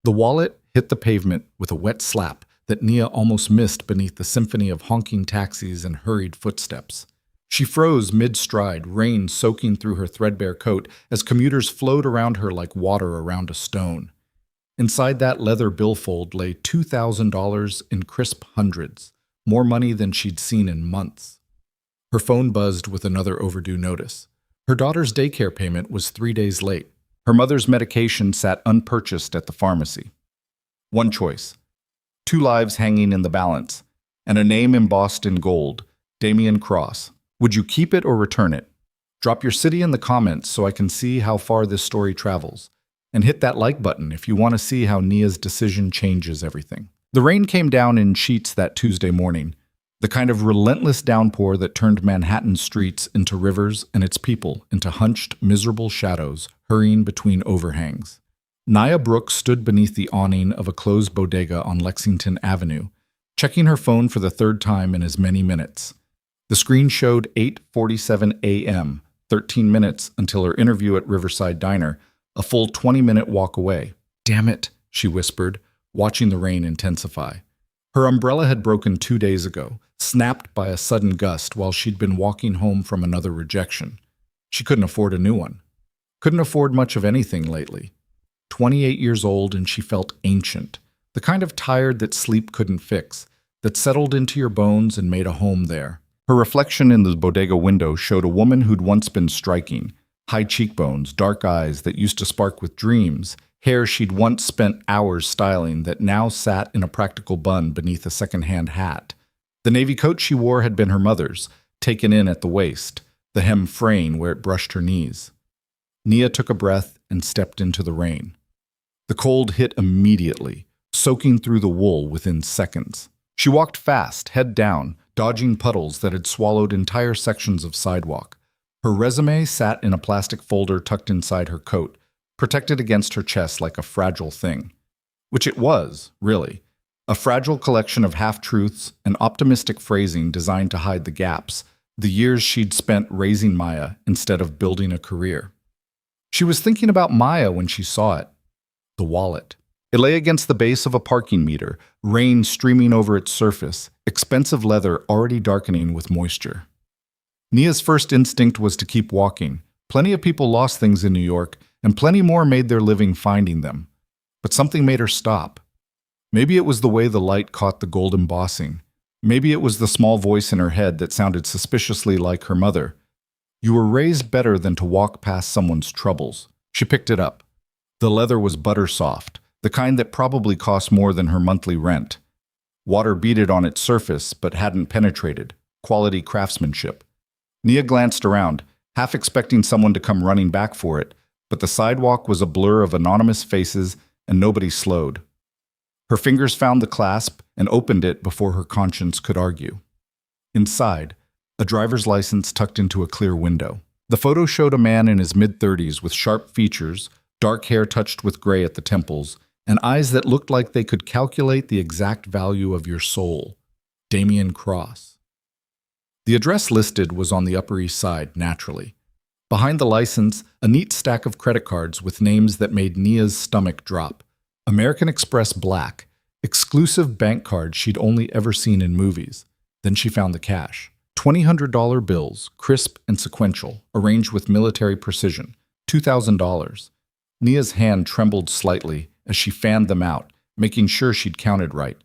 The wallet hit the pavement with a wet slap that Nia almost missed beneath the symphony of honking taxis and hurried footsteps. She froze mid-stride, rain soaking through her threadbare coat as commuters flowed around her like water around a stone. Inside that leather billfold lay $2,000 in crisp hundreds, more money than she'd seen in months. Her phone buzzed with another overdue notice. Her daughter's daycare payment was 3 days late. Her mother's medication sat unpurchased at the pharmacy. One choice. 2 lives hanging in the balance, and a name embossed in gold, Damien Cross. Would you keep it or return it? Drop your city in the comments so I can see how far this story travels. And hit that like button if you want to see how Nia's decision changes everything. The rain came down in sheets that Tuesday morning, the kind of relentless downpour that turned Manhattan's streets into rivers and its people into hunched, miserable shadows hurrying between overhangs. Nia Brooks stood beneath the awning of a closed bodega on Lexington Avenue, checking her phone for the third time in as many minutes. The screen showed 8:47 a.m., 13 minutes until her interview at Riverside Diner, a full 20-minute walk away. "Damn it," she whispered, watching the rain intensify. Her umbrella had broken 2 days ago, snapped by a sudden gust while she'd been walking home from another rejection. She couldn't afford a new one. Couldn't afford much of anything lately. 28 years old and she felt ancient, the kind of tired that sleep couldn't fix, that settled into your bones and made a home there. Her reflection in the bodega window showed a woman who'd once been striking, high cheekbones, dark eyes that used to spark with dreams, hair she'd once spent hours styling that now sat in a practical bun beneath a second-hand hat. The navy coat she wore had been her mother's, taken in at the waist, the hem fraying where it brushed her knees. Nia took a breath and stepped into the rain. The cold hit immediately, soaking through the wool within seconds. She walked fast, head down, dodging puddles that had swallowed entire sections of sidewalk. Her resume sat in a plastic folder tucked inside her coat, protected against her chest like a fragile thing. Which it was, really. A fragile collection of half-truths and optimistic phrasing designed to hide the gaps, the years she'd spent raising Maya instead of building a career. She was thinking about Maya when she saw it. The wallet. It lay against the base of a parking meter, rain streaming over its surface, expensive leather already darkening with moisture. Nia's first instinct was to keep walking. Plenty of people lost things in New York, and plenty more made their living finding them. But something made her stop. Maybe it was the way the light caught the gold embossing. Maybe it was the small voice in her head that sounded suspiciously like her mother. "You were raised better than to walk past someone's troubles." She picked it up. The leather was butter soft, the kind that probably cost more than her monthly rent. Water beaded on its surface, but hadn't penetrated. Quality craftsmanship. Nia glanced around, half expecting someone to come running back for it, but the sidewalk was a blur of anonymous faces and nobody slowed. Her fingers found the clasp and opened it before her conscience could argue. Inside, a driver's license tucked into a clear window. The photo showed a man in his mid-30s with sharp features, dark hair touched with gray at the temples, and eyes that looked like they could calculate the exact value of your soul. Damien Cross. The address listed was on the Upper East Side, naturally. Behind the license, a neat stack of credit cards with names that made Nia's stomach drop. American Express Black, exclusive bank cards she'd only ever seen in movies. Then she found the cash. $200 bills, crisp and sequential, arranged with military precision. $2,000. Nia's hand trembled slightly as she fanned them out, making sure she'd counted right.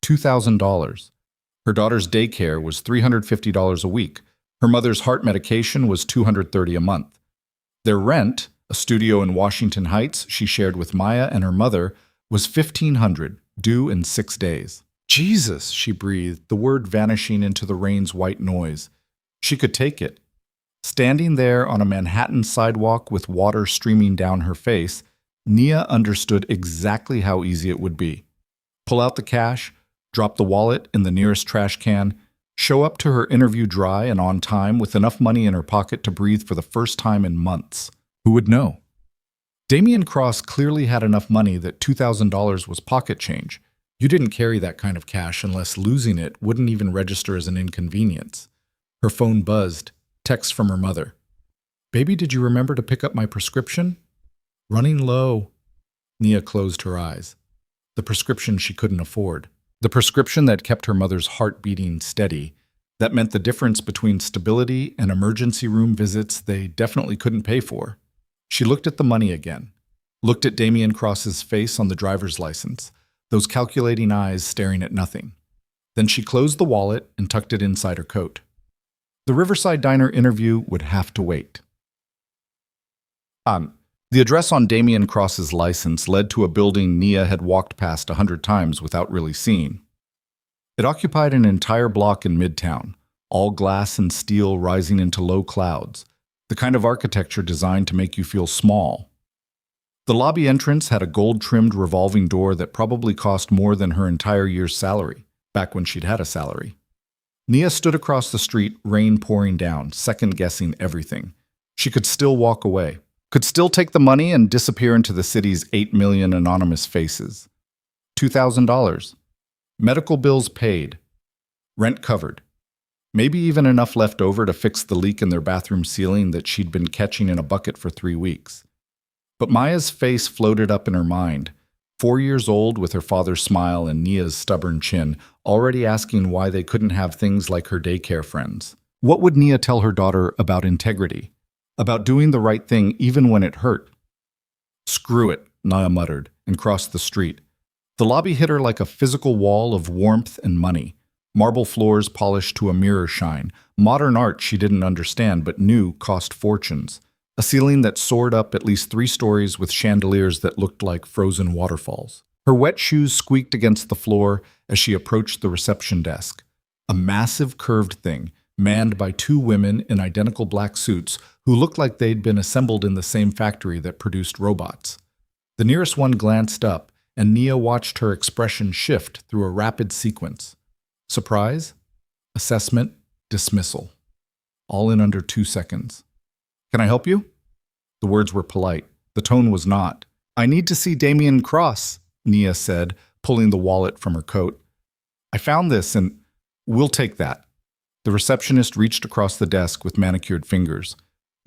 $2,000. Her daughter's daycare was $350 a week. Her mother's heart medication was $230 a month. Their rent, a studio in Washington Heights she shared with Maya and her mother, was $1,500, due in 6 days. "Jesus," she breathed, the word vanishing into the rain's white noise. She could take it. Standing there on a Manhattan sidewalk with water streaming down her face, Nia understood exactly how easy it would be. Pull out the cash, drop the wallet in the nearest trash can, show up to her interview dry and on time with enough money in her pocket to breathe for the first time in months. Who would know? Damien Cross clearly had enough money that $2,000 was pocket change. You didn't carry that kind of cash unless losing it wouldn't even register as an inconvenience. Her phone buzzed. Text from her mother. "Baby, did you remember to pick up my prescription? Running low." Nia closed her eyes. The prescription she couldn't afford. The prescription that kept her mother's heart beating steady. That meant the difference between stability and emergency room visits they definitely couldn't pay for. She looked at the money again. Looked at Damien Cross's face on the driver's license, those calculating eyes staring at nothing. Then she closed the wallet and tucked it inside her coat. The Riverside Diner interview would have to wait. The address on Damien Cross's license led to a building Nia had walked past 100 times without really seeing. It occupied an entire block in Midtown, all glass and steel rising into low clouds, the kind of architecture designed to make you feel small. The lobby entrance had a gold-trimmed revolving door that probably cost more than her entire year's salary, back when she'd had a salary. Nia stood across the street, rain pouring down, second-guessing everything. She could still walk away. Could still take the money and disappear into the city's 8 million anonymous faces. $2,000. Medical bills paid. Rent covered. Maybe even enough left over to fix the leak in their bathroom ceiling that she'd been catching in a bucket for 3 weeks. But Maya's face floated up in her mind, 4 years old with her father's smile and Nia's stubborn chin, already asking why they couldn't have things like her daycare friends. What would Nia tell her daughter about integrity? About doing the right thing even when it hurt? "Screw it," Nia muttered, and crossed the street. The lobby hit her like a physical wall of warmth and money. Marble floors polished to a mirror shine. Modern art she didn't understand but knew cost fortunes. A ceiling that soared up at least 3 stories with chandeliers that looked like frozen waterfalls. Her wet shoes squeaked against the floor as she approached the reception desk. A massive curved thing, manned by 2 women in identical black suits who looked like they'd been assembled in the same factory that produced robots. The nearest one glanced up, and Nia watched her expression shift through a rapid sequence. Surprise, assessment, dismissal. All in under 2 seconds. "Can I help you?" The words were polite. The tone was not. "I need to see Damien Cross," Nia said, pulling the wallet from her coat. "I found this and we'll take that." The receptionist reached across the desk with manicured fingers.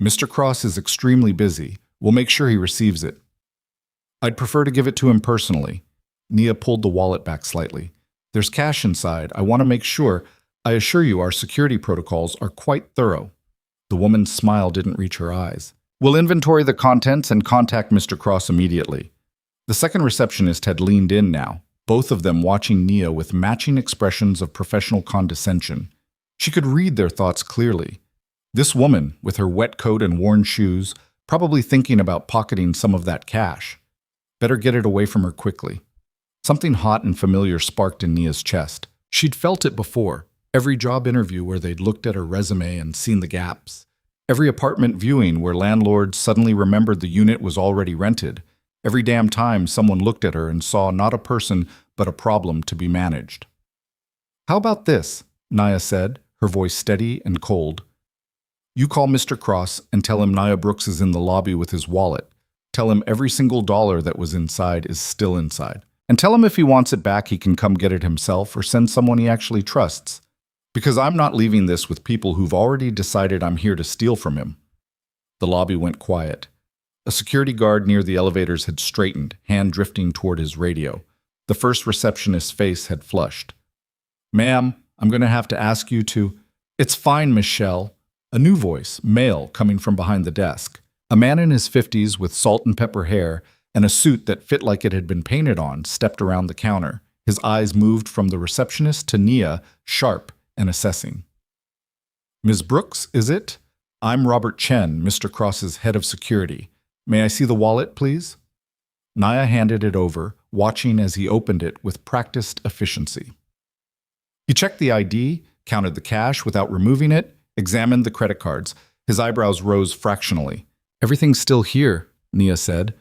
"Mr. Cross is extremely busy. We'll make sure he receives it." "I'd prefer to give it to him personally." Nia pulled the wallet back slightly. "There's cash inside. I want to make sure. I assure you our security protocols are quite thorough." The woman's smile didn't reach her eyes. "We'll inventory the contents and contact Mr. Cross immediately." The second receptionist had leaned in now, both of them watching Nia with matching expressions of professional condescension. She could read their thoughts clearly. This woman, with her wet coat and worn shoes, probably thinking about pocketing some of that cash. Better get it away from her quickly. Something hot and familiar sparked in Nia's chest. She'd felt it before. Every job interview where they'd looked at her resume and seen the gaps. Every apartment viewing where landlords suddenly remembered the unit was already rented. Every damn time someone looked at her and saw not a person but a problem to be managed. "How about this?" Nia said, her voice steady and cold. "You call Mr. Cross and tell him Nia Brooks is in the lobby with his wallet. Tell him every single dollar that was inside is still inside. And tell him if he wants it back, he can come get it himself or send someone he actually trusts. Because I'm not leaving this with people who've already decided I'm here to steal from him." The lobby went quiet. A security guard near the elevators had straightened, hand drifting toward his radio. The first receptionist's face had flushed. "Ma'am, I'm going to have to ask you to—" "It's fine, Michelle." A new voice, male, coming from behind the desk. A man in his 50s with salt and pepper hair and a suit that fit like it had been painted on, stepped around the counter. His eyes moved from the receptionist to Nia, sharp and assessing. "Ms. Brooks, is it? I'm Robert Chen, Mr. Cross's head of security. May I see the wallet, please?" Nia handed it over, watching as he opened it with practiced efficiency. He checked the ID, counted the cash without removing it, examined the credit cards. His eyebrows rose fractionally. "Everything's still here," Nia said.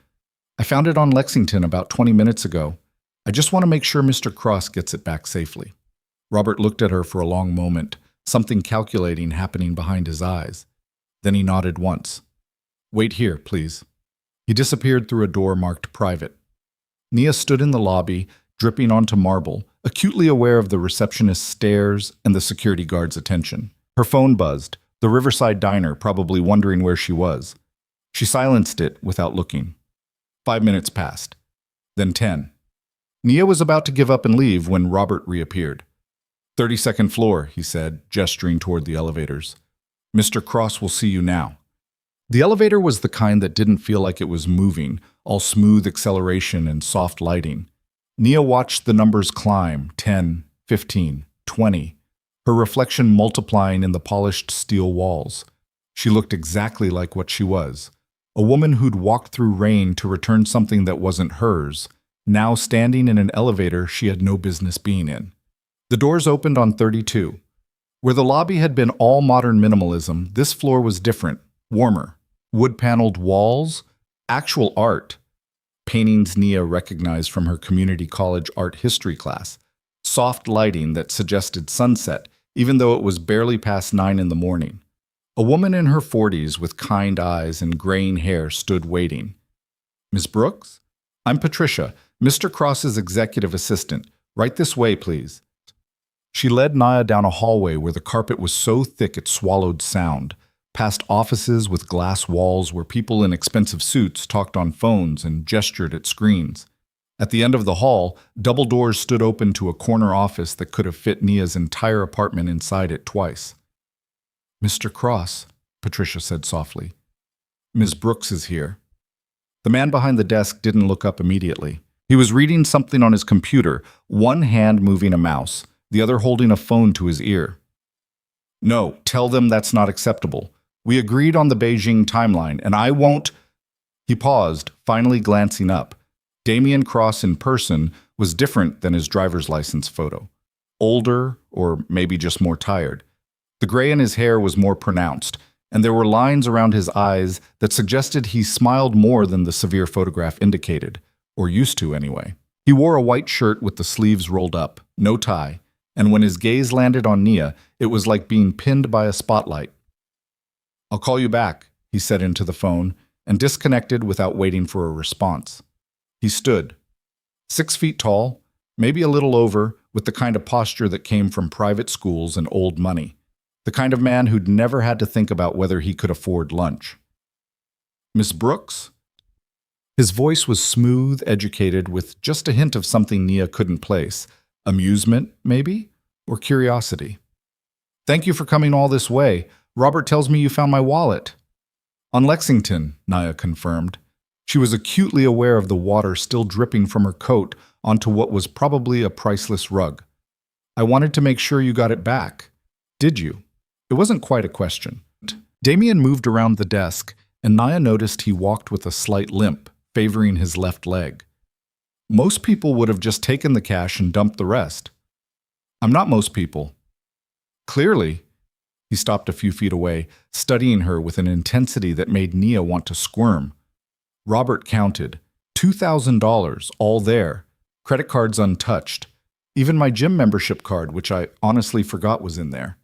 "I found it on Lexington about 20 minutes ago. I just want to make sure Mr. Cross gets it back safely." Robert looked at her for a long moment, something calculating happening behind his eyes. Then he nodded once. "Wait here, please." He disappeared through a door marked private. Nia stood in the lobby, dripping onto marble, acutely aware of the receptionist's stares and the security guard's attention. Her phone buzzed, the Riverside Diner probably wondering where she was. She silenced it without looking. 5 minutes passed. then 10. Nia was about to give up and leave when Robert reappeared. 32nd floor, he said, gesturing toward the elevators. Mr. Cross will see you now. The elevator was the kind that didn't feel like it was moving, all smooth acceleration and soft lighting. Nia watched the numbers climb, 10, 15, 20, her reflection multiplying in the polished steel walls. She looked exactly like what she was, a woman who'd walked through rain to return something that wasn't hers, now standing in an elevator she had no business being in. The doors opened on 32. Where the lobby had been all modern minimalism, this floor was different, warmer. Wood-paneled walls, actual art. Paintings Nia recognized from her community college art history class. Soft lighting that suggested sunset, even though it was barely past 9 in the morning. A woman in her 40s with kind eyes and graying hair stood waiting. Miss Brooks? I'm Patricia, Mr. Cross's executive assistant. Right this way, please. She led Nia down a hallway where the carpet was so thick it swallowed sound, past offices with glass walls where people in expensive suits talked on phones and gestured at screens. At the end of the hall, double doors stood open to a corner office that could have fit Nia's entire apartment inside it twice. Mr. Cross, Patricia said softly. Ms. Brooks is here. The man behind the desk didn't look up immediately. He was reading something on his computer, one hand moving a mouse, the other holding a phone to his ear. No, tell them that's not acceptable. We agreed on the Beijing timeline, and I won't... He paused, finally glancing up. Damien Cross in person was different than his driver's license photo. Older, or maybe just more tired. The gray in his hair was more pronounced, and there were lines around his eyes that suggested he smiled more than the severe photograph indicated, or used to anyway. He wore a white shirt with the sleeves rolled up, no tie, and when his gaze landed on Nia, it was like being pinned by a spotlight. I'll call you back, he said into the phone, and disconnected without waiting for a response. He stood, 6 feet tall, maybe a little over, with the kind of posture that came from private schools and old money. The kind of man who'd never had to think about whether he could afford lunch. Miss Brooks? His voice was smooth, educated, with just a hint of something Nia couldn't place. Amusement, maybe? Or curiosity. Thank you for coming all this way. Robert tells me you found my wallet. On Lexington, Nia confirmed. She was acutely aware of the water still dripping from her coat onto what was probably a priceless rug. I wanted to make sure you got it back. Did you? It wasn't quite a question. Damien moved around the desk, and Nia noticed he walked with a slight limp, favoring his left leg. Most people would have just taken the cash and dumped the rest. I'm not most people. Clearly. He stopped a few feet away, studying her with an intensity that made Nia want to squirm. Robert counted. $2,000, all there. Credit cards untouched. Even my gym membership card, which I honestly forgot was in there.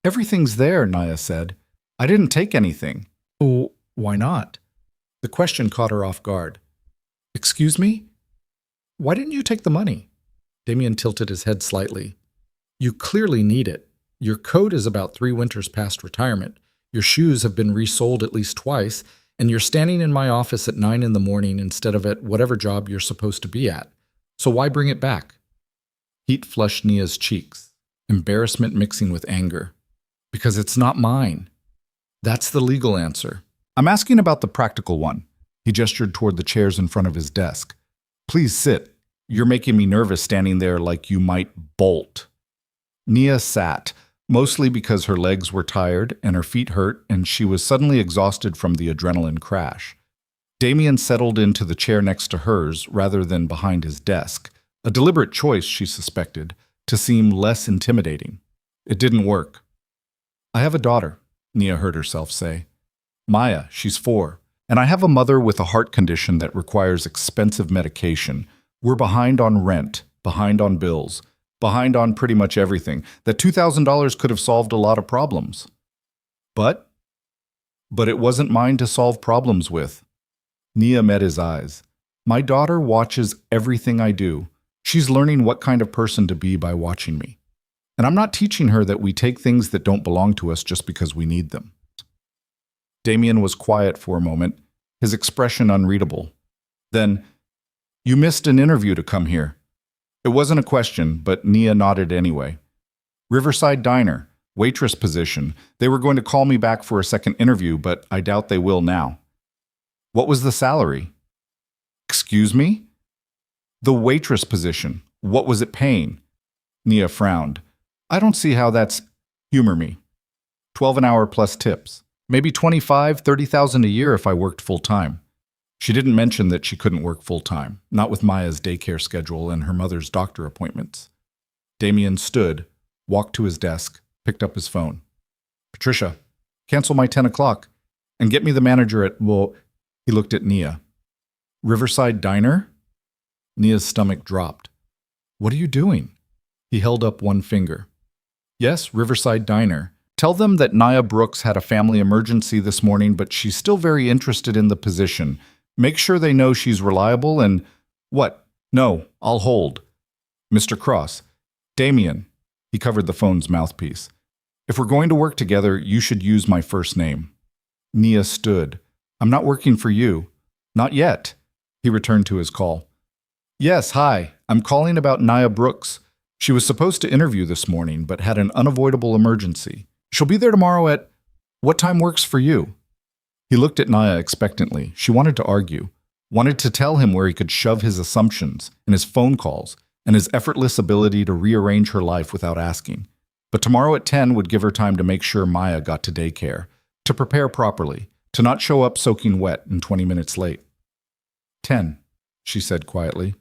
Everything's there, Nia said. I didn't take anything. Oh, why not? The question caught her off guard. Excuse me? Why didn't you take the money? Damien tilted his head slightly. You clearly need it. Your coat is about 3 winters past retirement. Your shoes have been resold at least twice, and you're standing in my office at 9 in the morning instead of at whatever job you're supposed to be at. So why bring it back? Heat flushed Nia's cheeks, embarrassment mixing with anger. Because it's not mine. That's the legal answer. I'm asking about the practical one. He gestured toward the chairs in front of his desk. Please sit. You're making me nervous standing there like you might bolt. Nia sat, mostly because her legs were tired and her feet hurt and she was suddenly exhausted from the adrenaline crash. Damien settled into the chair next to hers rather than behind his desk, a deliberate choice, she suspected, to seem less intimidating. It didn't work. I have a daughter, Nia heard herself say. Maya, she's 4, and I have a mother with a heart condition that requires expensive medication. We're behind on rent, behind on bills, behind on pretty much everything. That $2,000 could have solved a lot of problems. But it wasn't mine to solve problems with. Nia met his eyes. My daughter watches everything I do. She's learning what kind of person to be by watching me. And I'm not teaching her that we take things that don't belong to us just because we need them. Damien was quiet for a moment, his expression unreadable. Then, You missed an interview to come here. It wasn't a question, but Nia nodded anyway. Riverside Diner, waitress position. They were going to call me back for a second interview, but I doubt they will now. What was the salary? Excuse me? The waitress position. What was it paying? Nia frowned. I don't see how that's... Humor me. 12 an hour plus tips. Maybe 25, 30,000 a year if I worked full-time. She didn't mention that she couldn't work full-time, not with Maya's daycare schedule and her mother's doctor appointments. Damien stood, walked to his desk, picked up his phone. Patricia, cancel my 10 o'clock and get me the manager at, well, he looked at Nia. Riverside Diner? Nia's stomach dropped. What are you doing? He held up one finger. Yes, Riverside Diner. Tell them that Nia Brooks had a family emergency this morning, but she's still very interested in the position. Make sure they know she's reliable and... What? No, I'll hold. Mr. Cross. Damien. He covered the phone's mouthpiece. If we're going to work together, you should use my first name. Nia stood. I'm not working for you. Not yet. He returned to his call. Yes, hi. I'm calling about Nia Brooks. She was supposed to interview this morning, but had an unavoidable emergency. She'll be there tomorrow at... What time works for you? He looked at Nia expectantly. She wanted to argue, wanted to tell him where he could shove his assumptions and his phone calls and his effortless ability to rearrange her life without asking. But tomorrow at 10 would give her time to make sure Maya got to daycare, to prepare properly, to not show up soaking wet and 20 minutes late. 10, she said quietly.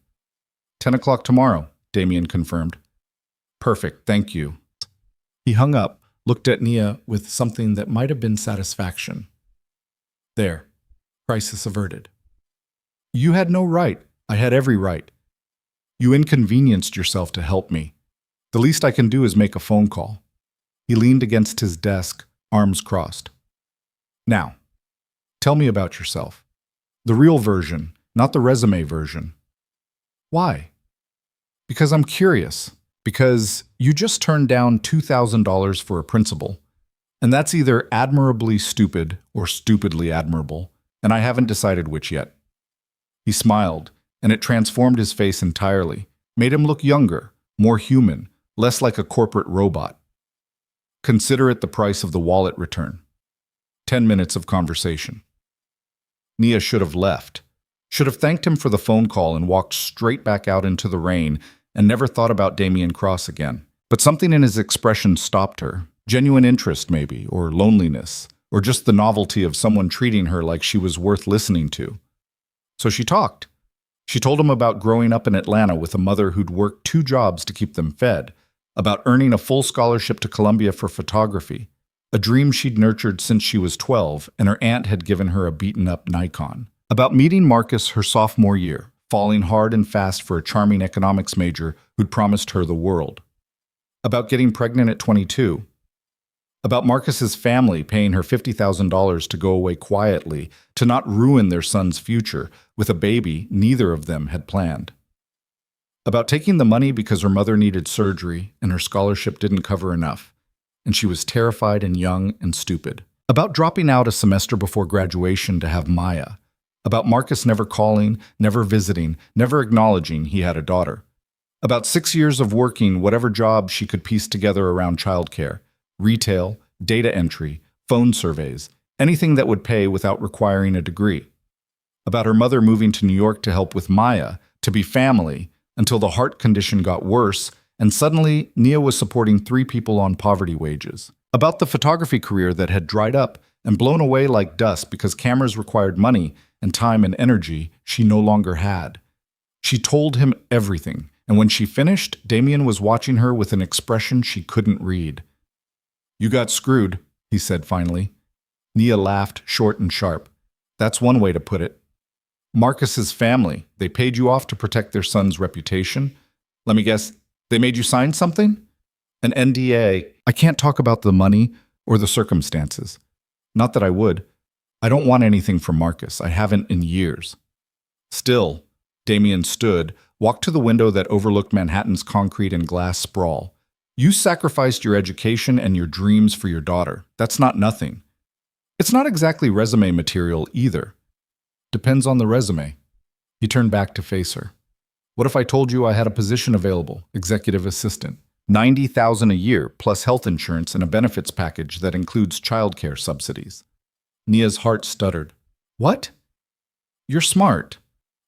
10 o'clock tomorrow, Damien confirmed. Perfect, thank you. He hung up, looked at Nia with something that might have been satisfaction. There. Crisis averted. You had no right. I had every right. You inconvenienced yourself to help me. The least I can do is make a phone call. He leaned against his desk, arms crossed. Now, tell me about yourself. The real version, not the resume version. Why? Because I'm curious. Because you just turned down $2,000 for a principal. And that's either admirably stupid or stupidly admirable, and I haven't decided which yet. He smiled, and it transformed his face entirely, made him look younger, more human, less like a corporate robot. Consider it the price of the wallet return. 10 minutes of conversation. Nia should have left, should have thanked him for the phone call and walked straight back out into the rain and never thought about Damien Cross again. But something in his expression stopped her. Genuine interest, maybe, or loneliness, or just the novelty of someone treating her like she was worth listening to. So she talked. She told him about growing up in Atlanta with a mother who'd worked 2 jobs to keep them fed, about earning a full scholarship to Columbia for photography, a dream she'd nurtured since she was 12 and her aunt had given her a beaten-up Nikon, about meeting Marcus her sophomore year, falling hard and fast for a charming economics major who'd promised her the world, about getting pregnant at 22, about Marcus's family paying her $50,000 to go away quietly, to not ruin their son's future with a baby neither of them had planned. About taking the money because her mother needed surgery and her scholarship didn't cover enough, and she was terrified and young and stupid. About dropping out a semester before graduation to have Maya. About Marcus never calling, never visiting, never acknowledging he had a daughter. About 6 years of working whatever job she could piece together around childcare. Retail, data entry, phone surveys, anything that would pay without requiring a degree. About her mother moving to New York to help with Maya, to be family, until the heart condition got worse, and suddenly Nia was supporting 3 people on poverty wages. About the photography career that had dried up and blown away like dust because cameras required money and time and energy she no longer had. She told him everything, and when she finished, Damien was watching her with an expression she couldn't read. You got screwed, he said finally. Nia laughed short and sharp. That's one way to put it. Marcus's family, they paid you off to protect their son's reputation. Let me guess, they made you sign something? An NDA. I can't talk about the money or the circumstances. Not that I would. I don't want anything from Marcus. I haven't in years. Still, Damien stood, walked to the window that overlooked Manhattan's concrete and glass sprawl. You sacrificed your education and your dreams for your daughter. That's not nothing. It's not exactly resume material either. Depends on the resume. He turned back to face her. What if I told you I had a position available, executive assistant? 90,000 a year, plus health insurance and a benefits package that includes childcare subsidies. Nia's heart stuttered. What? You're smart.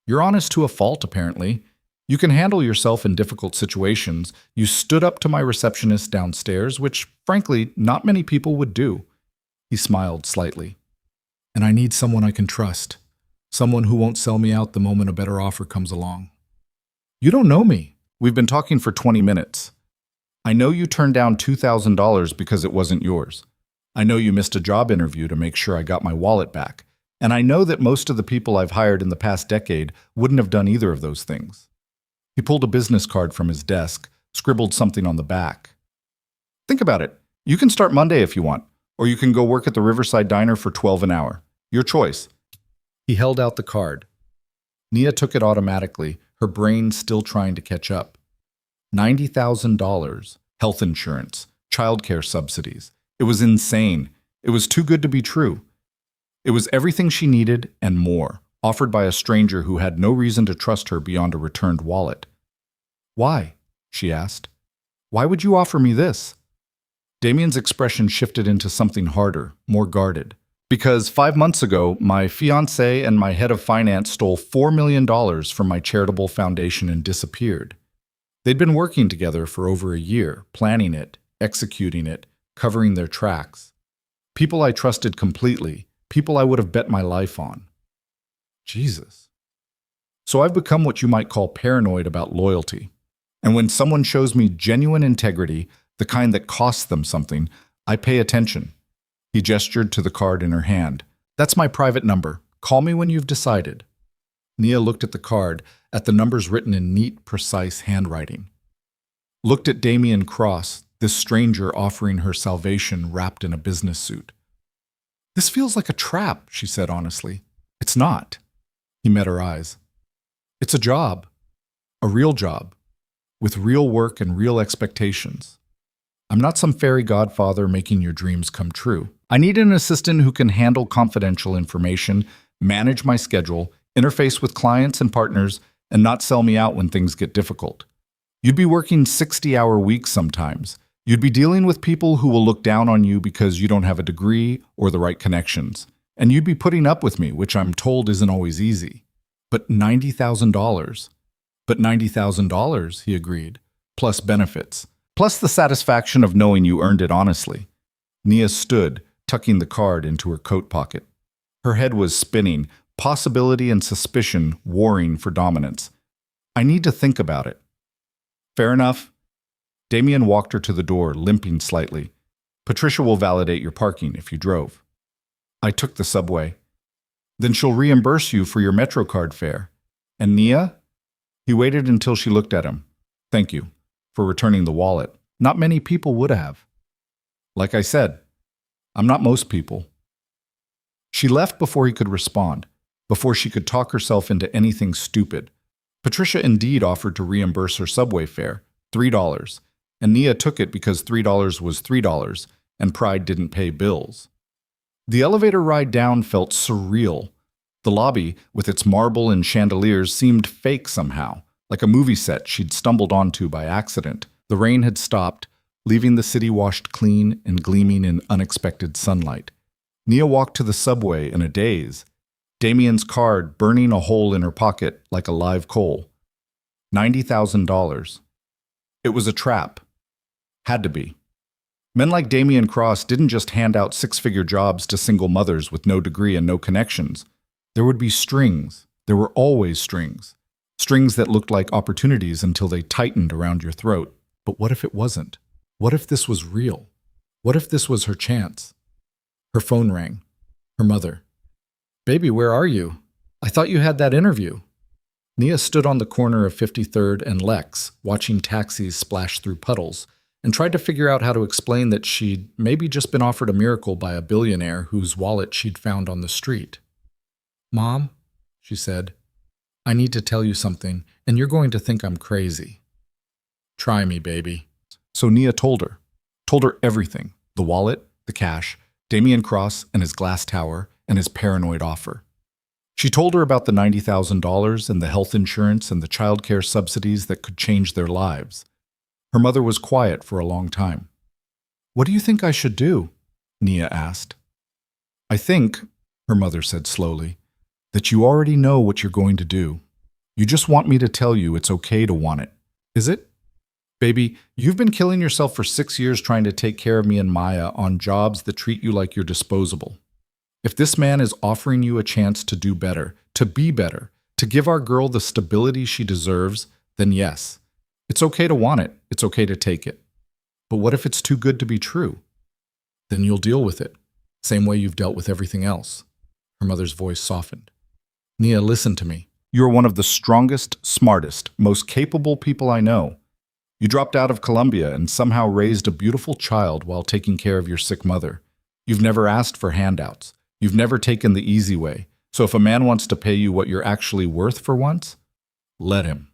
You're honest to a fault, apparently. You can handle yourself in difficult situations. You stood up to my receptionist downstairs, which, frankly, not many people would do. He smiled slightly. And I need someone I can trust. Someone who won't sell me out the moment a better offer comes along. You don't know me. We've been talking for 20 minutes. I know you turned down $2,000 because it wasn't yours. I know you missed a job interview to make sure I got my wallet back. And I know that most of the people I've hired in the past decade wouldn't have done either of those things. He pulled a business card from his desk, scribbled something on the back. Think about it. You can start Monday if you want, or you can go work at the Riverside Diner for $12 an hour. Your choice. He held out the card. Nia took it automatically, her brain still trying to catch up. $90,000, health insurance, childcare subsidies. It was insane. It was too good to be true. It was everything she needed and more, offered by a stranger who had no reason to trust her beyond a returned wallet. Why? She asked. Why would you offer me this? Damien's expression shifted into something harder, more guarded. Because 5 months ago, my fiancé and my head of finance stole $4 million from my charitable foundation and disappeared. They'd been working together for over a year, planning it, executing it, covering their tracks. People I trusted completely, people I would have bet my life on. Jesus. So I've become what you might call paranoid about loyalty. And when someone shows me genuine integrity, the kind that costs them something, I pay attention. He gestured to the card in her hand. That's my private number. Call me when you've decided. Nia looked at the card, at the numbers written in neat, precise handwriting. Looked at Damien Cross, this stranger offering her salvation wrapped in a business suit. This feels like a trap, she said honestly. It's not. He met her eyes. It's a job. A real job. With real work and real expectations. I'm not some fairy godfather making your dreams come true. I need an assistant who can handle confidential information, manage my schedule, interface with clients and partners, and not sell me out when things get difficult. You'd be working 60-hour weeks sometimes. You'd be dealing with people who will look down on you because you don't have a degree or the right connections. And you'd be putting up with me, which I'm told isn't always easy. But $90,000. But $90,000, he agreed, plus benefits, plus the satisfaction of knowing you earned it honestly. Nia stood, tucking the card into her coat pocket. Her head was spinning, possibility and suspicion warring for dominance. I need to think about it. Fair enough. Damien walked her to the door, limping slightly. Patricia will validate your parking if you drove. I took the subway. Then she'll reimburse you for your MetroCard fare. And Nia? He waited until she looked at him. Thank you for returning the wallet. Not many people would have. Like I said, I'm not most people. She left before he could respond, before she could talk herself into anything stupid. Patricia indeed offered to reimburse her subway fare, $3, and Nia took it because $3 was $3, and pride didn't pay bills. The elevator ride down felt surreal. The lobby, with its marble and chandeliers, seemed fake somehow, like a movie set she'd stumbled onto by accident. The rain had stopped, leaving the city washed clean and gleaming in unexpected sunlight. Nia walked to the subway in a daze, Damien's card burning a hole in her pocket like a live coal. $90,000. It was a trap. Had to be. Men like Damien Cross didn't just hand out six-figure jobs to single mothers with no degree and no connections. There would be strings. There were always strings. Strings that looked like opportunities until they tightened around your throat. But what if it wasn't? What if this was real? What if this was her chance? Her phone rang. Her mother. Baby, where are you? I thought you had that interview. Nia stood on the corner of 53rd and Lex, watching taxis splash through puddles, and tried to figure out how to explain that she'd maybe just been offered a miracle by a billionaire whose wallet she'd found on the street. Mom, she said, I need to tell you something, and you're going to think I'm crazy. Try me, baby. So Nia told her everything, the wallet, the cash, Damien Cross and his glass tower, and his paranoid offer. She told her about the $90,000 and the health insurance and the childcare subsidies that could change their lives. Her mother was quiet for a long time. "What do you think I should do?" Nia asked. "I think," her mother said slowly, "that you already know what you're going to do. You just want me to tell you it's okay to want it. Is it? Baby, you've been killing yourself for 6 years trying to take care of me and Maya on jobs that treat you like you're disposable. If this man is offering you a chance to do better, to be better, to give our girl the stability she deserves, then yes, it's okay to want it. It's okay to take it. But what if it's too good to be true? Then you'll deal with it, same way you've dealt with everything else." Her mother's voice softened. "Nia, listen to me. You're one of the strongest, smartest, most capable people I know. You dropped out of Columbia and somehow raised a beautiful child while taking care of your sick mother. You've never asked for handouts. You've never taken the easy way. So if a man wants to pay you what you're actually worth for once, let him."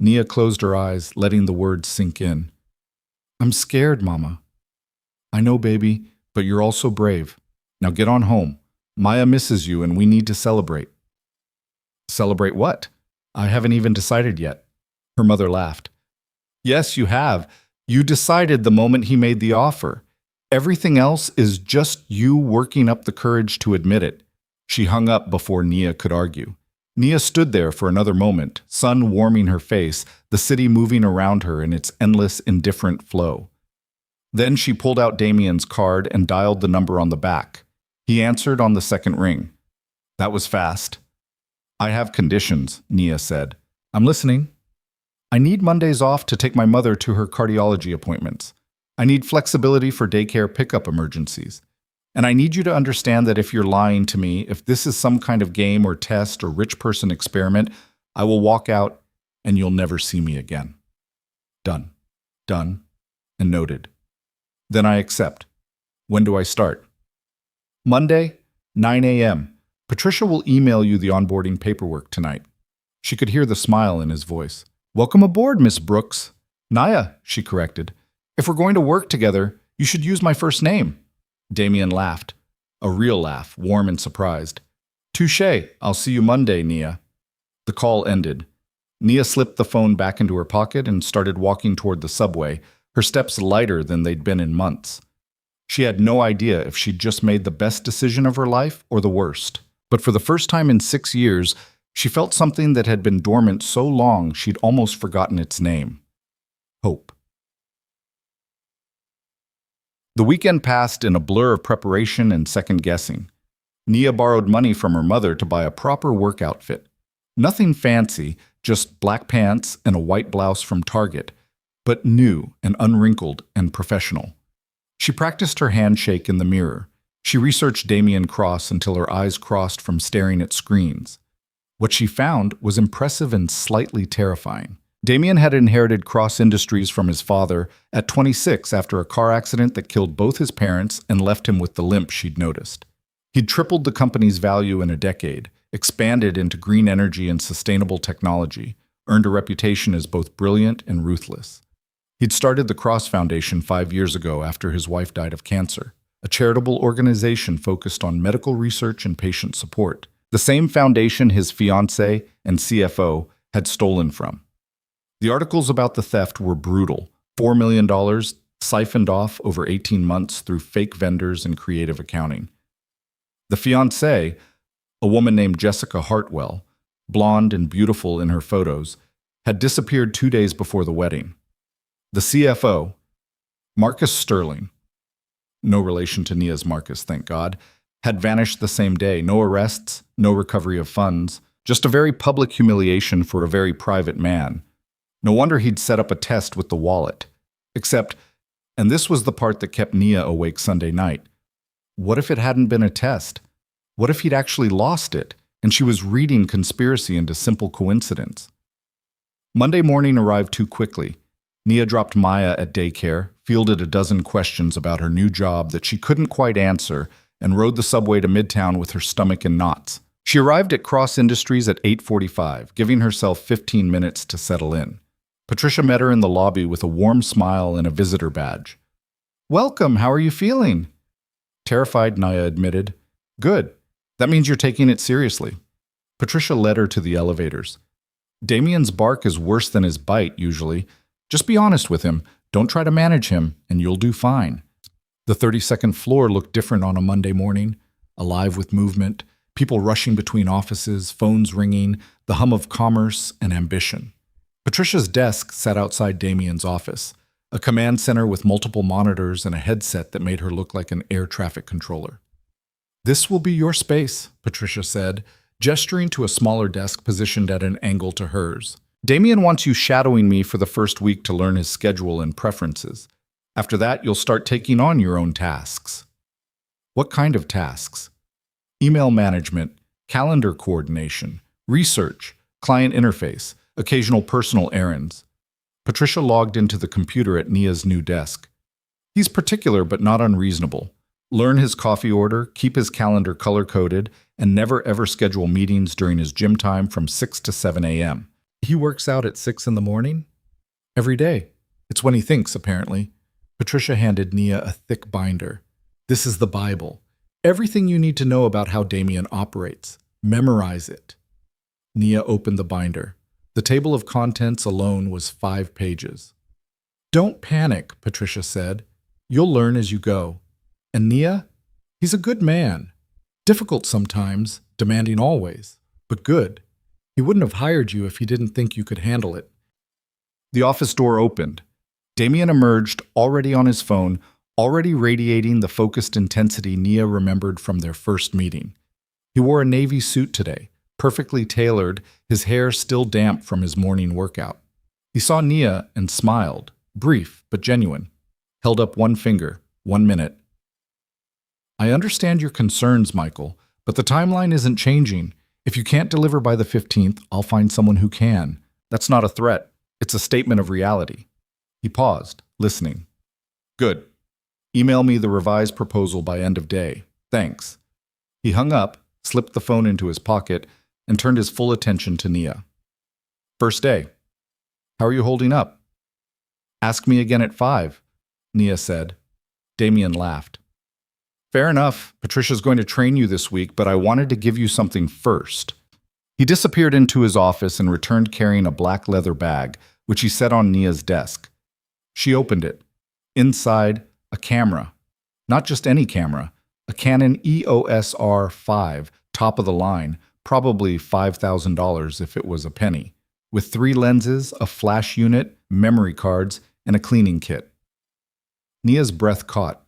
Nia closed her eyes, letting the words sink in. "I'm scared, Mama." "I know, baby, but you're also brave. Now get on home. Maya misses you and we need to celebrate." "Celebrate what? I haven't even decided yet." Her mother laughed. "Yes, you have. You decided the moment he made the offer. Everything else is just you working up the courage to admit it." She hung up before Nia could argue. Nia stood there for another moment, sun warming her face, the city moving around her in its endless, indifferent flow. Then she pulled out Damien's card and dialed the number on the back. He answered on the second ring. That was fast. "I have conditions," Nia said. "I'm listening." "I need Mondays off to take my mother to her cardiology appointments. I need flexibility for daycare pickup emergencies. And I need you to understand that if you're lying to me, if this is some kind of game or test or rich person experiment, I will walk out and you'll never see me again." Done. Done. And noted. "Then I accept. When do I start?" "Monday, 9 a.m. Patricia will email you the onboarding paperwork tonight." She could hear the smile in his voice. "Welcome aboard, Miss Brooks." "Naya," she corrected. "If we're going to work together, you should use my first name." Damien laughed. A real laugh, warm and surprised. "Touché. I'll see you Monday, Nia." The call ended. Nia slipped the phone back into her pocket and started walking toward the subway, her steps lighter than they'd been in months. She had no idea if she'd just made the best decision of her life or the worst. But for the first time in 6 years, she felt something that had been dormant so long she'd almost forgotten its name. Hope. The weekend passed in a blur of preparation and second-guessing. Nia borrowed money from her mother to buy a proper work outfit. Nothing fancy, just black pants and a white blouse from Target, but new and unwrinkled and professional. She practiced her handshake in the mirror. She researched Damien Cross until her eyes crossed from staring at screens. What she found was impressive and slightly terrifying. Damien had inherited Cross Industries from his father at 26 after a car accident that killed both his parents and left him with the limp she'd noticed. He'd tripled the company's value in a decade, expanded into green energy and sustainable technology, earned a reputation as both brilliant and ruthless. He'd started the Cross Foundation 5 years ago after his wife died of cancer, a charitable organization focused on medical research and patient support, the same foundation his fiancée and CFO had stolen from. The articles about the theft were brutal. $4 million siphoned off over 18 months through fake vendors and creative accounting. The fiancée, a woman named Jessica Hartwell, blonde and beautiful in her photos, had disappeared 2 days before the wedding. The CFO, Marcus Sterling, no relation to Nia's Marcus, thank God, had vanished the same day. No arrests, no recovery of funds, just a very public humiliation for a very private man. No wonder he'd set up a test with the wallet. Except, and this was the part that kept Nia awake Sunday night, what if it hadn't been a test? What if he'd actually lost it, and she was reading conspiracy into simple coincidence? Monday morning arrived too quickly. Nia dropped Maya at daycare, fielded a dozen questions about her new job that she couldn't quite answer, and rode the subway to Midtown with her stomach in knots. She arrived at Cross Industries at 8:45, giving herself 15 minutes to settle in. Patricia met her in the lobby with a warm smile and a visitor badge. "Welcome, how are you feeling?" Terrified, Nia admitted. "Good. That means you're taking it seriously. Patricia led her to the elevators. Damien's bark is worse than his bite, usually. Just be honest with him. Don't try to manage him, and you'll do fine. The 32nd floor looked different on a Monday morning, alive with movement, people rushing between offices, phones ringing, the hum of commerce and ambition. Patricia's desk sat outside Damien's office, a command center with multiple monitors and a headset that made her look like an air traffic controller. "This will be your space," Patricia said, gesturing to a smaller desk positioned at an angle to hers. "Damien wants you shadowing me for the first week to learn his schedule and preferences. After that, you'll start taking on your own tasks." "What kind of tasks?" "Email management, calendar coordination, research, client interface, occasional personal errands." Patricia logged into the computer at Nia's new desk. "He's particular but not unreasonable. Learn his coffee order, keep his calendar color-coded, and never ever schedule meetings during his gym time from 6 to 7 a.m. He works out at 6 in the morning? Every day. It's when he thinks, apparently." Patricia handed Nia a thick binder. "This is the Bible. Everything you need to know about how Damien operates. Memorize it." Nia opened the binder. The table of contents alone was 5 pages. "Don't panic," Patricia said. "You'll learn as you go. And Nia? He's a good man. Difficult sometimes, demanding always, but good. He wouldn't have hired you if he didn't think you could handle it." The office door opened. Damien emerged, already on his phone, already radiating the focused intensity Nia remembered from their first meeting. He wore a navy suit today, perfectly tailored, his hair still damp from his morning workout. He saw Nia and smiled, brief but genuine. Held up one finger, 1 minute. "I understand your concerns, Michael, but the timeline isn't changing. If you can't deliver by the 15th, I'll find someone who can. That's not a threat. It's a statement of reality." He paused, listening. "Good. Email me the revised proposal by end of day. Thanks." He hung up, slipped the phone into his pocket, and turned his full attention to Nia. "First day. How are you holding up?" "Ask me again at 5, Nia said. Damien laughed. "Fair enough. Patricia's going to train you this week, but I wanted to give you something first." He disappeared into his office and returned carrying a black leather bag, which he set on Nia's desk. She opened it. Inside, a camera. Not just any camera. A Canon EOS R5, top of the line, probably $5,000 if it was a penny, with 3 lenses, a flash unit, memory cards, and a cleaning kit. Nia's breath caught.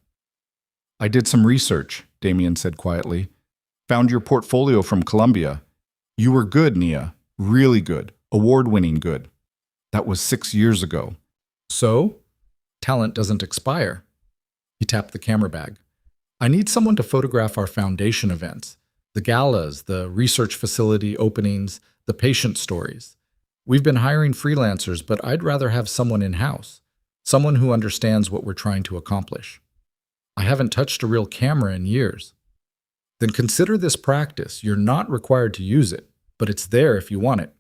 "I did some research," Damien said quietly. "Found your portfolio from Colombia. You were good, Nia. Really good. Award-winning good. That was 6 years ago." "So? Talent doesn't expire." He tapped the camera bag. "I need someone to photograph our foundation events. The galas, the research facility openings, the patient stories. We've been hiring freelancers, but I'd rather have someone in-house. Someone who understands what we're trying to accomplish. I haven't touched a real camera in years." "Then consider this practice. You're not required to use it, but it's there if you want it."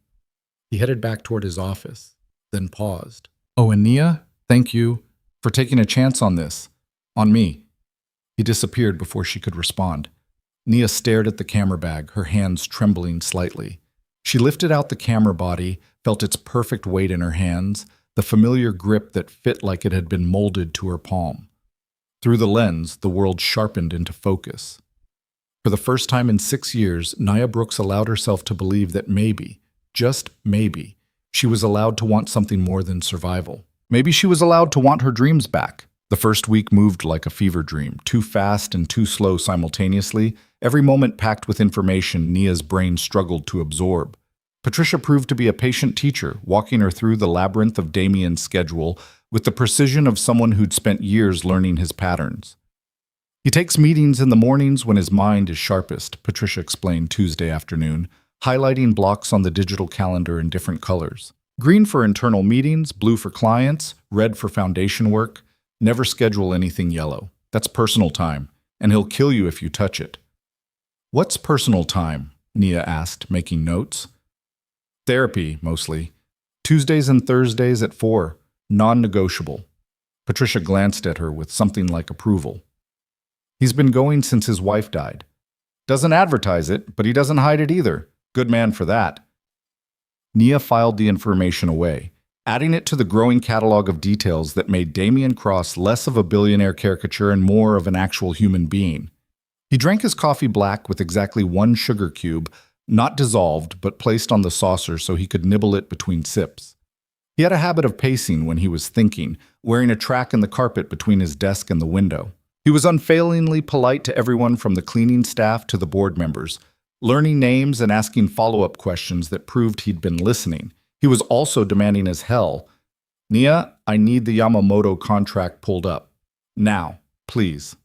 He headed back toward his office, then paused. "Oh, and Nia, thank you for taking a chance on this. On me." He disappeared before she could respond. Nia stared at the camera bag, her hands trembling slightly. She lifted out the camera body, felt its perfect weight in her hands, the familiar grip that fit like it had been molded to her palm. Through the lens, the world sharpened into focus. For the first time in 6 years, Nia Brooks allowed herself to believe that maybe, just maybe, she was allowed to want something more than survival. Maybe she was allowed to want her dreams back. The first week moved like a fever dream, too fast and too slow simultaneously, every moment packed with information Nia's brain struggled to absorb. Patricia proved to be a patient teacher, walking her through the labyrinth of Damien's schedule with the precision of someone who'd spent years learning his patterns. "He takes meetings in the mornings when his mind is sharpest," Patricia explained Tuesday afternoon, highlighting blocks on the digital calendar in different colors. "Green for internal meetings, blue for clients, red for foundation work. Never schedule anything yellow. That's personal time, and he'll kill you if you touch it." "What's personal time?" Nia asked, making notes. "Therapy, mostly. Tuesdays and Thursdays at 4. Non-negotiable." Patricia glanced at her with something like approval. "He's been going since his wife died. Doesn't advertise it, but he doesn't hide it either. Good man for that. Nia filed the information away, adding it to the growing catalog of details that made Damien Cross less of a billionaire caricature and more of an actual human being. He drank his coffee black with exactly one sugar cube, not dissolved, but placed on the saucer so he could nibble it between sips. He had a habit of pacing when he was thinking, wearing a track in the carpet between his desk and the window. He was unfailingly polite to everyone from the cleaning staff to the board members, learning names and asking follow-up questions that proved he'd been listening. He was also demanding as hell, "Nia, I need the Yamamoto contract pulled up. Now, please."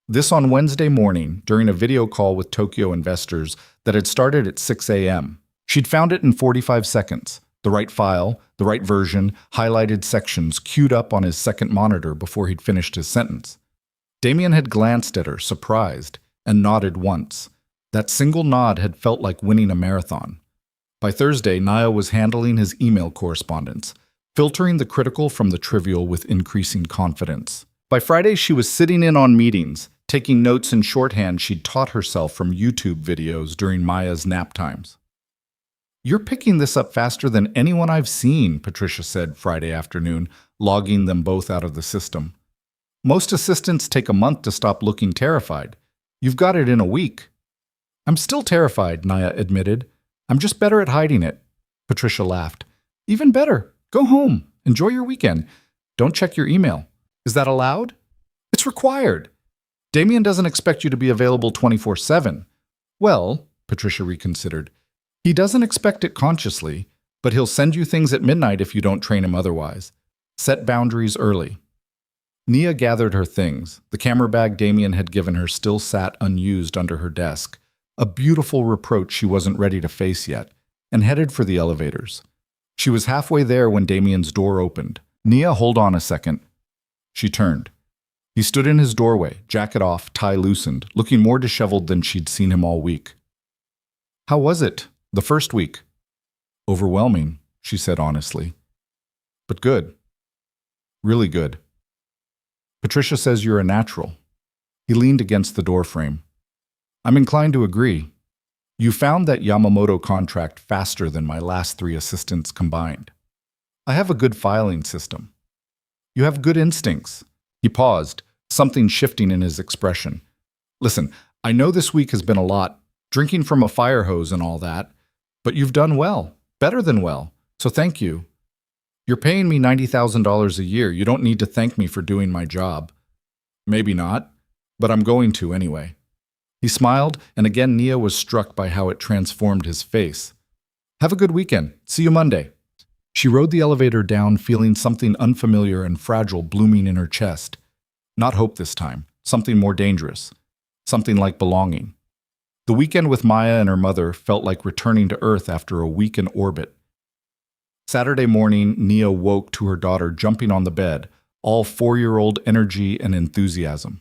This on Wednesday morning, during a video call with Tokyo investors that had started at 6 a.m. She'd found it in 45 seconds. The right file, the right version, highlighted sections queued up on his second monitor before he'd finished his sentence. Damien had glanced at her, surprised, and nodded once. That single nod had felt like winning a marathon. By Thursday, Nia was handling his email correspondence, filtering the critical from the trivial with increasing confidence. By Friday, she was sitting in on meetings, taking notes in shorthand she'd taught herself from YouTube videos during Maya's nap times. "You're picking this up faster than anyone I've seen," Patricia said Friday afternoon, logging them both out of the system. "Most assistants take a month to stop looking terrified. You've got it in a week." "I'm still terrified," Nia admitted. "I'm just better at hiding it." Patricia laughed. "Even better. Go home. Enjoy your weekend. Don't check your email." "Is that allowed?" "It's required. Damien doesn't expect you to be available 24/7. "Well," Patricia reconsidered, "he doesn't expect it consciously, but he'll send you things at midnight if you don't train him otherwise. Set boundaries early." Nia gathered her things. The camera bag Damien had given her still sat unused under her desk, a beautiful reproach she wasn't ready to face yet, and headed for the elevators. She was halfway there when Damien's door opened. "Nia, hold on a second." She turned. He stood in his doorway, jacket off, tie loosened, looking more disheveled than she'd seen him all week. "How was it? The first week?" "Overwhelming," she said honestly. "But good. Really good." "Patricia says you're a natural." He leaned against the doorframe. "I'm inclined to agree. You found that Yamamoto contract faster than my last 3 assistants combined. I have a good filing system. You have good instincts." He paused, something shifting in his expression. "Listen, I know this week has been a lot, drinking from a fire hose and all that, but you've done well, better than well, so thank you. You're paying me $90,000 a year. You don't need to thank me for doing my job." "Maybe not, but I'm going to anyway." He smiled, and again Nia was struck by how it transformed his face. "Have a good weekend. See you Monday." She rode the elevator down, feeling something unfamiliar and fragile blooming in her chest. Not hope this time, something more dangerous, something like belonging. The weekend with Maya and her mother felt like returning to Earth after a week in orbit. Saturday morning, Nia woke to her daughter jumping on the bed, all 4-year-old energy and enthusiasm.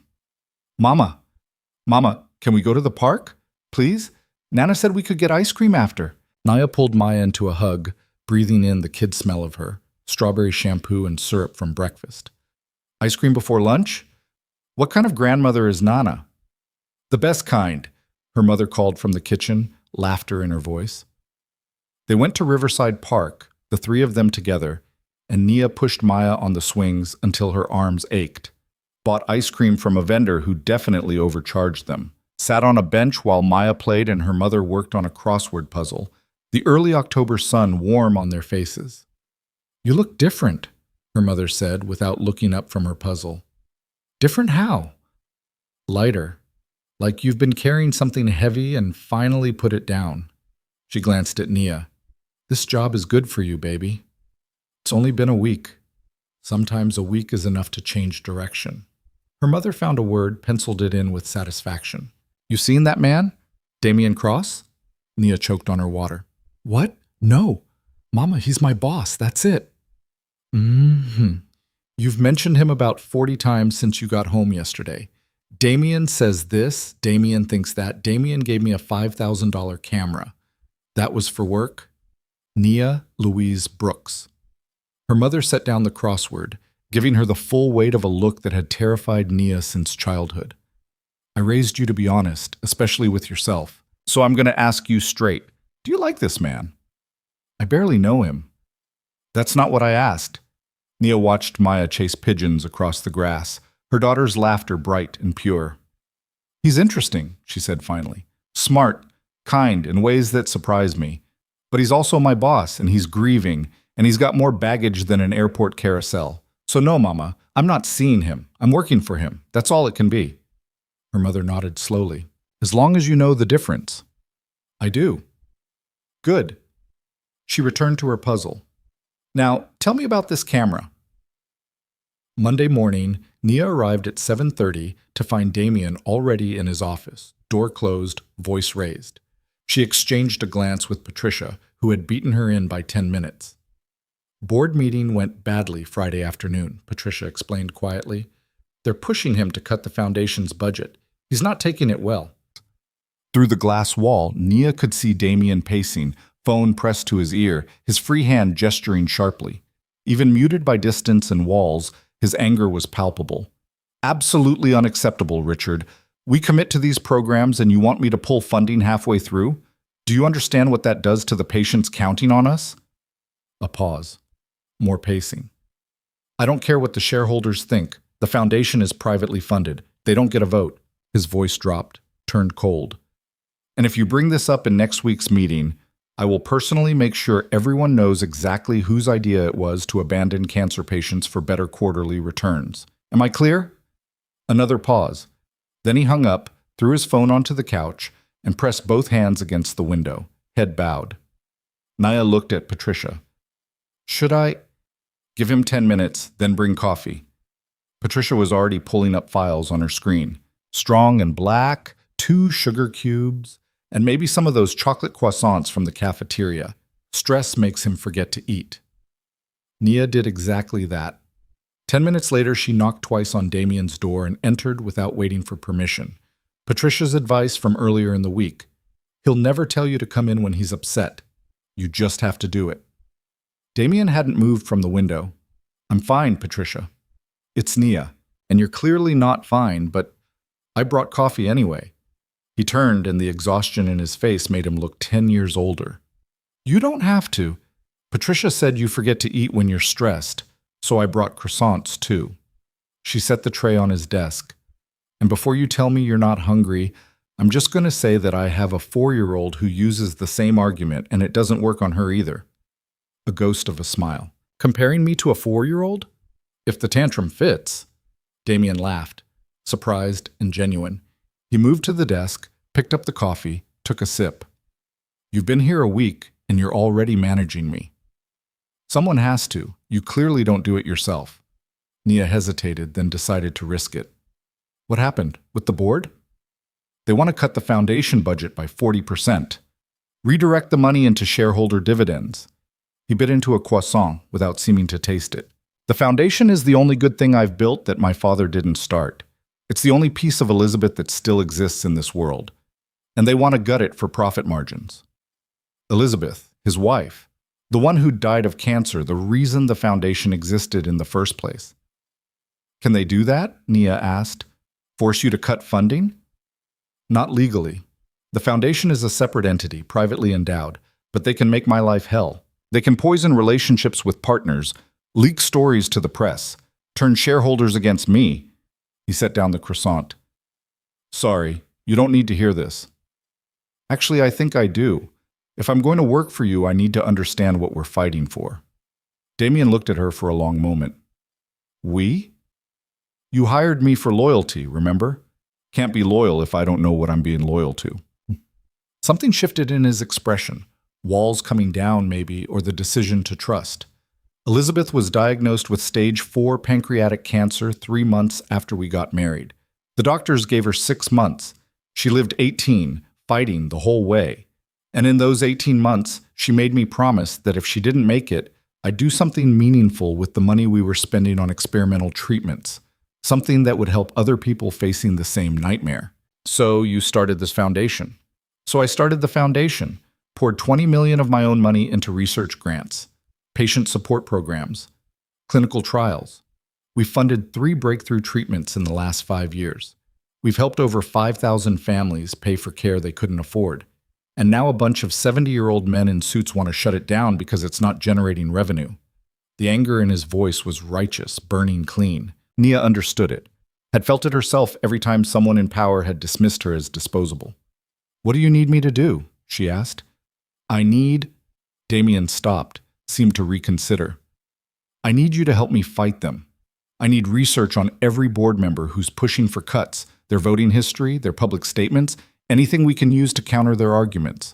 Mama, can we go to the park? Please? Nana said we could get ice cream after." Nia pulled Maya into a hug, breathing in the kid smell of her, strawberry shampoo and syrup from breakfast. "Ice cream before lunch? What kind of grandmother is Nana?" "The best kind," her mother called from the kitchen, laughter in her voice. They went to Riverside Park, the 3 of them together, and Nia pushed Maya on the swings until her arms ached, bought ice cream from a vendor who definitely overcharged them, sat on a bench while Maya played and her mother worked on a crossword puzzle, the early October sun warm on their faces. "You look different," her mother said without looking up from her puzzle. "Different how?" "Lighter. Like you've been carrying something heavy and finally put it down." She glanced at Nia. "This job is good for you, baby. It's only been a week. Sometimes a week is enough to change direction." Her mother found a word, penciled it in with satisfaction. "You seen that man? Damien Cross?" Nia choked on her water. "What? No. Mama, he's my boss, that's it." "You've mentioned him about 40 times since you got home yesterday. Damien says this, Damien thinks that. Damien gave me a $5,000 camera. That was for work? Nia Louise Brooks." Her mother set down the crossword, giving her the full weight of a look that had terrified Nia since childhood. I raised you to be honest, especially with yourself. So I'm going to ask you straight. Do you like this man? I barely know him. That's not what I asked. Nia watched Maya chase pigeons across the grass, her daughter's laughter bright and pure. He's interesting, she said finally. Smart, kind, in ways that surprise me. But he's also my boss, and he's grieving, and he's got more baggage than an airport carousel. So no, Mama, I'm not seeing him. I'm working for him. That's all it can be. Her mother nodded slowly. As long as you know the difference. I do. Good. She returned to her puzzle. Now, tell me about this camera. Monday morning, Nia arrived at 7:30 to find Damien already in his office, door closed, voice raised. She exchanged a glance with Patricia, who had beaten her in by 10 minutes. Board meeting went badly Friday afternoon, Patricia explained quietly. They're pushing him to cut the foundation's budget. He's not taking it well. Through the glass wall, Nia could see Damien pacing, phone pressed to his ear, his free hand gesturing sharply. Even muted by distance and walls, his anger was palpable. Absolutely unacceptable, Richard. We commit to these programs and you want me to pull funding halfway through? Do you understand what that does to the patients counting on us? A pause. More pacing. I don't care what the shareholders think. The foundation is privately funded. They don't get a vote. His voice dropped, turned cold. And if you bring this up in next week's meeting, I will personally make sure everyone knows exactly whose idea it was to abandon cancer patients for better quarterly returns. Am I clear? Another pause. Then he hung up, threw his phone onto the couch, and pressed both hands against the window, head bowed. Nia looked at Patricia. Should I? Give him 10 minutes, then bring coffee. Patricia was already pulling up files on her screen. Strong and black, 2 sugar cubes, and maybe some of those chocolate croissants from the cafeteria. Stress makes him forget to eat. Nia did exactly that. 10 minutes later, she knocked twice on Damien's door and entered without waiting for permission. Patricia's advice from earlier in the week. He'll never tell you to come in when he's upset. You just have to do it. Damien hadn't moved from the window. I'm fine, Patricia. It's Nia, and you're clearly not fine, but I brought coffee anyway. He turned, and the exhaustion in his face made him look 10 years older. You don't have to. Patricia said you forget to eat when you're stressed, so I brought croissants too. She set the tray on his desk. And before you tell me you're not hungry, I'm just going to say that I have a 4-year-old who uses the same argument, and it doesn't work on her either. A ghost of a smile. Comparing me to a 4-year-old? If the tantrum fits. Damien laughed, surprised and genuine. He moved to the desk, picked up the coffee, took a sip. You've been here a week, and you're already managing me. Someone has to. You clearly don't do it yourself. Nia hesitated, then decided to risk it. What happened? With the board? They want to cut the foundation budget by 40%. Redirect the money into shareholder dividends. He bit into a croissant without seeming to taste it. The foundation is the only good thing I've built that my father didn't start. It's the only piece of Elizabeth that still exists in this world. And they want to gut it for profit margins. Elizabeth, his wife, the one who died of cancer, the reason the foundation existed in the first place. Can they do that? Nia asked. Force you to cut funding? Not legally. The foundation is a separate entity, privately endowed, but they can make my life hell. They can poison relationships with partners, leak stories to the press, turn shareholders against me. He set down the croissant. Sorry, you don't need to hear this. Actually, I think I do. If I'm going to work for you, I need to understand what we're fighting for. Damien looked at her for a long moment. We? You hired me for loyalty, remember? Can't be loyal if I don't know what I'm being loyal to. Something shifted in his expression. Walls coming down, maybe, or the decision to trust. Elizabeth was diagnosed with stage 4 pancreatic cancer 3 months after we got married. The doctors gave her 6 months. She lived 18, fighting the whole way. And in those 18 months, she made me promise that if she didn't make it, I'd do something meaningful with the money we were spending on experimental treatments. Something that would help other people facing the same nightmare. So you started this foundation. So I started the foundation, poured $20 million of my own money into research grants, patient support programs, clinical trials. We funded 3 breakthrough treatments in the last 5 years. We've helped over 5,000 families pay for care they couldn't afford. And now a bunch of 70-year-old men in suits want to shut it down because it's not generating revenue. The anger in his voice was righteous, burning clean. Nia understood it, had felt it herself every time someone in power had dismissed her as disposable. "What do you need me to do?" she asked. "I need—" Damien stopped, seemed to reconsider. "I need you to help me fight them. I need research on every board member who's pushing for cuts, their voting history, their public statements, anything we can use to counter their arguments.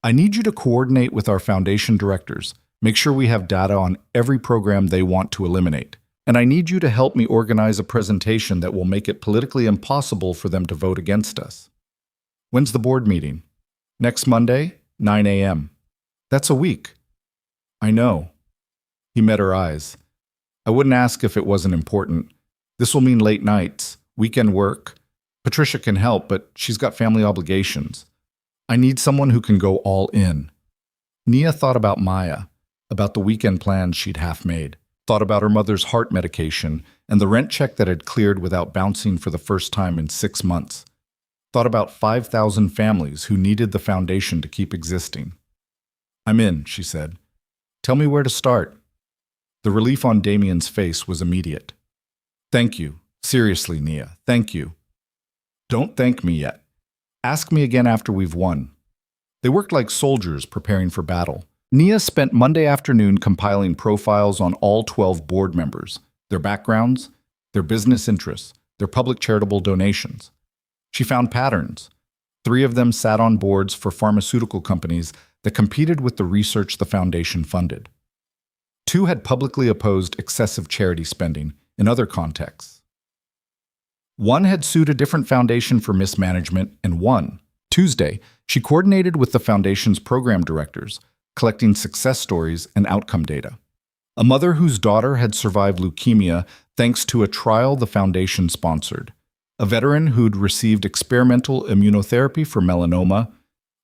I need you to coordinate with our foundation directors, make sure we have data on every program they want to eliminate. And I need you to help me organize a presentation that will make it politically impossible for them to vote against us." "When's the board meeting?" "Next Monday, 9 a.m. "That's a week." "I know." He met her eyes. "I wouldn't ask if it wasn't important. This will mean late nights, weekend work. Patricia can help, but she's got family obligations. I need someone who can go all in." Nia thought about Maya, about the weekend plans she'd half made, thought about her mother's heart medication and the rent check that had cleared without bouncing for the first time in 6 months. Thought about 5,000 families who needed the foundation to keep existing. "I'm in," she said. "Tell me where to start." The relief on Damien's face was immediate. "Thank you. Seriously, Nia, thank you." "Don't thank me yet. Ask me again after we've won." They worked like soldiers preparing for battle. Nia spent Monday afternoon compiling profiles on all 12 board members, their backgrounds, their business interests, their public charitable donations. She found patterns. 3 of them sat on boards for pharmaceutical companies that competed with the research the foundation funded. 2 had publicly opposed excessive charity spending in other contexts. 1 had sued a different foundation for mismanagement and won. Tuesday, she coordinated with the foundation's program directors, collecting success stories and outcome data. A mother whose daughter had survived leukemia thanks to a trial the foundation sponsored. A veteran who'd received experimental immunotherapy for melanoma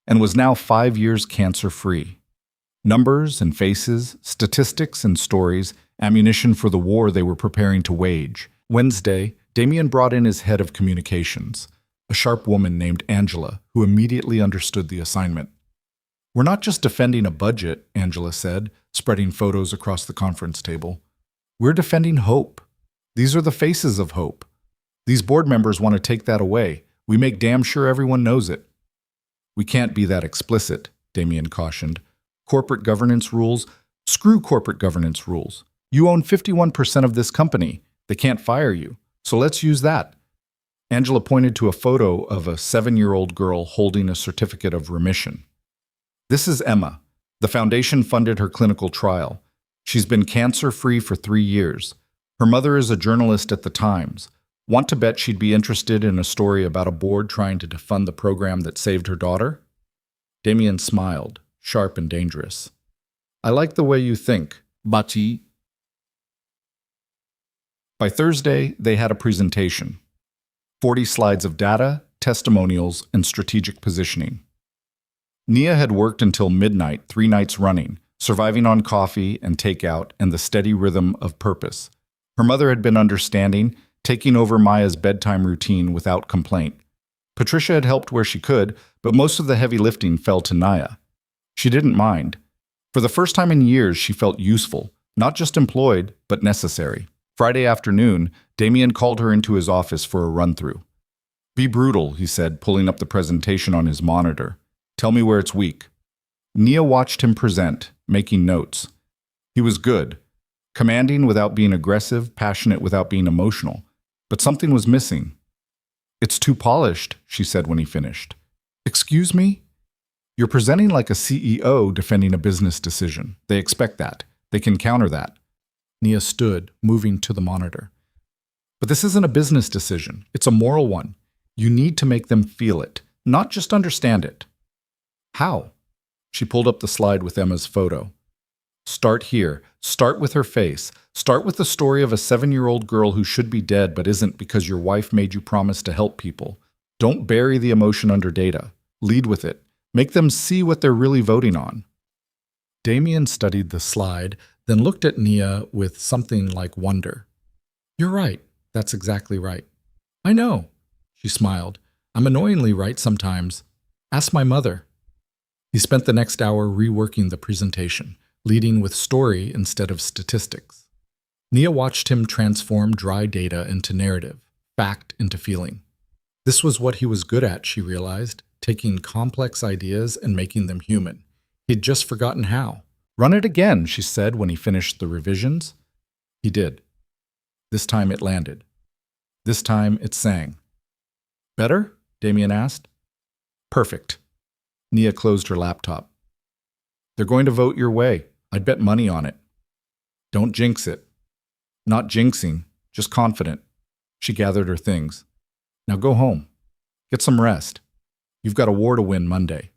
and was now 5 years cancer-free. Numbers and faces, statistics and stories, ammunition for the war they were preparing to wage. Wednesday, Damien brought in his head of communications, a sharp woman named Angela, who immediately understood the assignment. "We're not just defending a budget," Angela said, spreading photos across the conference table. "We're defending hope. These are the faces of hope. These board members want to take that away. We make damn sure everyone knows it." "We can't be that explicit," Damien cautioned. "Corporate governance rules? Screw corporate governance rules. You own 51% of this company. They can't fire you. So let's use that." Angela pointed to a photo of a 7-year-old girl holding a certificate of remission. "This is Emma. The foundation funded her clinical trial. She's been cancer-free for 3 years. Her mother is a journalist at the Times. Want to bet she'd be interested in a story about a board trying to defund the program that saved her daughter?" Damien smiled, sharp and dangerous. "I like the way you think, Bati." By Thursday, they had a presentation. 40 slides of data, testimonials, and strategic positioning. Nia had worked until midnight 3 nights running, surviving on coffee and takeout and the steady rhythm of purpose. Her mother had been understanding, taking over Maya's bedtime routine without complaint. Patricia had helped where she could, but most of the heavy lifting fell to Nia. She didn't mind. For the first time in years, she felt useful, not just employed, but necessary. Friday afternoon, Damien called her into his office for a run-through. "Be brutal," he said, pulling up the presentation on his monitor. "Tell me where it's weak." Nia watched him present, making notes. He was good, commanding without being aggressive, passionate without being emotional. But something was missing. "It's too polished," she said when he finished. "Excuse me?" "You're presenting like a CEO defending a business decision. They expect that. They can counter that." Nia stood, moving to the monitor. "But this isn't a business decision. It's a moral one. You need to make them feel it, not just understand it." "How?" She pulled up the slide with Emma's photo. "Start here. Start with her face. Start with the story of a 7-year-old girl who should be dead but isn't because your wife made you promise to help people. Don't bury the emotion under data. Lead with it. Make them see what they're really voting on." Damien studied the slide, then looked at Nia with something like wonder. "You're right. That's exactly right." "I know." She smiled. I'm annoyingly right sometimes. Ask my mother. He spent the next hour reworking the presentation, leading with story instead of statistics. Nia watched him transform dry data into narrative, fact into feeling. This was what he was good at, she realized, taking complex ideas and making them human. He'd just forgotten how. Run it again, she said when he finished the revisions. He did. This time it landed. This time it sang. Better? Damien asked. Perfect. Nia closed her laptop. They're going to vote your way. I'd bet money on it. Don't jinx it. Not jinxing, just confident. She gathered her things. Now go home. Get some rest. You've got a war to win Monday.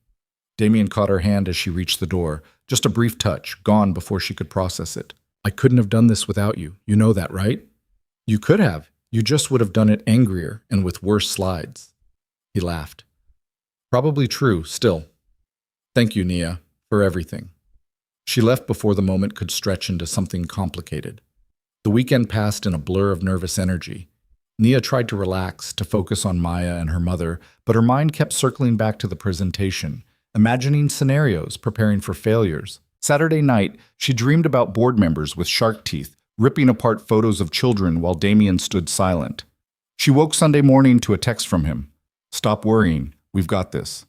Damien caught her hand as she reached the door. Just a brief touch, gone before she could process it. I couldn't have done this without you. You know that, right? You could have. You just would have done it angrier and with worse slides. He laughed. Probably true, still. Thank you, Nia, for everything. She left before the moment could stretch into something complicated. The weekend passed in a blur of nervous energy. Nia tried to relax, to focus on Maya and her mother, but her mind kept circling back to the presentation, imagining scenarios, preparing for failures. Saturday night, she dreamed about board members with shark teeth, ripping apart photos of children while Damien stood silent. She woke Sunday morning to a text from him. Stop worrying. We've got this.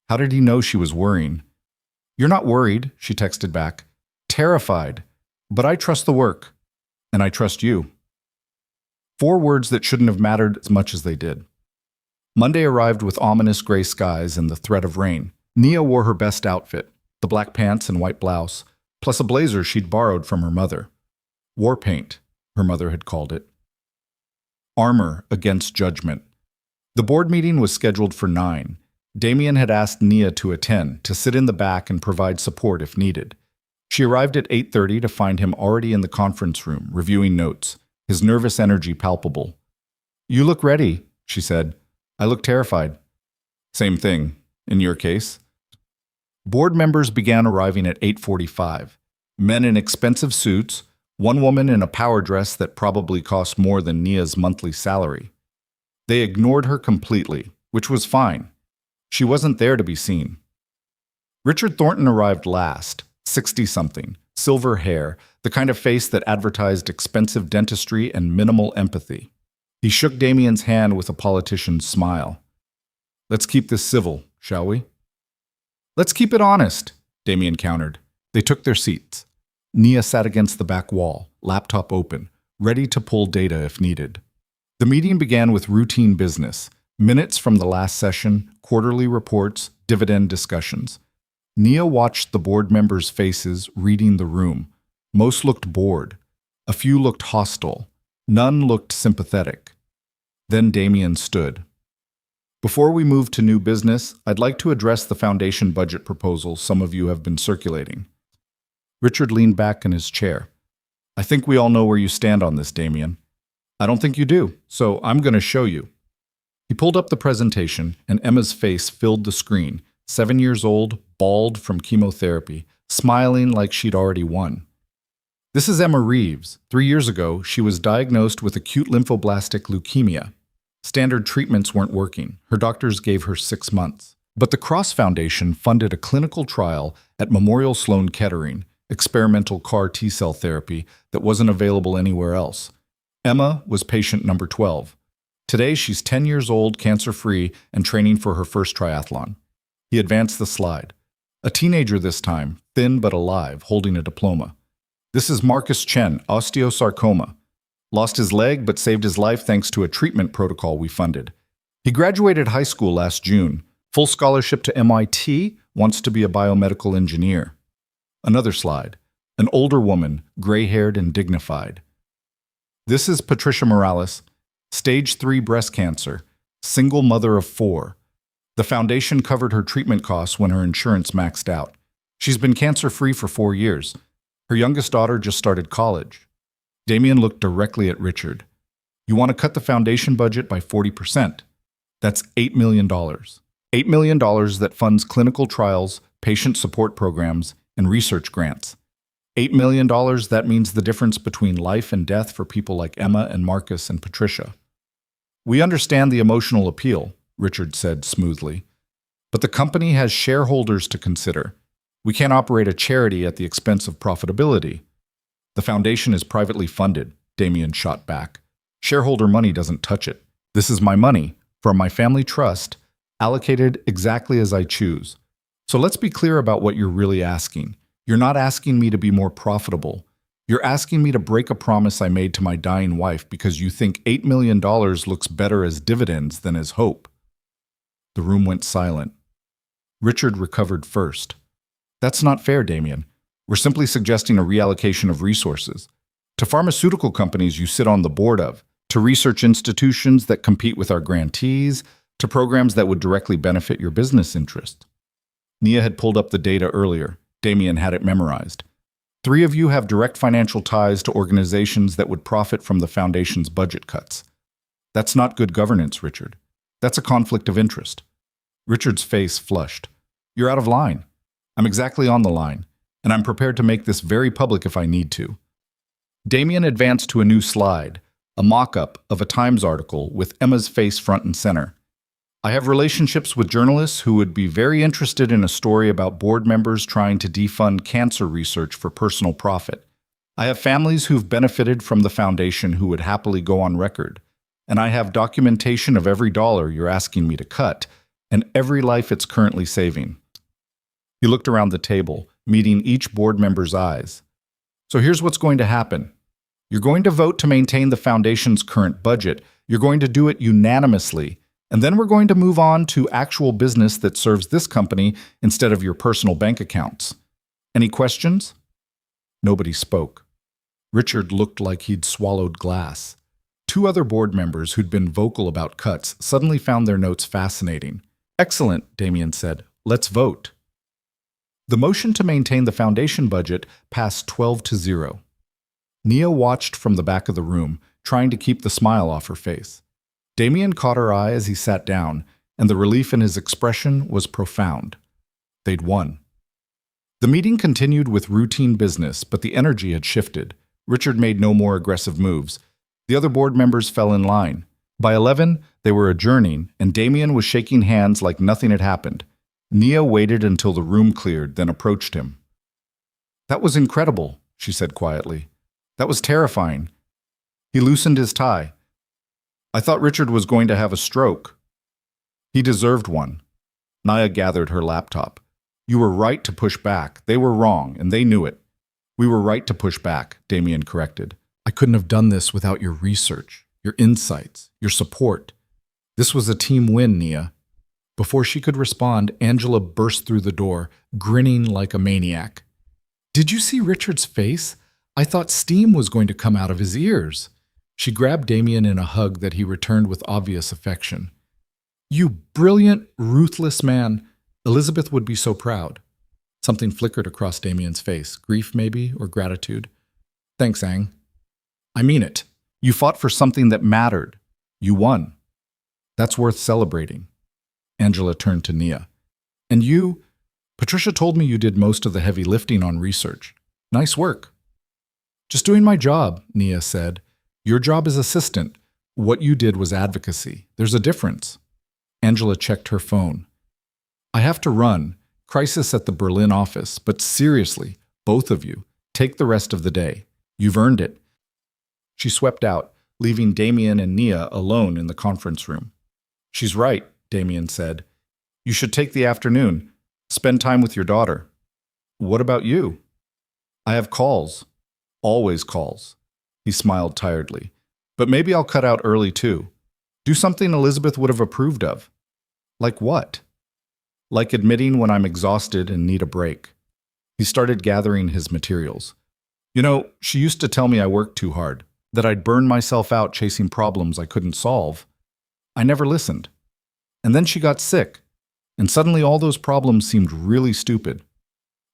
How did he know she was worrying? You're not worried, she texted back. Terrified. But I trust the work. And I trust you. 4 words that shouldn't have mattered as much as they did. Monday arrived with ominous gray skies and the threat of rain. Nia wore her best outfit, the black pants and white blouse, plus a blazer she'd borrowed from her mother. War paint, her mother had called it. Armor against judgment. The board meeting was scheduled for 9. Damien had asked Nia to attend, to sit in the back and provide support if needed. She arrived at 8:30 to find him already in the conference room, reviewing notes, his nervous energy palpable. You look ready, she said. I look terrified. Same thing, in your case. Board members began arriving at 8:45. Men in expensive suits, one woman in a power dress that probably cost more than Nia's monthly salary. They ignored her completely, which was fine. She wasn't there to be seen. Richard Thornton arrived last, 60-something, silver hair, the kind of face that advertised expensive dentistry and minimal empathy. He shook Damien's hand with a politician's smile. Let's keep this civil, shall we? Let's keep it honest, Damien countered. They took their seats. Nia sat against the back wall, laptop open, ready to pull data if needed. The meeting began with routine business, minutes from the last session, quarterly reports, dividend discussions. Nia watched the board members' faces, reading the room. Most looked bored. A few looked hostile. None looked sympathetic. Then Damien stood. Before we move to new business, I'd like to address the foundation budget proposal some of you have been circulating. Richard leaned back in his chair. I think we all know where you stand on this, Damien. I don't think you do, so I'm going to show you. He pulled up the presentation, and Emma's face filled the screen, 7 years old, bald from chemotherapy, smiling like she'd already won. This is Emma Reeves. 3 years ago, she was diagnosed with acute lymphoblastic leukemia. Standard treatments weren't working. Her doctors gave her 6 months. But the Cross Foundation funded a clinical trial at Memorial Sloan Kettering, experimental CAR T-cell therapy that wasn't available anywhere else. Emma was patient number 12. Today, she's 10 years old, cancer-free, and training for her first triathlon. He advanced the slide. A teenager this time, thin but alive, holding a diploma. This is Marcus Chen, osteosarcoma. Lost his leg but saved his life thanks to a treatment protocol we funded. He graduated high school last June. Full scholarship to MIT, wants to be a biomedical engineer. Another slide. An older woman, gray-haired and dignified. This is Patricia Morales, stage 3 breast cancer, single mother of 4. The foundation covered her treatment costs when her insurance maxed out. She's been cancer-free for 4 years. Her youngest daughter just started college. Damien looked directly at Richard. You want to cut the foundation budget by 40%. That's $8 million. $8 million that funds clinical trials, patient support programs, and research grants. $8 million that means the difference between life and death for people like Emma and Marcus and Patricia. We understand the emotional appeal, Richard said smoothly. But the company has shareholders to consider. We can't operate a charity at the expense of profitability. The foundation is privately funded, Damien shot back. Shareholder money doesn't touch it. This is my money, from my family trust, allocated exactly as I choose. So let's be clear about what you're really asking. You're not asking me to be more profitable. You're asking me to break a promise I made to my dying wife because you think $8 million looks better as dividends than as hope. The room went silent. Richard recovered first. That's not fair, Damien. We're simply suggesting a reallocation of resources. To pharmaceutical companies you sit on the board of, to research institutions that compete with our grantees, to programs that would directly benefit your business interest. Nia had pulled up the data earlier. Damien had it memorized. 3 of you have direct financial ties to organizations that would profit from the foundation's budget cuts. That's not good governance, Richard. That's a conflict of interest. Richard's face flushed. You're out of line. I'm exactly on the line, and I'm prepared to make this very public if I need to. Damien advanced to a new slide, a mock-up of a Times article with Emma's face front and center. I have relationships with journalists who would be very interested in a story about board members trying to defund cancer research for personal profit. I have families who've benefited from the foundation who would happily go on record. And I have documentation of every dollar you're asking me to cut, and every life it's currently saving. He looked around the table, meeting each board member's eyes. So here's what's going to happen. You're going to vote to maintain the foundation's current budget. You're going to do it unanimously. And then we're going to move on to actual business that serves this company instead of your personal bank accounts. Any questions? Nobody spoke. Richard looked like he'd swallowed glass. 2 other board members who'd been vocal about cuts suddenly found their notes fascinating. Excellent, Damien said. Let's vote. The motion to maintain the foundation budget passed 12-0. Nia watched from the back of the room, trying to keep the smile off her face. Damien caught her eye as he sat down, and the relief in his expression was profound. They'd won. The meeting continued with routine business, but the energy had shifted. Richard made no more aggressive moves. The other board members fell in line. By 11, they were adjourning, and Damien was shaking hands like nothing had happened. Nia waited until the room cleared, then approached him. That was incredible, she said quietly. That was terrifying. He loosened his tie. I thought Richard was going to have a stroke. He deserved one. Nia gathered her laptop. You were right to push back. They were wrong, and they knew it. We were right to push back, Damien corrected. I couldn't have done this without your research, your insights, your support. This was a team win, Nia. Before she could respond, Angela burst through the door, grinning like a maniac. Did you see Richard's face? I thought steam was going to come out of his ears. She grabbed Damien in a hug that he returned with obvious affection. You brilliant, ruthless man. Elizabeth would be so proud. Something flickered across Damien's face. Grief, maybe, or gratitude. Thanks, Ang. I mean it. You fought for something that mattered. You won. That's worth celebrating. Angela turned to Nia. And you? Patricia told me you did most of the heavy lifting on research. Nice work. Just doing my job, Nia said. Your job is assistant. What you did was advocacy. There's a difference. Angela checked her phone. I have to run. Crisis at the Berlin office. But seriously, both of you, take the rest of the day. You've earned it. She swept out, leaving Damien and Nia alone in the conference room. She's right, Damien said. You should take the afternoon. Spend time with your daughter. What about you? I have calls. Always calls. He smiled tiredly. But maybe I'll cut out early too. Do something Elizabeth would have approved of. Like what? Like admitting when I'm exhausted and need a break. He started gathering his materials. You know, she used to tell me I worked too hard, that I'd burn myself out chasing problems I couldn't solve. I never listened. And then she got sick, and suddenly all those problems seemed really stupid.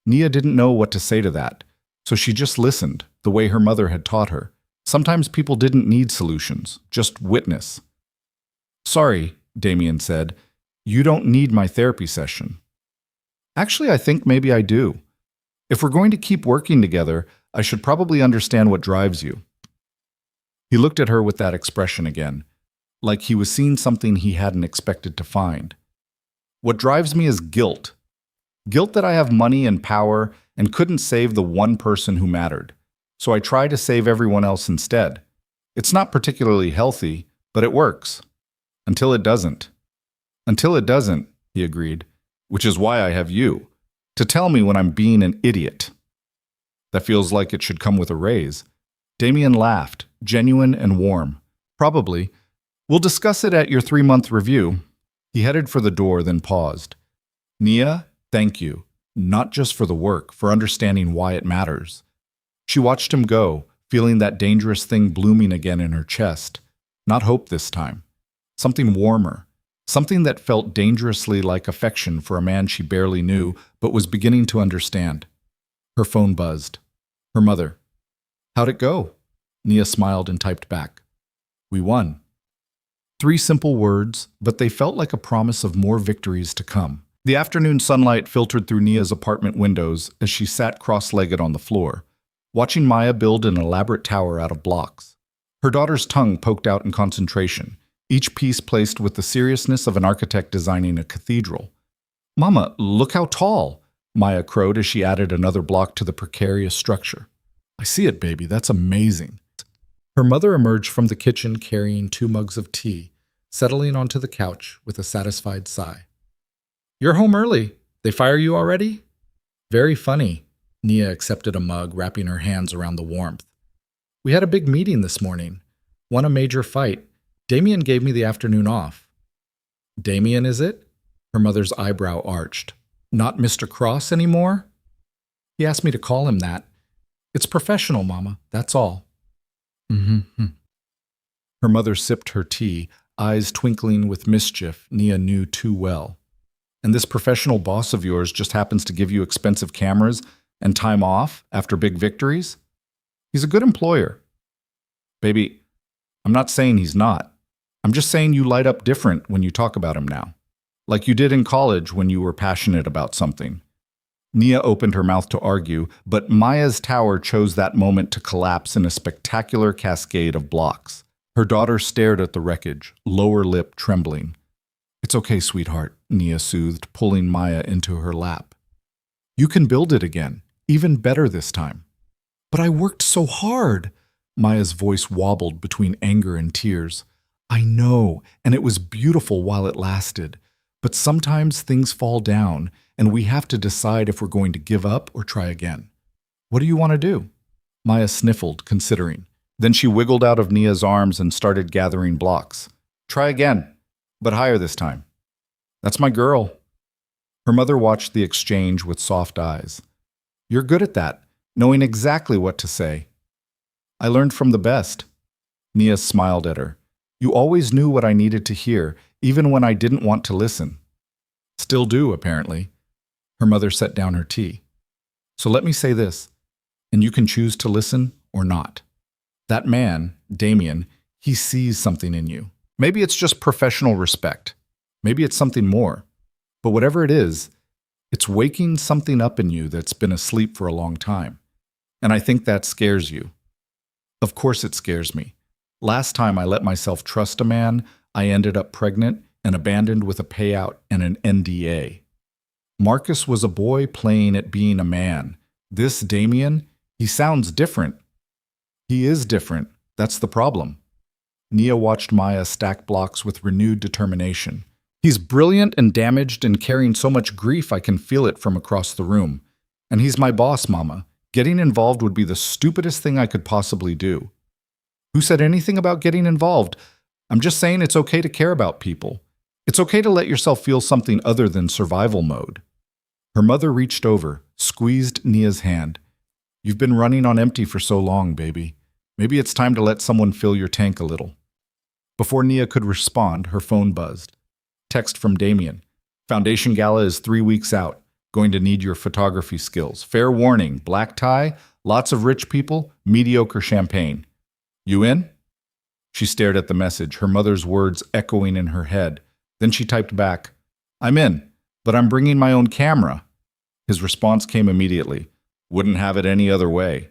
Nia didn't know what to say to that, so she just listened, the way her mother had taught her. Sometimes people didn't need solutions, just witness. Sorry, Damien said. You don't need my therapy session. Actually, I think maybe I do. If we're going to keep working together, I should probably understand what drives you. He looked at her with that expression again. like he was seeing something he hadn't expected to find. What drives me is guilt. Guilt that I have money and power and couldn't save the one person who mattered. So I try to save everyone else instead. It's not particularly healthy, but it works. Until it doesn't. Until it doesn't, he agreed, which is why I have you, to tell me when I'm being an idiot. That feels like it should come with a raise. Damien laughed, genuine and warm. Probably. We'll discuss it at your 3-month review. He headed for the door, then paused. Nia, thank you. Not just for the work, for understanding why it matters. She watched him go, feeling that dangerous thing blooming again in her chest. Not hope this time. Something warmer. Something that felt dangerously like affection for a man she barely knew, but was beginning to understand. Her phone buzzed. Her mother. How'd it go? Nia smiled and typed back. We won. 3 simple words, but they felt like a promise of more victories to come. The afternoon sunlight filtered through Nia's apartment windows as she sat cross-legged on the floor, watching Maya build an elaborate tower out of blocks. Her daughter's tongue poked out in concentration, each piece placed with the seriousness of an architect designing a cathedral. Mama, look how tall, Maya crowed as she added another block to the precarious structure. I see it, baby. That's amazing. Her mother emerged from the kitchen carrying 2 mugs of tea, settling onto the couch with a satisfied sigh. You're home early. They fire you already? Very funny. Nia accepted a mug, wrapping her hands around the warmth. We had a big meeting this morning. Won a major fight. Damien gave me the afternoon off. Damien, is it? Her mother's eyebrow arched. Not Mr. Cross anymore? He asked me to call him that. It's professional, Mama. That's all. Mm-hmm. Her mother sipped her tea, eyes twinkling with mischief Nia knew too well. And this professional boss of yours just happens to give you expensive cameras and time off after big victories? He's a good employer. Baby, I'm not saying he's not. I'm just saying you light up different when you talk about him now. Like you did in college when you were passionate about something. Nia opened her mouth to argue, but Maya's tower chose that moment to collapse in a spectacular cascade of blocks. Her daughter stared at the wreckage, lower lip trembling. It's okay, sweetheart, Nia soothed, pulling Maya into her lap. You can build it again, even better this time. But I worked so hard. Maya's voice wobbled between anger and tears. I know, and it was beautiful while it lasted. But sometimes things fall down, and we have to decide if we're going to give up or try again. What do you want to do? Maya sniffled, considering. Then she wiggled out of Nia's arms and started gathering blocks. Try again, but higher this time. That's my girl. Her mother watched the exchange with soft eyes. You're good at that, knowing exactly what to say. I learned from the best. Nia smiled at her. You always knew what I needed to hear, even when I didn't want to listen. Still do, apparently. Her mother set down her tea. So let me say this, and you can choose to listen or not. That man, Damien, he sees something in you. Maybe it's just professional respect. Maybe it's something more. But whatever it is, it's waking something up in you that's been asleep for a long time. And I think that scares you. Of course it scares me. Last time I let myself trust a man, I ended up pregnant and abandoned with a payout and an NDA. Marcus was a boy playing at being a man. This Damien, he sounds different. He is different. That's the problem. Nia watched Maya stack blocks with renewed determination. He's brilliant and damaged and carrying so much grief I can feel it from across the room. And he's my boss, Mama. Getting involved would be the stupidest thing I could possibly do. Who said anything about getting involved? I'm just saying it's okay to care about people. It's okay to let yourself feel something other than survival mode. Her mother reached over, squeezed Nia's hand. You've been running on empty for so long, baby. Maybe it's time to let someone fill your tank a little. Before Nia could respond, her phone buzzed. Text from Damien. Foundation Gala is 3 weeks out. Going to need your photography skills. Fair warning, black tie, lots of rich people, mediocre champagne. You in? She stared at the message, her mother's words echoing in her head. Then she typed back, I'm in, but I'm bringing my own camera. His response came immediately. Wouldn't have it any other way.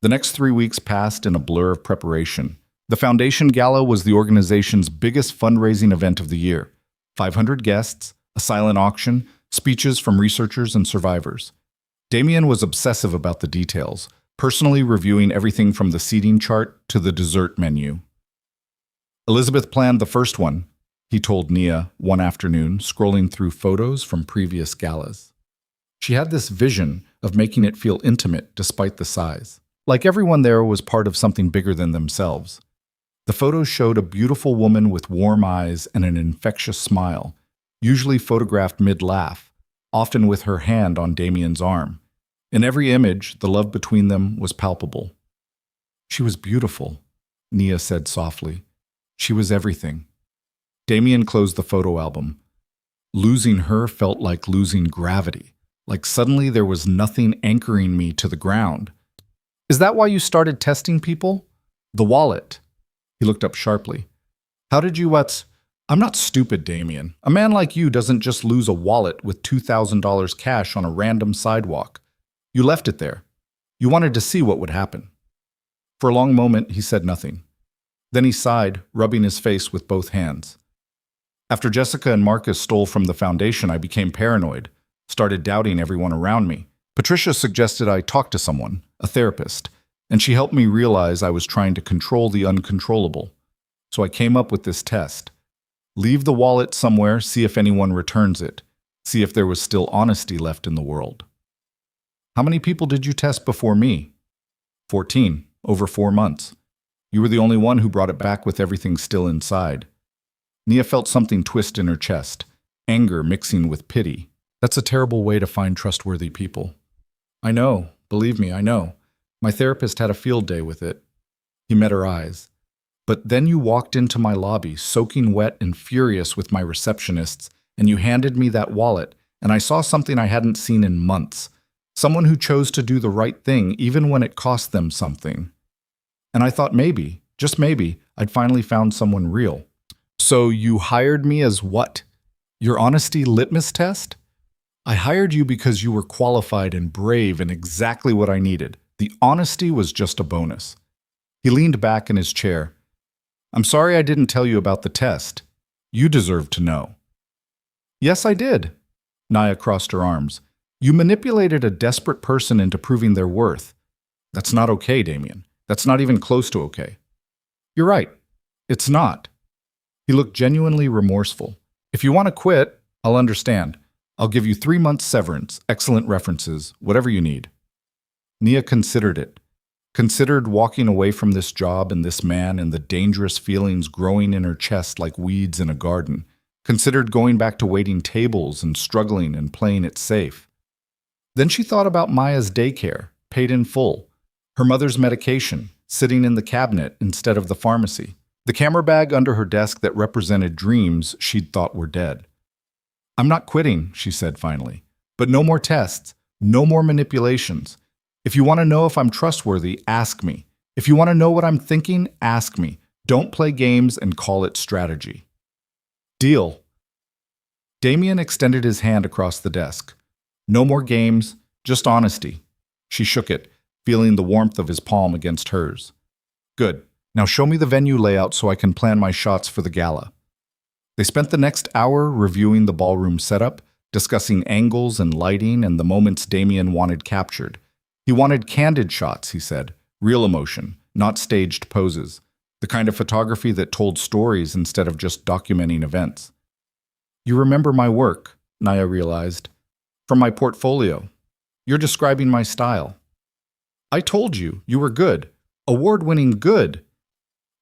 The next 3 weeks passed in a blur of preparation. The Foundation Gala was the organization's biggest fundraising event of the year. 500 guests, a silent auction, speeches from researchers and survivors. Damien was obsessive about the details, personally reviewing everything from the seating chart to the dessert menu. Elizabeth planned the first one, he told Nia one afternoon, scrolling through photos from previous galas. She had this vision of making it feel intimate despite the size. Like everyone there was part of something bigger than themselves. The photos showed a beautiful woman with warm eyes and an infectious smile, usually photographed mid-laugh, often with her hand on Damien's arm. In every image, the love between them was palpable. She was beautiful, Nia said softly. She was everything. Damien closed the photo album. Losing her felt like losing gravity, like suddenly there was nothing anchoring me to the ground. Is that why you started testing people? The wallet. He looked up sharply. How did you I'm not stupid, Damien. A man like you doesn't just lose a wallet with $2,000 cash on a random sidewalk. You left it there. You wanted to see what would happen. For a long moment, he said nothing. Then he sighed, rubbing his face with both hands. After Jessica and Marcus stole from the foundation, I became paranoid, started doubting everyone around me. Patricia suggested I talk to someone, a therapist, and she helped me realize I was trying to control the uncontrollable. So I came up with this test. Leave the wallet somewhere, see if anyone returns it, see if there was still honesty left in the world. How many people did you test before me? 14, over 4 months. You were the only one who brought it back with everything still inside. Nia felt something twist in her chest, anger mixing with pity. That's a terrible way to find trustworthy people. I know, believe me, I know. My therapist had a field day with it. He met her eyes. But then you walked into my lobby, soaking wet and furious with my receptionists, and you handed me that wallet, and I saw something I hadn't seen in months. Someone who chose to do the right thing even when it cost them something. And I thought maybe, just maybe, I'd finally found someone real. So you hired me as what? Your honesty litmus test? I hired you because you were qualified and brave and exactly what I needed. The honesty was just a bonus. He leaned back in his chair. I'm sorry I didn't tell you about the test. You deserve to know. Yes, I did. Nia crossed her arms. You manipulated a desperate person into proving their worth. That's not okay, Damien. That's not even close to okay. You're right. It's not. He looked genuinely remorseful. If you want to quit, I'll understand. I'll give you 3 months severance, excellent references, whatever you need. Nia considered it. Considered walking away from this job and this man and the dangerous feelings growing in her chest like weeds in a garden. Considered going back to waiting tables and struggling and playing it safe. Then she thought about Maya's daycare, paid in full. Her mother's medication, sitting in the cabinet instead of the pharmacy. The camera bag under her desk that represented dreams she'd thought were dead. I'm not quitting, she said finally. But no more tests, no more manipulations. If you want to know if I'm trustworthy, ask me. If you want to know what I'm thinking, ask me. Don't play games and call it strategy. Deal. Damien extended his hand across the desk. No more games, just honesty. She shook it, feeling the warmth of his palm against hers. Good. Now show me the venue layout so I can plan my shots for the gala. They spent the next hour reviewing the ballroom setup, discussing angles and lighting and the moments Damien wanted captured. He wanted candid shots, he said, real emotion, not staged poses, the kind of photography that told stories instead of just documenting events. You remember my work, Nia realized. From my portfolio. You're describing my style. I told you, you were good. Award-winning good.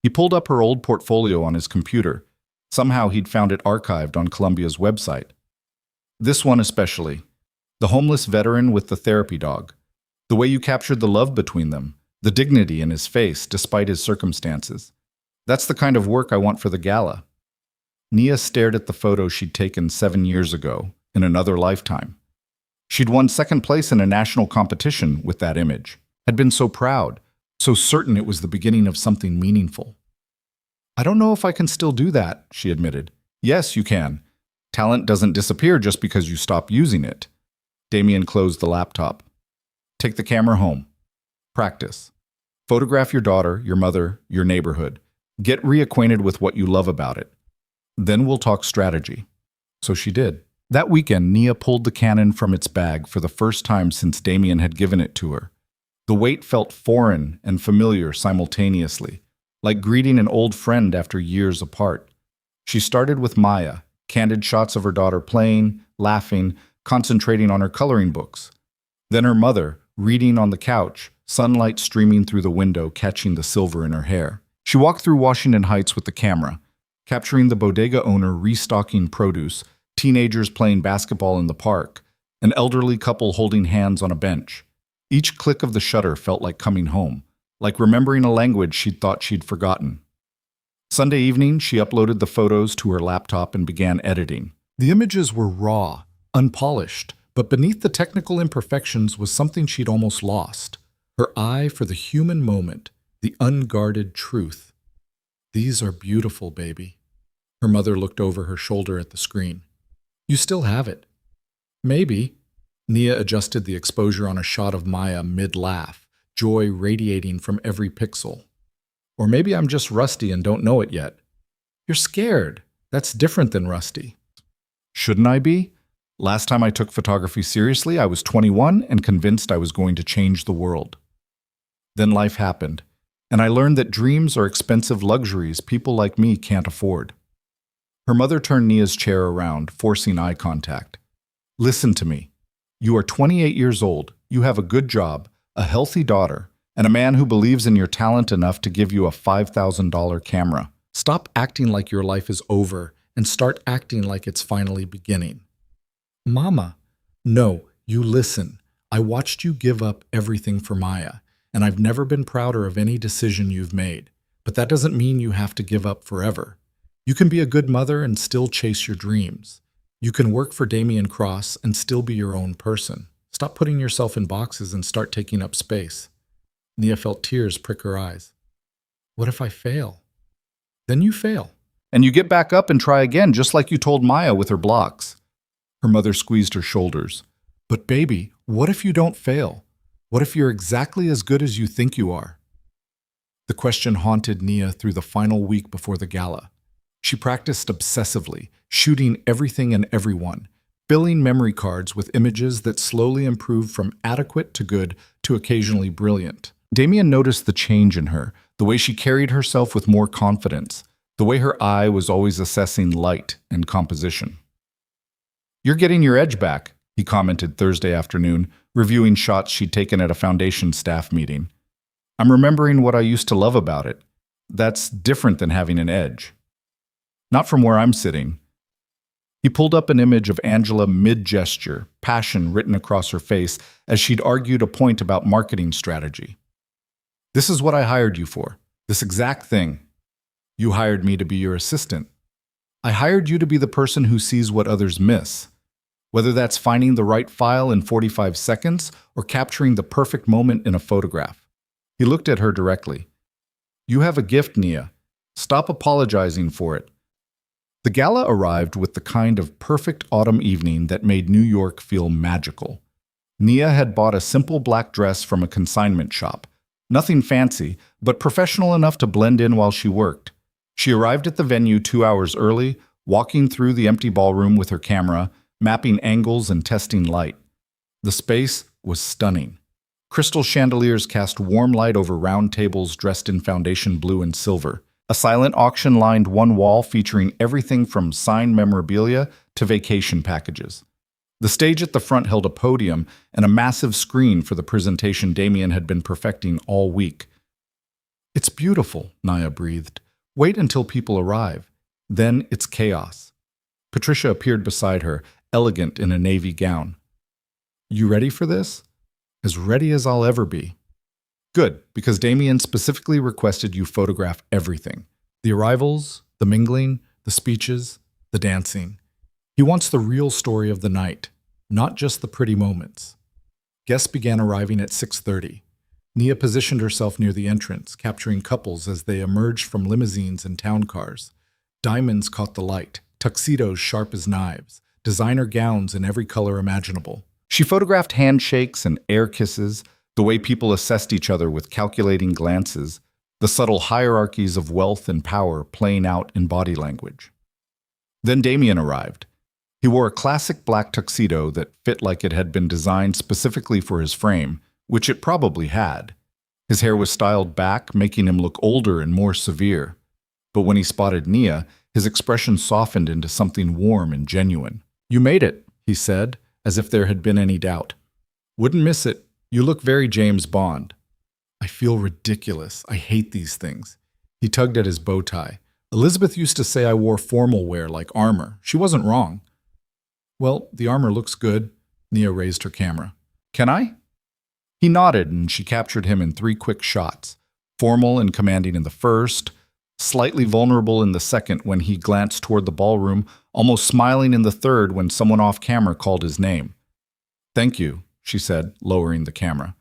He pulled up her old portfolio on his computer. Somehow he'd found it archived on Columbia's website. This one especially. The homeless veteran with the therapy dog. The way you captured the love between them. The dignity in his face despite his circumstances. That's the kind of work I want for the gala. Nia stared at the photo she'd taken 7 years ago, in another lifetime. She'd won second place in a national competition with that image. Had been so proud, so certain it was the beginning of something meaningful. I don't know if I can still do that, she admitted. Yes, you can. Talent doesn't disappear just because you stop using it. Damien closed the laptop. Take the camera home. Practice. Photograph your daughter, your mother, your neighborhood. Get reacquainted with what you love about it. Then we'll talk strategy." So she did. That weekend, Nia pulled the Canon from its bag for the first time since Damien had given it to her. The weight felt foreign and familiar simultaneously, like greeting an old friend after years apart. She started with Maya, candid shots of her daughter playing, laughing, concentrating on her coloring books. Then her mother, reading on the couch, sunlight streaming through the window, catching the silver in her hair. She walked through Washington Heights with the camera, capturing the bodega owner restocking produce, teenagers playing basketball in the park, an elderly couple holding hands on a bench. Each click of the shutter felt like coming home, like remembering a language she'd thought she'd forgotten. Sunday evening, she uploaded the photos to her laptop and began editing. The images were raw, unpolished, but beneath the technical imperfections was something she'd almost lost: her eye for the human moment, the unguarded truth. "These are beautiful, baby." Her mother looked over her shoulder at the screen. "You still have it." "Maybe." Nia adjusted the exposure on a shot of Maya mid-laugh, joy radiating from every pixel. "Or maybe I'm just rusty and don't know it yet." "You're scared. That's different than rusty." "Shouldn't I be? Last time I took photography seriously, I was 21 and convinced I was going to change the world." Then life happened, and I learned that dreams are expensive luxuries people like me can't afford. Her mother turned Nia's chair around, forcing eye contact. "Listen to me. You are 28 years old, you have a good job, a healthy daughter, and a man who believes in your talent enough to give you a $5,000 camera. Stop acting like your life is over and start acting like it's finally beginning." "Mama." "No, you listen. I watched you give up everything for Maya, and I've never been prouder of any decision you've made. But that doesn't mean you have to give up forever. You can be a good mother and still chase your dreams. You can work for Damien Cross and still be your own person. Stop putting yourself in boxes and start taking up space." Nia felt tears prick her eyes. "What if I fail?" "Then you fail. And you get back up and try again, just like you told Maya with her blocks." Her mother squeezed her shoulders. "But baby, what if you don't fail? What if you're exactly as good as you think you are?" The question haunted Nia through the final week before the gala. She practiced obsessively, shooting everything and everyone, filling memory cards with images that slowly improved from adequate to good to occasionally brilliant. Damien noticed the change in her, the way she carried herself with more confidence, the way her eye was always assessing light and composition. "You're getting your edge back," he commented Thursday afternoon, reviewing shots she'd taken at a foundation staff meeting. "I'm remembering what I used to love about it. That's different than having an edge. Not from where I'm sitting." He pulled up an image of Angela mid-gesture, passion written across her face as she'd argued a point about marketing strategy. "This is what I hired you for, this exact thing. You hired me to be your assistant. I hired you to be the person who sees what others miss. Whether that's finding the right file in 45 seconds or capturing the perfect moment in a photograph." He looked at her directly. "You have a gift, Nia. Stop apologizing for it." The gala arrived with the kind of perfect autumn evening that made New York feel magical. Nia had bought a simple black dress from a consignment shop. Nothing fancy, but professional enough to blend in while she worked. She arrived at the venue 2 hours early, walking through the empty ballroom with her camera, mapping angles and testing light. The space was stunning. Crystal chandeliers cast warm light over round tables dressed in foundation blue and silver. A silent auction lined one wall featuring everything from signed memorabilia to vacation packages. The stage at the front held a podium and a massive screen for the presentation Damien had been perfecting all week. "It's beautiful," Nia breathed. "Wait until people arrive. Then it's chaos." Patricia appeared beside her, elegant in a navy gown. "You ready for this?" "As ready as I'll ever be." "Good, because Damien specifically requested you photograph everything. The arrivals, the mingling, the speeches, the dancing. He wants the real story of the night, not just the pretty moments." Guests began arriving at 6:30. Nia positioned herself near the entrance, capturing couples as they emerged from limousines and town cars. Diamonds caught the light, tuxedos sharp as knives, designer gowns in every color imaginable. She photographed handshakes and air kisses, the way people assessed each other with calculating glances, the subtle hierarchies of wealth and power playing out in body language. Then Damien arrived. He wore a classic black tuxedo that fit like it had been designed specifically for his frame, which it probably had. His hair was styled back, making him look older and more severe. But when he spotted Nia, his expression softened into something warm and genuine. "You made it," he said, as if there had been any doubt. "Wouldn't miss it. You look very James Bond." "I feel ridiculous. I hate these things." He tugged at his bow tie. "Elizabeth used to say I wore formal wear like armor. She wasn't wrong." "Well, the armor looks good." Nia raised her camera. "Can I?" He nodded, and she captured him in 3 quick shots, formal and commanding in the first, slightly vulnerable in the second when he glanced toward the ballroom, almost smiling in the third when someone off camera called his name. "Thank you," she said, lowering the camera.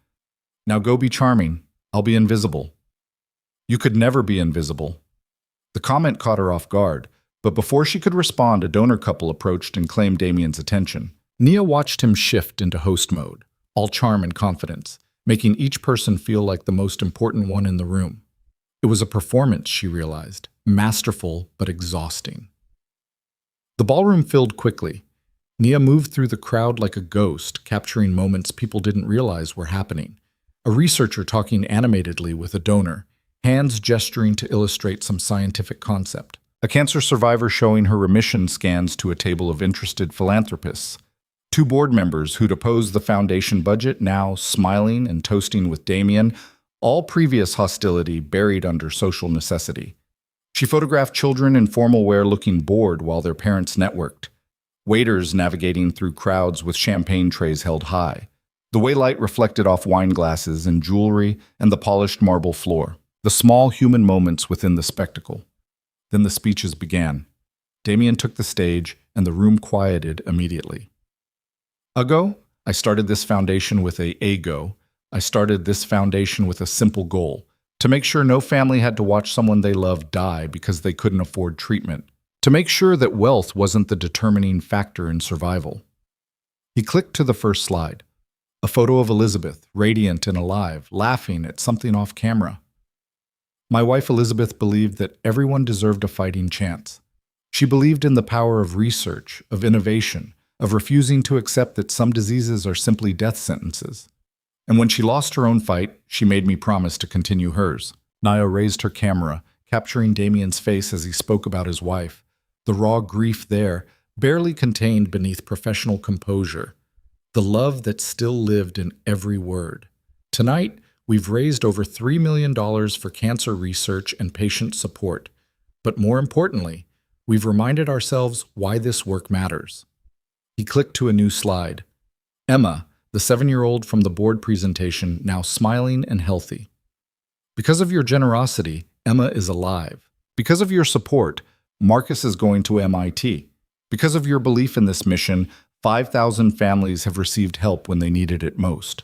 "Now go be charming. I'll be invisible." "You could never be invisible." The comment caught her off guard, but before she could respond, a donor couple approached and claimed Damien's attention. Nia watched him shift into host mode, all charm and confidence, making each person feel like the most important one in the room. It was a performance, she realized, masterful but exhausting. The ballroom filled quickly. Nia moved through the crowd like a ghost, capturing moments people didn't realize were happening. A researcher talking animatedly with a donor, hands gesturing to illustrate some scientific concept. A cancer survivor showing her remission scans to a table of interested philanthropists. 2 board members who'd opposed the foundation budget now smiling and toasting with Damien, all previous hostility buried under social necessity. She photographed children in formal wear looking bored while their parents networked. Waiters navigating through crowds with champagne trays held high. The way light reflected off wine glasses and jewelry and the polished marble floor. The small human moments within the spectacle. Then the speeches began. Damien took the stage, and the room quieted immediately. "Ago, I started this foundation with I started this foundation with a simple goal, to make sure no family had to watch someone they loved die because they couldn't afford treatment, to make sure that wealth wasn't the determining factor in survival." He clicked to the first slide, a photo of Elizabeth, radiant and alive, laughing at something off camera. "My wife Elizabeth believed that everyone deserved a fighting chance. She believed in the power of research, of innovation, of refusing to accept that some diseases are simply death sentences. And when she lost her own fight, she made me promise to continue hers." Nia raised her camera, capturing Damien's face as he spoke about his wife. The raw grief there, barely contained beneath professional composure. The love that still lived in every word. "Tonight, we've raised over $3 million for cancer research and patient support. But more importantly, we've reminded ourselves why this work matters." He clicked to a new slide. Emma, the 7-year-old from the board presentation, now smiling and healthy. "Because of your generosity, Emma is alive. Because of your support, Marcus is going to MIT. Because of your belief in this mission, 5,000 families have received help when they needed it most."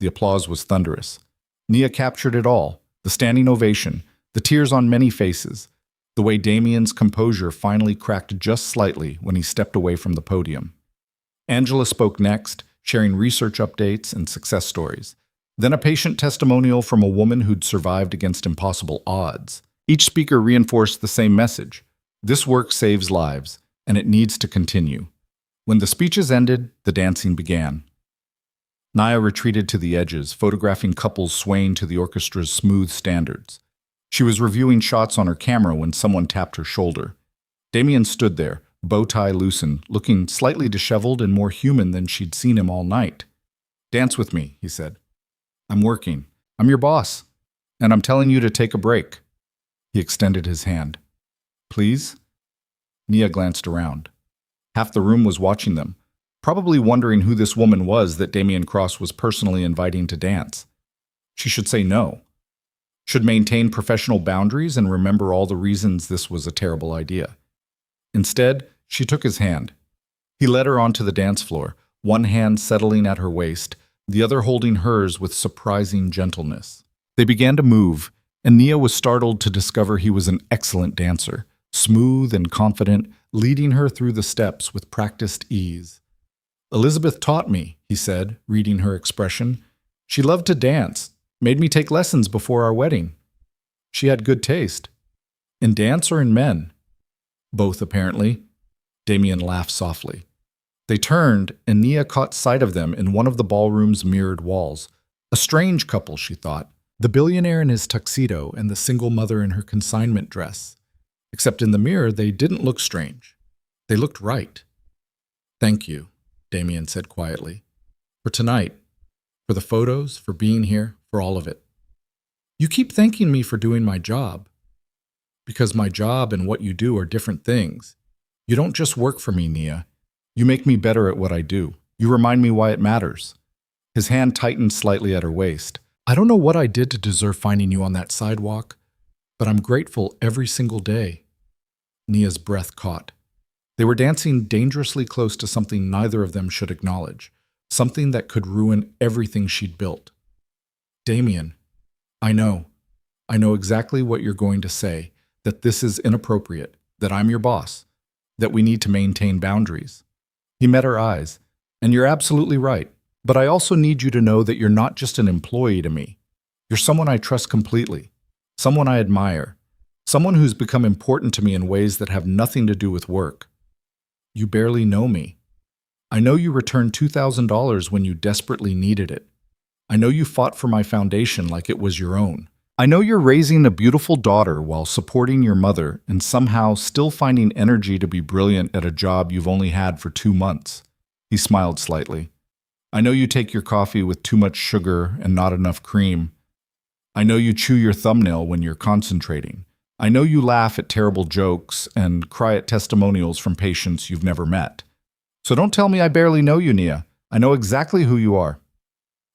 The applause was thunderous. Nia captured it all, the standing ovation, the tears on many faces, the way Damien's composure finally cracked just slightly when he stepped away from the podium. Angela spoke next, sharing research updates and success stories. Then a patient testimonial from a woman who'd survived against impossible odds. Each speaker reinforced the same message. This work saves lives, and it needs to continue. When the speeches ended, the dancing began. Nia retreated to the edges, photographing couples swaying to the orchestra's smooth standards. She was reviewing shots on her camera when someone tapped her shoulder. Damien stood there, bow tie loosened, looking slightly disheveled and more human than she'd seen him all night. "Dance with me," he said. "I'm working. I'm your boss. And I'm telling you to take a break." He extended his hand. "Please?" Nia glanced around. Half the room was watching them, probably wondering who this woman was that Damien Cross was personally inviting to dance. She should say no. Should maintain professional boundaries and remember all the reasons this was a terrible idea. Instead, she took his hand. He led her onto the dance floor, one hand settling at her waist, the other holding hers with surprising gentleness. They began to move, and Nia was startled to discover he was an excellent dancer, smooth and confident, leading her through the steps with practiced ease. "Elizabeth taught me," he said, reading her expression. "She loved to dance, made me take lessons before our wedding." She had good taste. In dance or in men? Both, apparently. Damien laughed softly. They turned, and Nia caught sight of them in one of the ballroom's mirrored walls. A strange couple, she thought. The billionaire in his tuxedo and the single mother in her consignment dress. Except in the mirror, they didn't look strange. They looked right. "Thank you," Damien said quietly. "For tonight, for the photos, for being here, for all of it. You keep thanking me for doing my job. Because my job and what you do are different things. You don't just work for me, Nia. You make me better at what I do. You remind me why it matters." His hand tightened slightly at her waist. "I don't know what I did to deserve finding you on that sidewalk, but I'm grateful every single day." Nia's breath caught. They were dancing dangerously close to something neither of them should acknowledge, something that could ruin everything she'd built. "Damien, I know exactly what you're going to say, that this is inappropriate, that I'm your boss, that we need to maintain boundaries." He met her eyes. "And you're absolutely right. But I also need you to know that you're not just an employee to me. You're someone I trust completely, someone I admire, someone who's become important to me in ways that have nothing to do with work. You barely know me. I know you returned $2,000 when you desperately needed it. I know you fought for my foundation like it was your own. I know you're raising a beautiful daughter while supporting your mother and somehow still finding energy to be brilliant at a job you've only had for 2 months. He smiled slightly. I know you take your coffee with too much sugar and not enough cream. I know you chew your thumbnail when you're concentrating. I know you laugh at terrible jokes and cry at testimonials from patients you've never met. So don't tell me I barely know you, Nia. I know exactly who you are."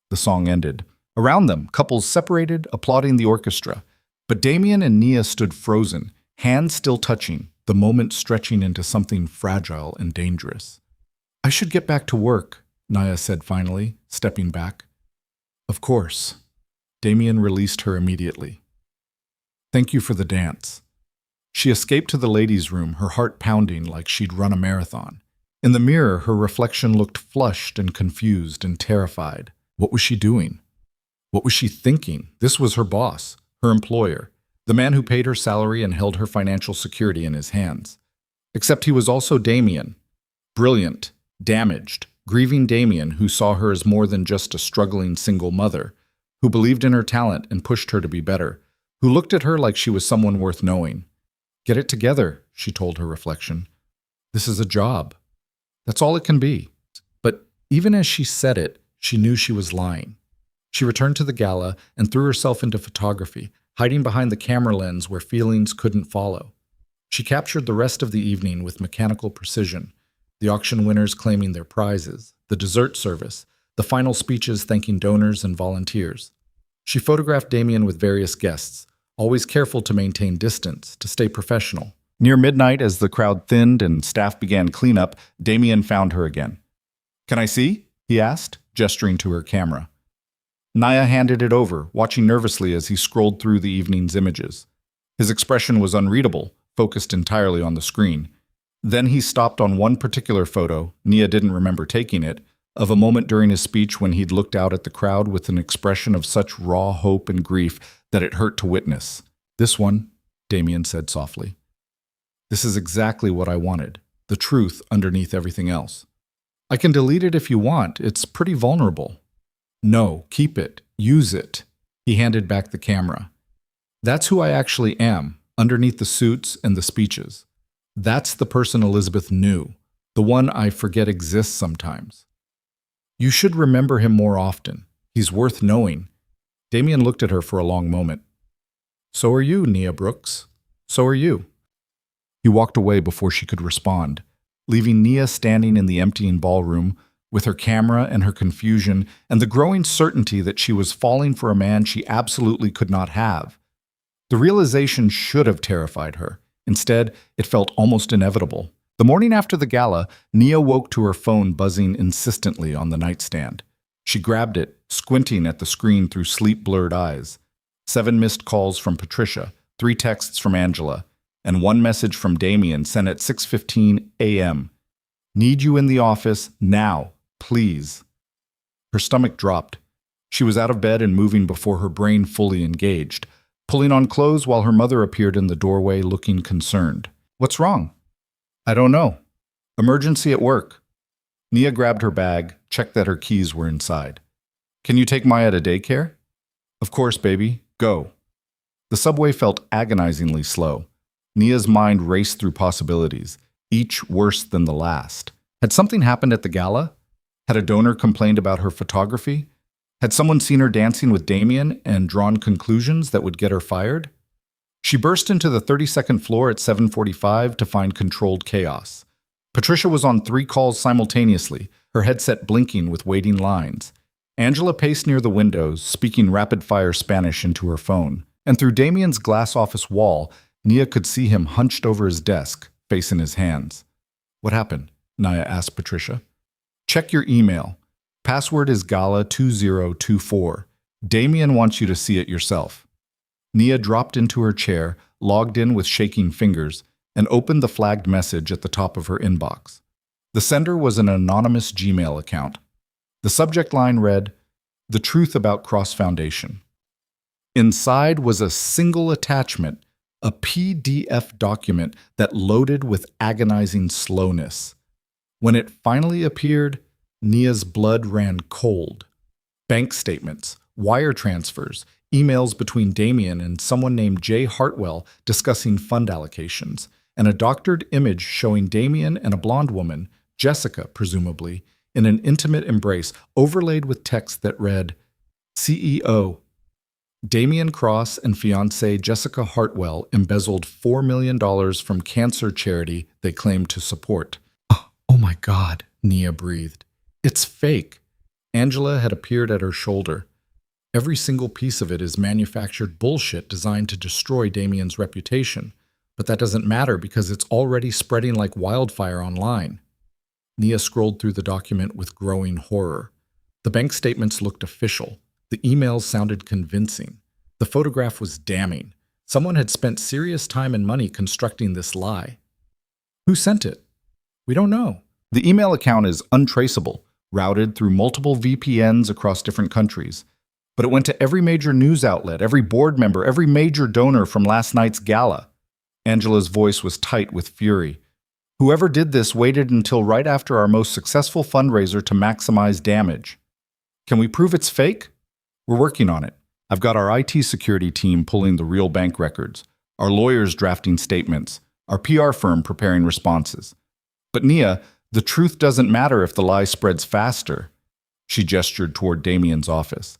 The song ended. Around them, couples separated, applauding the orchestra. But Damien and Nia stood frozen, hands still touching, the moment stretching into something fragile and dangerous. "I should get back to work," Nia said finally, stepping back. "Of course." Damien released her immediately. "Thank you for the dance." She escaped to the ladies' room, her heart pounding like she'd run a marathon. In the mirror, her reflection looked flushed and confused and terrified. What was she doing? What was she thinking? This was her boss, her employer, the man who paid her salary and held her financial security in his hands. Except he was also Damien. Brilliant, damaged, grieving Damien who saw her as more than just a struggling single mother, who believed in her talent and pushed her to be better, who looked at her like she was someone worth knowing. "Get it together," she told her reflection. "This is a job. That's all it can be." But even as she said it, she knew she was lying. She returned to the gala and threw herself into photography, hiding behind the camera lens where feelings couldn't follow. She captured the rest of the evening with mechanical precision, the auction winners claiming their prizes, the dessert service, the final speeches thanking donors and volunteers. She photographed Damien with various guests, always careful to maintain distance, to stay professional. Near midnight, as the crowd thinned and staff began cleanup, Damien found her again. "Can I see?" he asked, gesturing to her camera. Nia handed it over, watching nervously as he scrolled through the evening's images. His expression was unreadable, focused entirely on the screen. Then he stopped on one particular photo, Nia didn't remember taking it, of a moment during his speech when he'd looked out at the crowd with an expression of such raw hope and grief that it hurt to witness. "This one," Damien said softly. "This is exactly what I wanted, the truth underneath everything else. I can delete it if you want, it's pretty vulnerable." "No, keep it. Use it." He handed back the camera. "That's who I actually am, underneath the suits and the speeches. That's the person Elizabeth knew, the one I forget exists sometimes. You should remember him more often. He's worth knowing." Damien looked at her for a long moment. "So are you, Nia Brooks. So are you." He walked away before she could respond, leaving Nia standing in the emptying ballroom, with her camera and her confusion and the growing certainty that she was falling for a man she absolutely could not have. The realization should have terrified her. Instead, it felt almost inevitable. The morning after the gala, Nia woke to her phone buzzing insistently on the nightstand. She grabbed it, squinting at the screen through sleep-blurred eyes. 7 missed calls from Patricia, 3 texts from Angela, and 1 message from Damien sent at 6:15 a.m. "Need you in the office now. Please." Her stomach dropped. She was out of bed and moving before her brain fully engaged. pulling on clothes while her mother appeared in the doorway looking concerned. "What's wrong?" "I don't know. Emergency at work." Nia grabbed her bag, checked that her keys were inside. "Can you take Maya to daycare?" "Of course, baby. Go." The subway felt agonizingly slow. Nia's mind raced through possibilities, each worse than the last. Had something happened at the gala? Had a donor complained about her photography? Had someone seen her dancing with Damien and drawn conclusions that would get her fired? She burst into the 32nd floor at 7:45 to find controlled chaos. Patricia was on 3 calls simultaneously, her headset blinking with waiting lines. Angela paced near the windows, speaking rapid-fire Spanish into her phone. And through Damien's glass office wall, Nia could see him hunched over his desk, face in his hands. "What happened?" Nia asked Patricia. "Check your email. Password is Gala2024. Damien wants you to see it yourself." Nia dropped into her chair, logged in with shaking fingers, and opened the flagged message at the top of her inbox. The sender was an anonymous Gmail account. The subject line read, "The Truth About Cross Foundation." Inside was a single attachment, a PDF document that loaded with agonizing slowness. When it finally appeared, Nia's blood ran cold. Bank statements, wire transfers, emails between Damien and someone named Jay Hartwell discussing fund allocations, and a doctored image showing Damien and a blonde woman, Jessica presumably, in an intimate embrace overlaid with text that read, "CEO, Damien Cross and fiancée Jessica Hartwell embezzled $4 million from cancer charity they claimed to support." "Oh my God," Nia breathed. "It's fake." Angela had appeared at her shoulder. "Every single piece of it is manufactured bullshit designed to destroy Damien's reputation. But that doesn't matter because it's already spreading like wildfire online." Nia scrolled through the document with growing horror. The bank statements looked official. The emails sounded convincing. The photograph was damning. Someone had spent serious time and money constructing this lie. Who sent it? We don't know. The email account is untraceable, routed through multiple VPNs across different countries. But it went to every major news outlet, every board member, every major donor from last night's gala. Angela's voice was tight with fury. "Whoever did this waited until right after our most successful fundraiser to maximize damage. Can we prove it's fake? We're working on it. I've got our IT security team pulling the real bank records, our lawyers drafting statements, our PR firm preparing responses. But Nia, the truth doesn't matter if the lie spreads faster." She gestured toward Damien's office.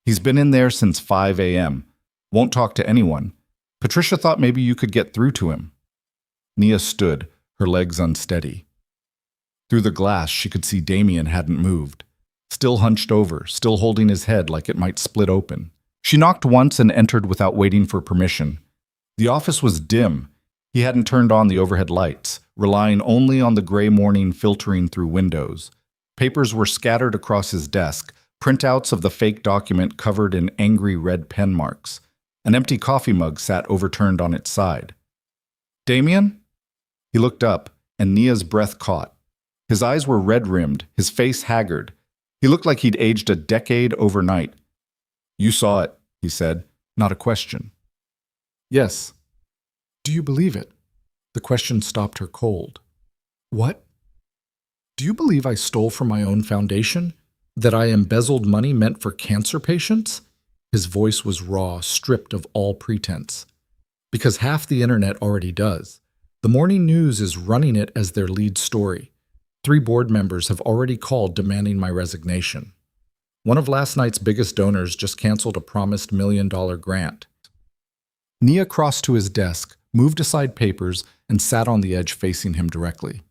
"He's been in there since 5 a.m. Won't talk to anyone. Patricia thought maybe you could get through to him." Nia stood, her legs unsteady. Through the glass, she could see Damien hadn't moved. Still hunched over, still holding his head like it might split open. She knocked once and entered without waiting for permission. The office was dim. He hadn't turned on the overhead lights, relying only on the gray morning filtering through windows. Papers were scattered across his desk, printouts of the fake document covered in angry red pen marks. An empty coffee mug sat overturned on its side. "Damien?" He looked up, and Nia's breath caught. His eyes were red-rimmed, his face haggard. He looked like he'd aged a decade overnight. "You saw it," he said, not a question. "Yes." "Do you believe it?" The question stopped her cold. "What? Do you believe I stole from my own foundation? That I embezzled money meant for cancer patients?" His voice was raw, stripped of all pretense. "Because half the internet already does. The morning news is running it as their lead story. 3 board members have already called demanding my resignation. One of last night's biggest donors just canceled a promised $1 million grant." Nia crossed to his desk, moved aside papers, and sat on the edge facing him directly.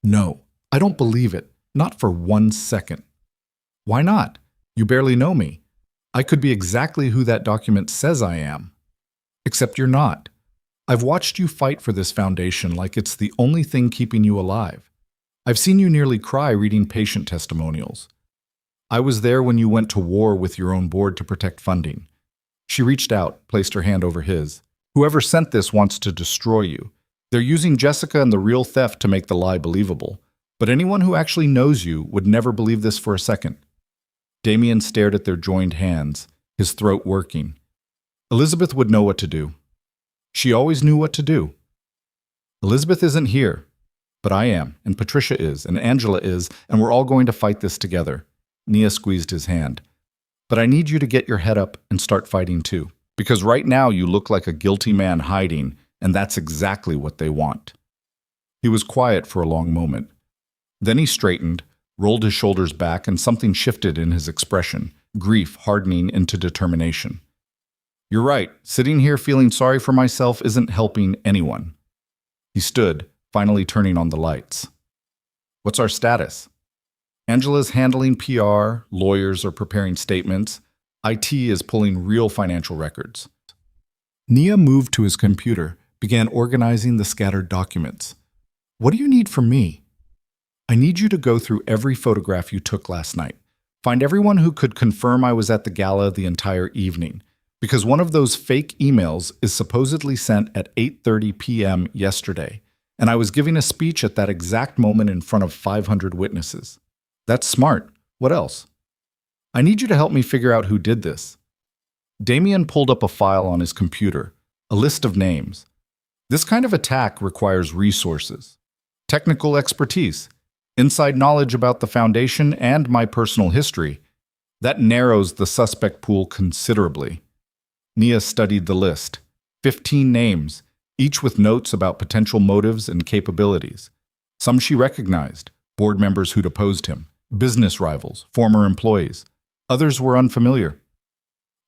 "No, I don't believe it. Not for 1 second." "Why not? You barely know me. I could be exactly who that document says I am. Except you're not. I've watched you fight for this foundation like it's the only thing keeping you alive. I've seen you nearly cry reading patient testimonials. I was there when you went to war with your own board to protect funding." She reached out, placed her hand over his. "Whoever sent this wants to destroy you. They're using Jessica and the real theft to make the lie believable. But anyone who actually knows you would never believe this for a second." Damien stared at their joined hands, his throat working. Elizabeth would know what to do. She always knew what to do. Elizabeth isn't here, but I am, and Patricia is, and Angela is, and we're all going to fight this together. Nia squeezed his hand. But I need you to get your head up and start fighting too. Because right now you look like a guilty man hiding, and that's exactly what they want. He was quiet for a long moment. Then he straightened, rolled his shoulders back, and something shifted in his expression, grief hardening into determination. You're right, sitting here feeling sorry for myself isn't helping anyone. He stood, finally turning on the lights. What's our status? Angela's handling PR, lawyers are preparing statements, IT is pulling real financial records. Nia moved to his computer, began organizing the scattered documents. What do you need from me? I need you to go through every photograph you took last night. Find everyone who could confirm I was at the gala the entire evening, because one of those fake emails is supposedly sent at 8:30 p.m. yesterday, and I was giving a speech at that exact moment in front of 500 witnesses. That's smart. What else? I need you to help me figure out who did this. Damien pulled up a file on his computer, a list of names. This kind of attack requires resources, technical expertise, inside knowledge about the foundation, and my personal history. That narrows the suspect pool considerably. Nia studied the list. 15 names, each with notes about potential motives and capabilities. Some she recognized, board members who'd opposed him, business rivals, former employees. Others were unfamiliar.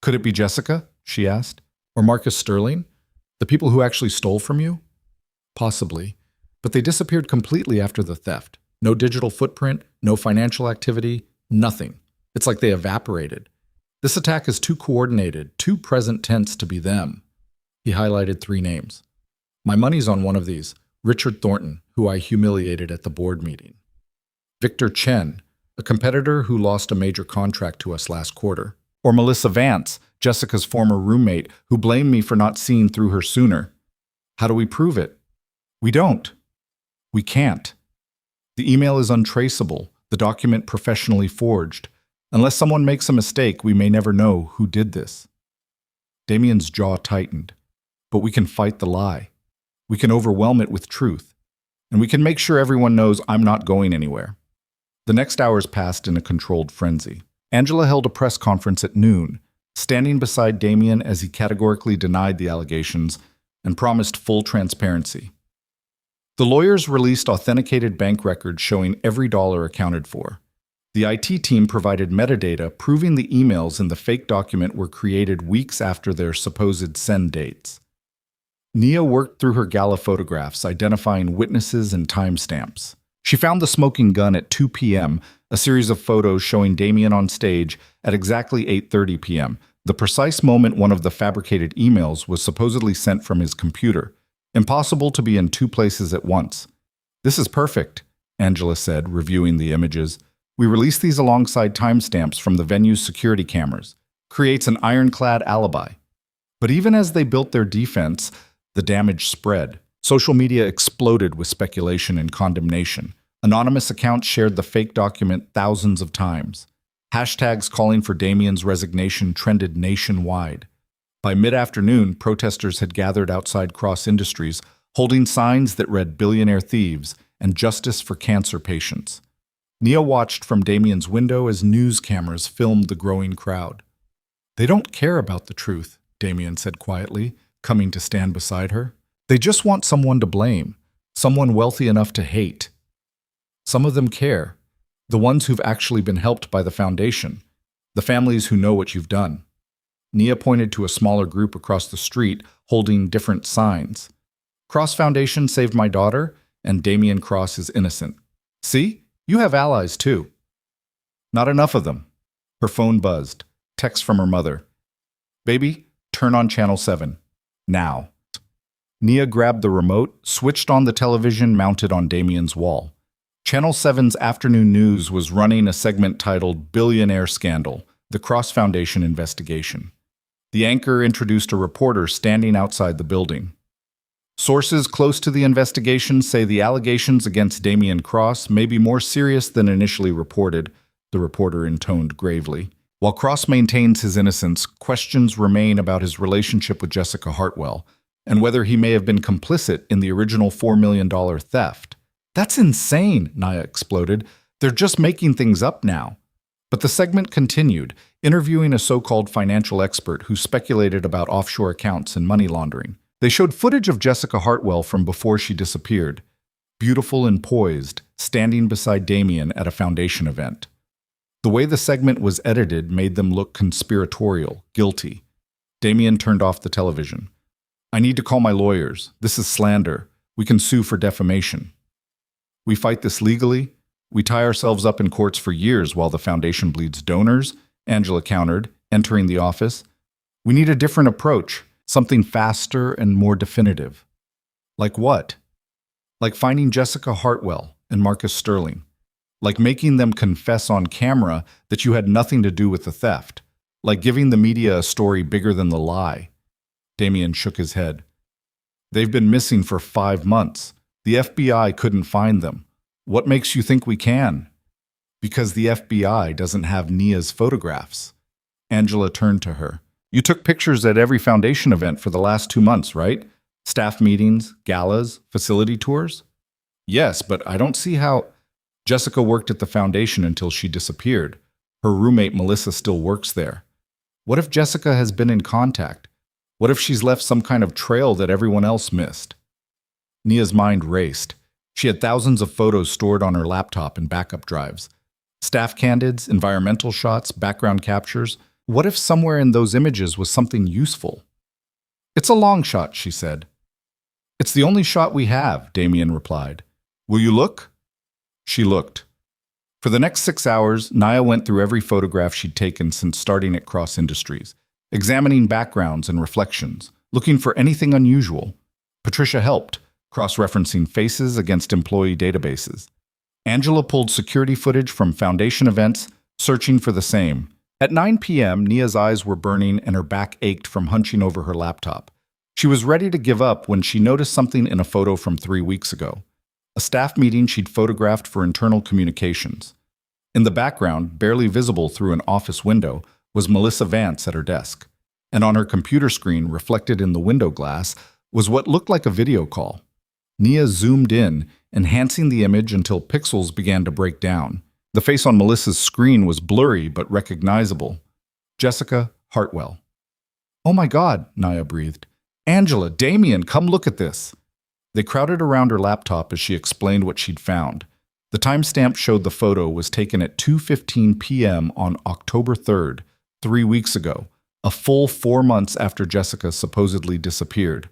Could it be Jessica? She asked. Or Marcus Sterling? The people who actually stole from you? Possibly. But they disappeared completely after the theft. No digital footprint, no financial activity, nothing. It's like they evaporated. This attack is too coordinated, too present tense to be them. He highlighted 3 names. My money's on one of these, Richard Thornton, who I humiliated at the board meeting. Victor Chen, a competitor who lost a major contract to us last quarter. Or Melissa Vance, Jessica's former roommate, who blamed me for not seeing through her sooner. How do we prove it? We don't. We can't. The email is untraceable, the document professionally forged. Unless someone makes a mistake, we may never know who did this. Damien's jaw tightened. But we can fight the lie. We can overwhelm it with truth. And we can make sure everyone knows I'm not going anywhere. The next hours passed in a controlled frenzy. Angela held a press conference at noon, standing beside Damien as he categorically denied the allegations and promised full transparency. The lawyers released authenticated bank records showing every dollar accounted for. The IT team provided metadata proving the emails in the fake document were created weeks after their supposed send dates. Nia worked through her gala photographs, identifying witnesses and timestamps. She found the smoking gun at 2 p.m., a series of photos showing Damien on stage at exactly 8:30 p.m., the precise moment one of the fabricated emails was supposedly sent from his computer. Impossible to be in 2 places at once. This is perfect, Angela said, reviewing the images. We release these alongside timestamps from the venue's security cameras. Creates an ironclad alibi. But even as they built their defense, the damage spread. Social media exploded with speculation and condemnation. Anonymous accounts shared the fake document thousands of times. Hashtags calling for Damien's resignation trended nationwide. By mid-afternoon, protesters had gathered outside Cross Industries, holding signs that read "Billionaire Thieves" and "Justice for Cancer Patients." Nia watched from Damien's window as news cameras filmed the growing crowd. They don't care about the truth, Damien said quietly, coming to stand beside her. They just want someone to blame, someone wealthy enough to hate. Some of them care, the ones who've actually been helped by the foundation, the families who know what you've done. Nia pointed to a smaller group across the street holding different signs. Cross Foundation saved my daughter, and Damien Cross is innocent. See? You have allies too. Not enough of them. Her phone buzzed. Text from her mother. Baby, turn on Channel 7. Now. Nia grabbed the remote, switched on the television mounted on Damien's wall. Channel 7's afternoon news was running a segment titled Billionaire Scandal, the Cross Foundation Investigation. The anchor introduced a reporter standing outside the building. Sources close to the investigation say the allegations against Damien Cross may be more serious than initially reported, the reporter intoned gravely. While Cross maintains his innocence, questions remain about his relationship with Jessica Hartwell and whether he may have been complicit in the original $4 million theft. That's insane, Nia exploded. They're just making things up now. But the segment continued, interviewing a so-called financial expert who speculated about offshore accounts and money laundering. They showed footage of Jessica Hartwell from before she disappeared, beautiful and poised, standing beside Damien at a foundation event. The way the segment was edited made them look conspiratorial, guilty. Damien turned off the television. I need to call my lawyers. This is slander. We can sue for defamation. We fight this legally. We tie ourselves up in courts for years while the foundation bleeds donors, Angela countered, entering the office. We need a different approach, something faster and more definitive. Like what? Like finding Jessica Hartwell and Marcus Sterling. Like making them confess on camera that you had nothing to do with the theft. Like giving the media a story bigger than the lie. Damien shook his head. They've been missing for 5 months. The FBI couldn't find them. What makes you think we can? Because the FBI doesn't have Nia's photographs. Angela turned to her. You took pictures at every foundation event for the last 2 months, right? Staff meetings, galas, facility tours? Yes, but I don't see how... Jessica worked at the foundation until she disappeared. Her roommate Melissa still works there. What if Jessica has been in contact? What if she's left some kind of trail that everyone else missed? Nia's mind raced. She had thousands of photos stored on her laptop and backup drives. Staff candids, environmental shots, background captures. What if somewhere in those images was something useful? It's a long shot, she said. It's the only shot we have, Damien replied. Will you look? She looked. For the next 6 hours, Nia went through every photograph she'd taken since starting at Cross Industries, examining backgrounds and reflections, looking for anything unusual. Patricia helped, cross-referencing faces against employee databases. Angela pulled security footage from foundation events, searching for the same. At 9 p.m., Nia's eyes were burning and her back ached from hunching over her laptop. She was ready to give up when she noticed something in a photo from 3 weeks ago. A staff meeting she'd photographed for internal communications. In the background, barely visible through an office window, was Melissa Vance at her desk. And on her computer screen, reflected in the window glass, was what looked like a video call. Nia zoomed in, enhancing the image until pixels began to break down. The face on Melissa's screen was blurry but recognizable. Jessica Hartwell. Oh my God, Nia breathed. Angela, Damien, come look at this. They crowded around her laptop as she explained what she'd found. The timestamp showed the photo was taken at 2:15 p.m. on October 3rd, 3 weeks ago, a full 4 months after Jessica supposedly disappeared.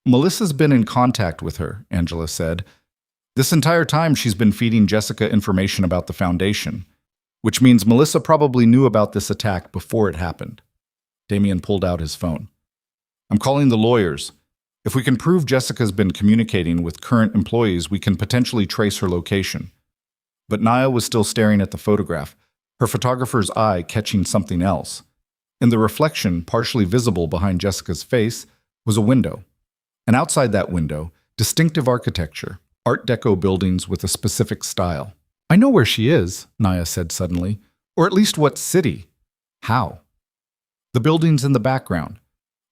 Melissa's been in contact with her, Angela said. This entire time she's been feeding Jessica information about the foundation, which means Melissa probably knew about this attack before it happened. Damien pulled out his phone. I'm calling the lawyers. If we can prove Jessica's been communicating with current employees, we can potentially trace her location. But Nia was still staring at the photograph, her photographer's eye catching something else. In the reflection, partially visible behind Jessica's face, was a window. And outside that window, distinctive architecture, Art Deco buildings with a specific style. I know where she is, Nia said suddenly. Or at least what city. How? The buildings in the background.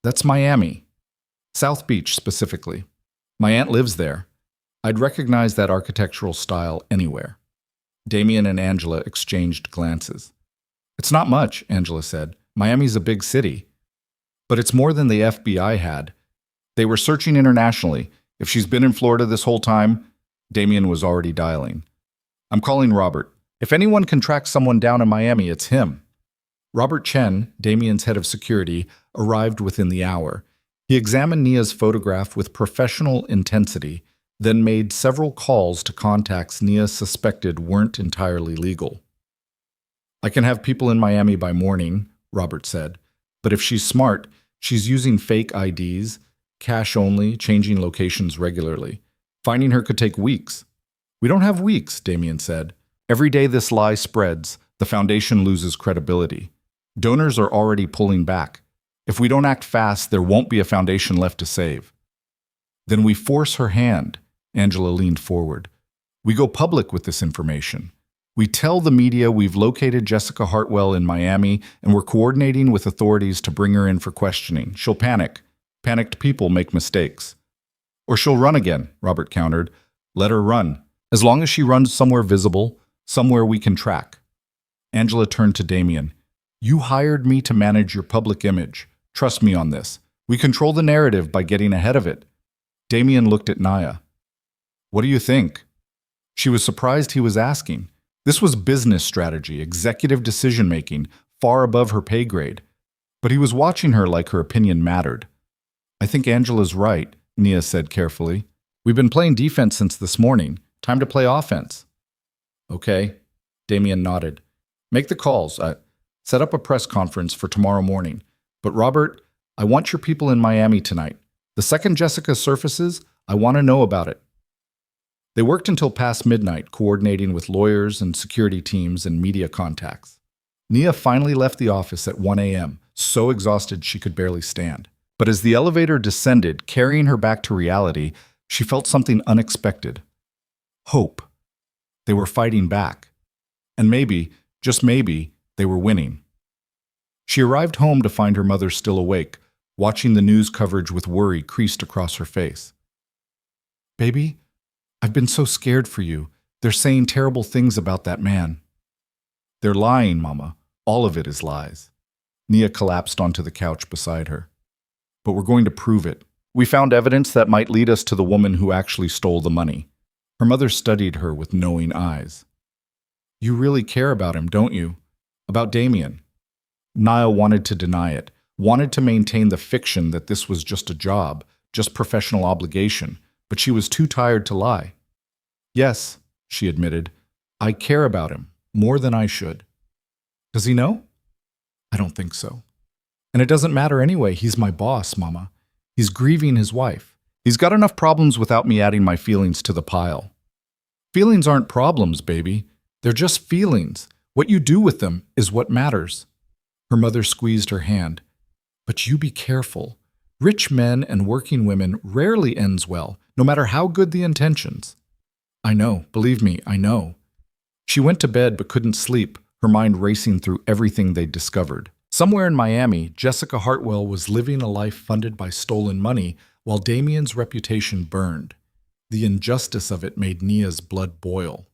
That's Miami. South Beach, specifically. My aunt lives there. I'd recognize that architectural style anywhere. Damien and Angela exchanged glances. It's not much, Angela said. Miami's a big city. But it's more than the FBI had. They were searching internationally. If she's been in Florida this whole time, Damien was already dialing. I'm calling Robert. If anyone can track someone down in Miami, it's him. Robert Chen, Damien's head of security, arrived within the hour. He examined Nia's photograph with professional intensity, then made several calls to contacts Nia suspected weren't entirely legal. I can have people in Miami by morning, Robert said. But if she's smart, she's using fake IDs, cash only, changing locations regularly. Finding her could take weeks. We don't have weeks, Damien said. Every day this lie spreads, the foundation loses credibility. Donors are already pulling back. If we don't act fast, there won't be a foundation left to save. Then we force her hand, Angela leaned forward. We go public with this information. We tell the media we've located Jessica Hartwell in Miami and we're coordinating with authorities to bring her in for questioning. She'll panic. Panicked people make mistakes. Or she'll run again, Robert countered. Let her run. As long as she runs somewhere visible, somewhere we can track. Angela turned to Damien. You hired me to manage your public image. Trust me on this. We control the narrative by getting ahead of it. Damien looked at Naya. What do you think? She was surprised he was asking. This was business strategy, executive decision-making, far above her pay grade. But he was watching her like her opinion mattered. I think Angela's right, Nia said carefully. We've been playing defense since this morning. Time to play offense. Okay, Damien nodded. Make the calls. Set up a press conference for tomorrow morning. But Robert, I want your people in Miami tonight. The second Jessica surfaces, I want to know about it. They worked until past midnight, coordinating with lawyers and security teams and media contacts. Nia finally left the office at 1 a.m., so exhausted she could barely stand. But as the elevator descended, carrying her back to reality, she felt something unexpected. Hope. They were fighting back. And maybe, just maybe, they were winning. She arrived home to find her mother still awake, watching the news coverage with worry creased across her face. Baby, I've been so scared for you. They're saying terrible things about that man. They're lying, Mama. All of it is lies. Nia collapsed onto the couch beside her. But we're going to prove it. We found evidence that might lead us to the woman who actually stole the money. Her mother studied her with knowing eyes. You really care about him, don't you? About Damien. Nia wanted to deny it, wanted to maintain the fiction that this was just a job, just professional obligation, but she was too tired to lie. Yes, she admitted, I care about him, more than I should. Does he know? I don't think so. And it doesn't matter anyway, he's my boss, Mama. He's grieving his wife. He's got enough problems without me adding my feelings to the pile. Feelings aren't problems, baby. They're just feelings. What you do with them is what matters. Her mother squeezed her hand. But you be careful. Rich men and working women rarely ends well, no matter how good the intentions. I know, believe me, I know. She went to bed but couldn't sleep, her mind racing through everything they'd discovered. Somewhere in Miami, Jessica Hartwell was living a life funded by stolen money while Damien's reputation burned. The injustice of it made Nia's blood boil.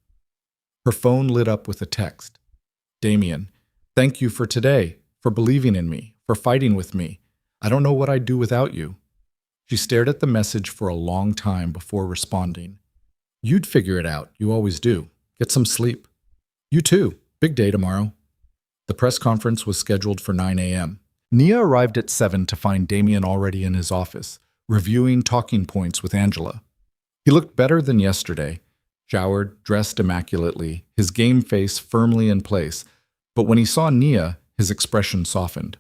Her phone lit up with a text. Damien, thank you for today, for believing in me, for fighting with me. I don't know what I'd do without you. She stared at the message for a long time before responding. You'd figure it out, you always do. Get some sleep. You too, big day tomorrow. The press conference was scheduled for 9 a.m. Nia arrived at 7 to find Damien already in his office, reviewing talking points with Angela. He looked better than yesterday, showered, dressed immaculately, his game face firmly in place, but when he saw Nia, his expression softened.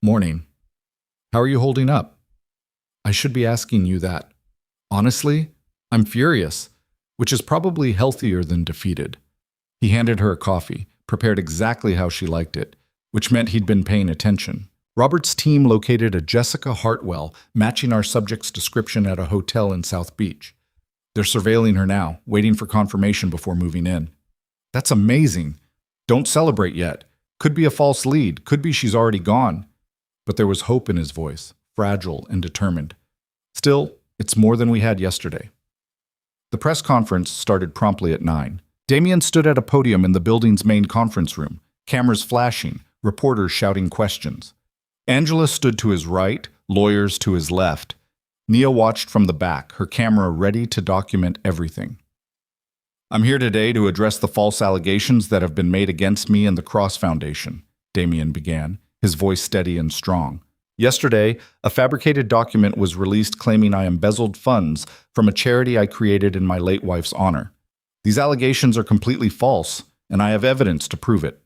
Morning. How are you holding up? I should be asking you that. Honestly, I'm furious, which is probably healthier than defeated. He handed her a coffee, prepared exactly how she liked it, which meant he'd been paying attention. Robert's team located a Jessica Hartwell, matching our subject's description at a hotel in South Beach. They're surveilling her now, waiting for confirmation before moving in. That's amazing. Don't celebrate yet. Could be a false lead. Could be she's already gone. But there was hope in his voice, fragile and determined. Still, it's more than we had yesterday. The press conference started promptly at 9. Damien stood at a podium in the building's main conference room, cameras flashing, reporters shouting questions. Angela stood to his right, lawyers to his left. Nia watched from the back, her camera ready to document everything. I'm here today to address the false allegations that have been made against me and the Cross Foundation, Damien began, his voice steady and strong. Yesterday, a fabricated document was released claiming I embezzled funds from a charity I created in my late wife's honor. These allegations are completely false, and I have evidence to prove it.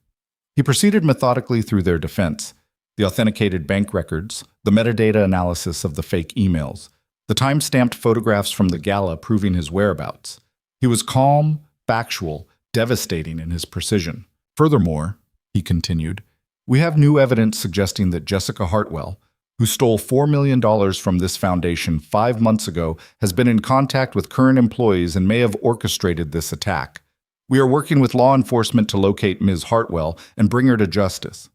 He proceeded methodically through their defense, the authenticated bank records, the metadata analysis of the fake emails, the time-stamped photographs from the gala proving his whereabouts. He was calm, factual, devastating in his precision. Furthermore, he continued, we have new evidence suggesting that Jessica Hartwell, who stole $4 million from this foundation 5 months ago, has been in contact with current employees and may have orchestrated this attack. We are working with law enforcement to locate Ms. Hartwell and bring her to justice."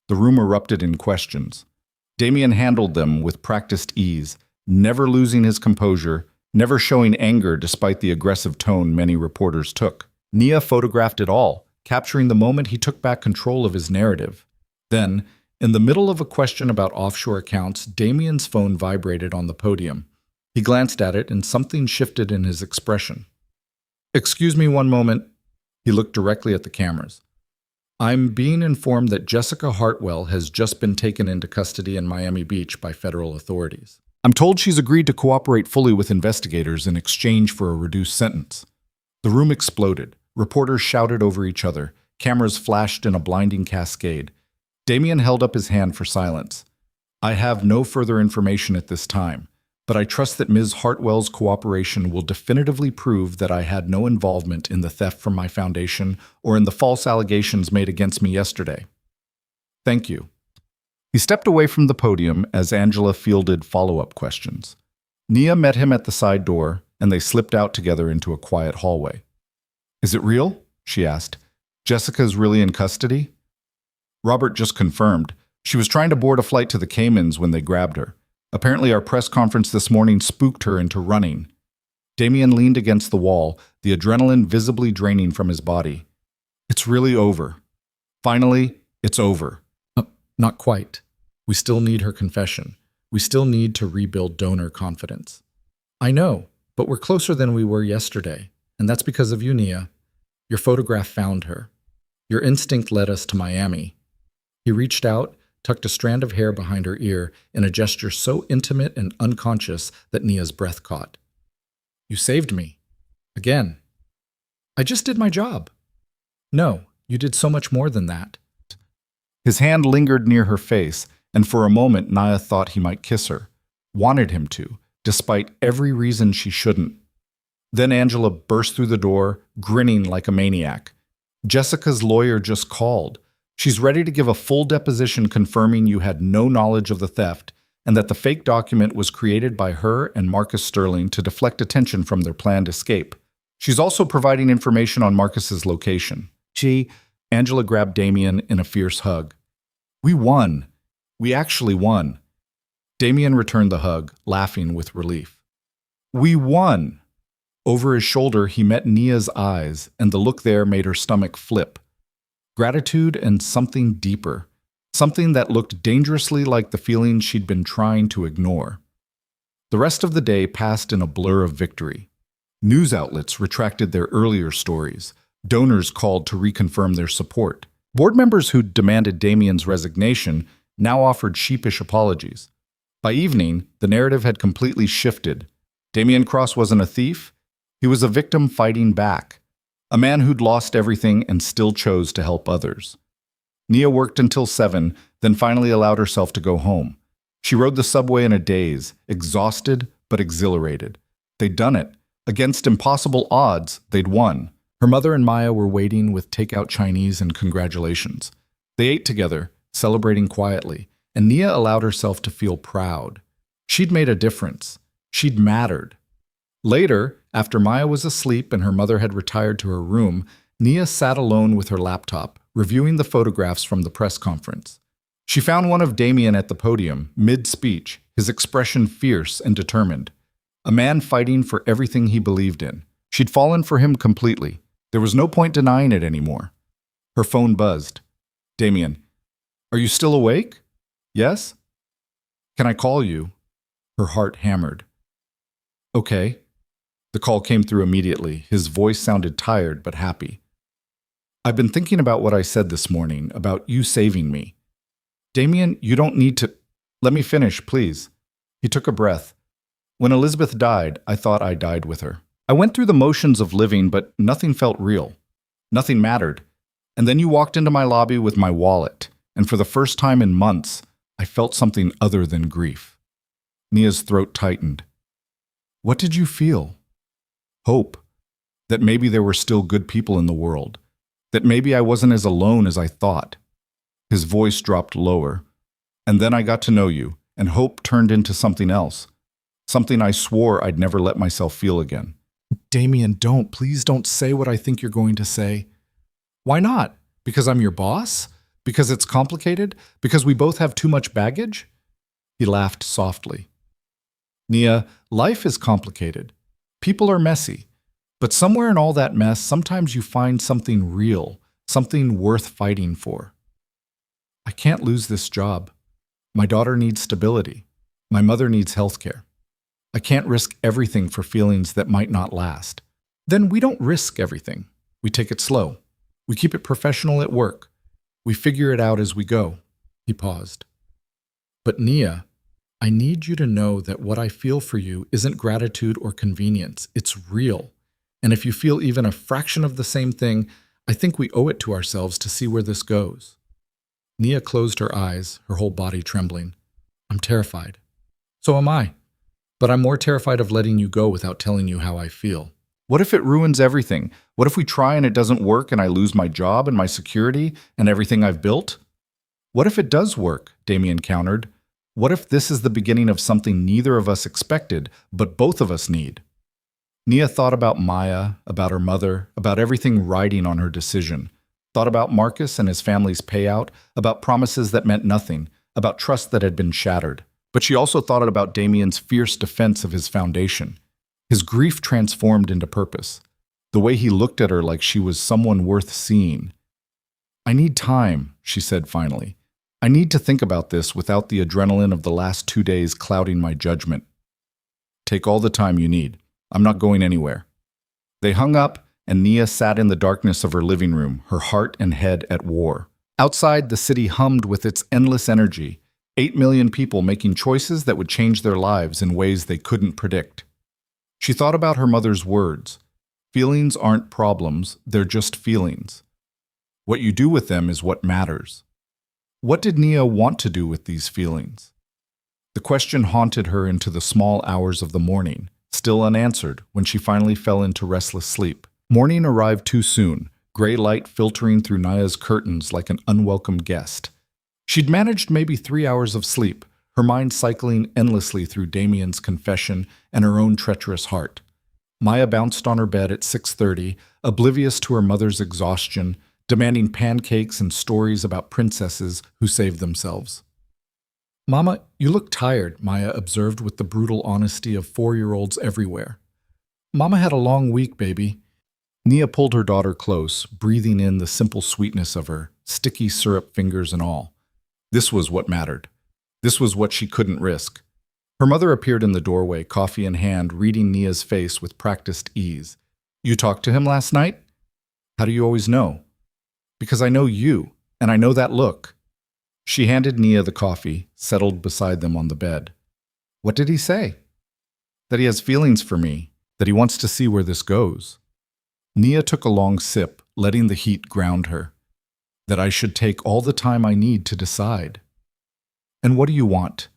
The room erupted in questions. Damien handled them with practiced ease, never losing his composure, never showing anger despite the aggressive tone many reporters took. Nia photographed it all, capturing the moment he took back control of his narrative. Then, in the middle of a question about offshore accounts, Damien's phone vibrated on the podium. He glanced at it and something shifted in his expression. "Excuse me one moment." He looked directly at the cameras. "I'm being informed that Jessica Hartwell has just been taken into custody in Miami Beach by federal authorities. I'm told she's agreed to cooperate fully with investigators in exchange for a reduced sentence." The room exploded. Reporters shouted over each other. Cameras flashed in a blinding cascade. Damien held up his hand for silence. "I have no further information at this time, but I trust that Ms. Hartwell's cooperation will definitively prove that I had no involvement in the theft from my foundation or in the false allegations made against me yesterday. Thank you." He stepped away from the podium as Angela fielded follow-up questions. Nia met him at the side door, and they slipped out together into a quiet hallway. "Is it real?" she asked. "Jessica's really in custody?" Robert just confirmed. "She was trying to board a flight to the Caymans when they grabbed her. Apparently our press conference this morning spooked her into running." Damien leaned against the wall, the adrenaline visibly draining from his body. "It's really over. Finally, it's over." Not quite. We still need her confession. We still need to rebuild donor confidence. "I know, but we're closer than we were yesterday, and that's because of you, Nia. Your photograph found her. Your instinct led us to Miami." He reached out, tucked a strand of hair behind her ear in a gesture so intimate and unconscious that Nia's breath caught. "You saved me. Again." "I just did my job." "No, you did so much more than that." His hand lingered near her face, and for a moment Nia thought he might kiss her, wanted him to, despite every reason she shouldn't. Then Angela burst through the door, grinning like a maniac. "Jessica's lawyer just called. She's ready to give a full deposition confirming you had no knowledge of the theft and that the fake document was created by her and Marcus Sterling to deflect attention from their planned escape. She's also providing information on Marcus's location." Angela grabbed Damien in a fierce hug. "We won. We actually won." Damien returned the hug, laughing with relief. "We won." Over his shoulder, he met Nia's eyes, and the look there made her stomach flip. Gratitude and something deeper, something that looked dangerously like the feeling she'd been trying to ignore. The rest of the day passed in a blur of victory. News outlets retracted their earlier stories. Donors called to reconfirm their support. Board members who'd demanded Damien's resignation now offered sheepish apologies. By evening, the narrative had completely shifted. Damien Cross wasn't a thief. He was a victim fighting back. A man who'd lost everything and still chose to help others. Nia worked until 7, then finally allowed herself to go home. She rode the subway in a daze, exhausted but exhilarated. They'd done it. Against impossible odds, they'd won. Her mother and Maya were waiting with takeout Chinese and congratulations. They ate together, celebrating quietly, and Nia allowed herself to feel proud. She'd made a difference. She'd mattered. Later, after Maya was asleep and her mother had retired to her room, Nia sat alone with her laptop, reviewing the photographs from the press conference. She found one of Damien at the podium, mid-speech, his expression fierce and determined. A man fighting for everything he believed in. She'd fallen for him completely. There was no point denying it anymore. Her phone buzzed. "Damien, are you still awake?" "Yes?" "Can I call you?" Her heart hammered. "Okay." The call came through immediately. His voice sounded tired but happy. "I've been thinking about what I said this morning, about you saving me." "Damien, you don't need to—" "Let me finish, please." He took a breath. "When Elizabeth died, I thought I died with her. I went through the motions of living, but nothing felt real. Nothing mattered. And then you walked into my lobby with my wallet, and for the first time in months, I felt something other than grief." Nia's throat tightened. "What did you feel?" "Hope. That maybe there were still good people in the world. That maybe I wasn't as alone as I thought." His voice dropped lower. "And then I got to know you, and hope turned into something else. Something I swore I'd never let myself feel again." Damien, don't. Please don't say what I think you're going to say. Why not? Because I'm your boss? Because it's complicated? Because we both have too much baggage? He laughed softly. Nia, life is complicated. People are messy. But somewhere in all that mess, sometimes you find something real, something worth fighting for. I can't lose this job. My daughter needs stability. My mother needs health care. I can't risk everything for feelings that might not last. Then we don't risk everything. We take it slow. We keep it professional at work. We figure it out as we go. He paused. But Nia, I need you to know that what I feel for you isn't gratitude or convenience. It's real. And if you feel even a fraction of the same thing, I think we owe it to ourselves to see where this goes. Nia closed her eyes, her whole body trembling. I'm terrified. So am I. But I'm more terrified of letting you go without telling you how I feel. What if it ruins everything? What if we try and it doesn't work and I lose my job and my security and everything I've built? What if it does work? Damien countered. What if this is the beginning of something neither of us expected, but both of us need? Nia thought about Maya, about her mother, about everything riding on her decision. Thought about Marcus and his family's payout, about promises that meant nothing, about trust that had been shattered. But she also thought about Damien's fierce defense of his foundation. His grief transformed into purpose. The way he looked at her like she was someone worth seeing. I need time, she said finally. I need to think about this without the adrenaline of the last 2 days clouding my judgment. Take all the time you need. I'm not going anywhere. They hung up, and Nia sat in the darkness of her living room, her heart and head at war. Outside, the city hummed with its endless energy. 8 million people making choices that would change their lives in ways they couldn't predict. She thought about her mother's words. Feelings aren't problems, they're just feelings. What you do with them is what matters. What did Nia want to do with these feelings? The question haunted her into the small hours of the morning, still unanswered when she finally fell into restless sleep. Morning arrived too soon, gray light filtering through Nia's curtains like an unwelcome guest. She'd managed maybe 3 hours of sleep, her mind cycling endlessly through Damien's confession and her own treacherous heart. Maya bounced on her bed at 6:30, oblivious to her mother's exhaustion, demanding pancakes and stories about princesses who saved themselves. Mama, you look tired, Maya observed with the brutal honesty of 4-year-olds everywhere. Mama had a long week, baby. Nia pulled her daughter close, breathing in the simple sweetness of her, sticky syrup fingers and all. This was what mattered. This was what she couldn't risk. Her mother appeared in the doorway, coffee in hand, reading Nia's face with practiced ease. You talked to him last night? How do you always know? Because I know you, and I know that look. She handed Nia the coffee, settled beside them on the bed. What did he say? That he has feelings for me, that he wants to see where this goes. Nia took a long sip, letting the heat ground her. That I should take all the time I need to decide. And what do you want?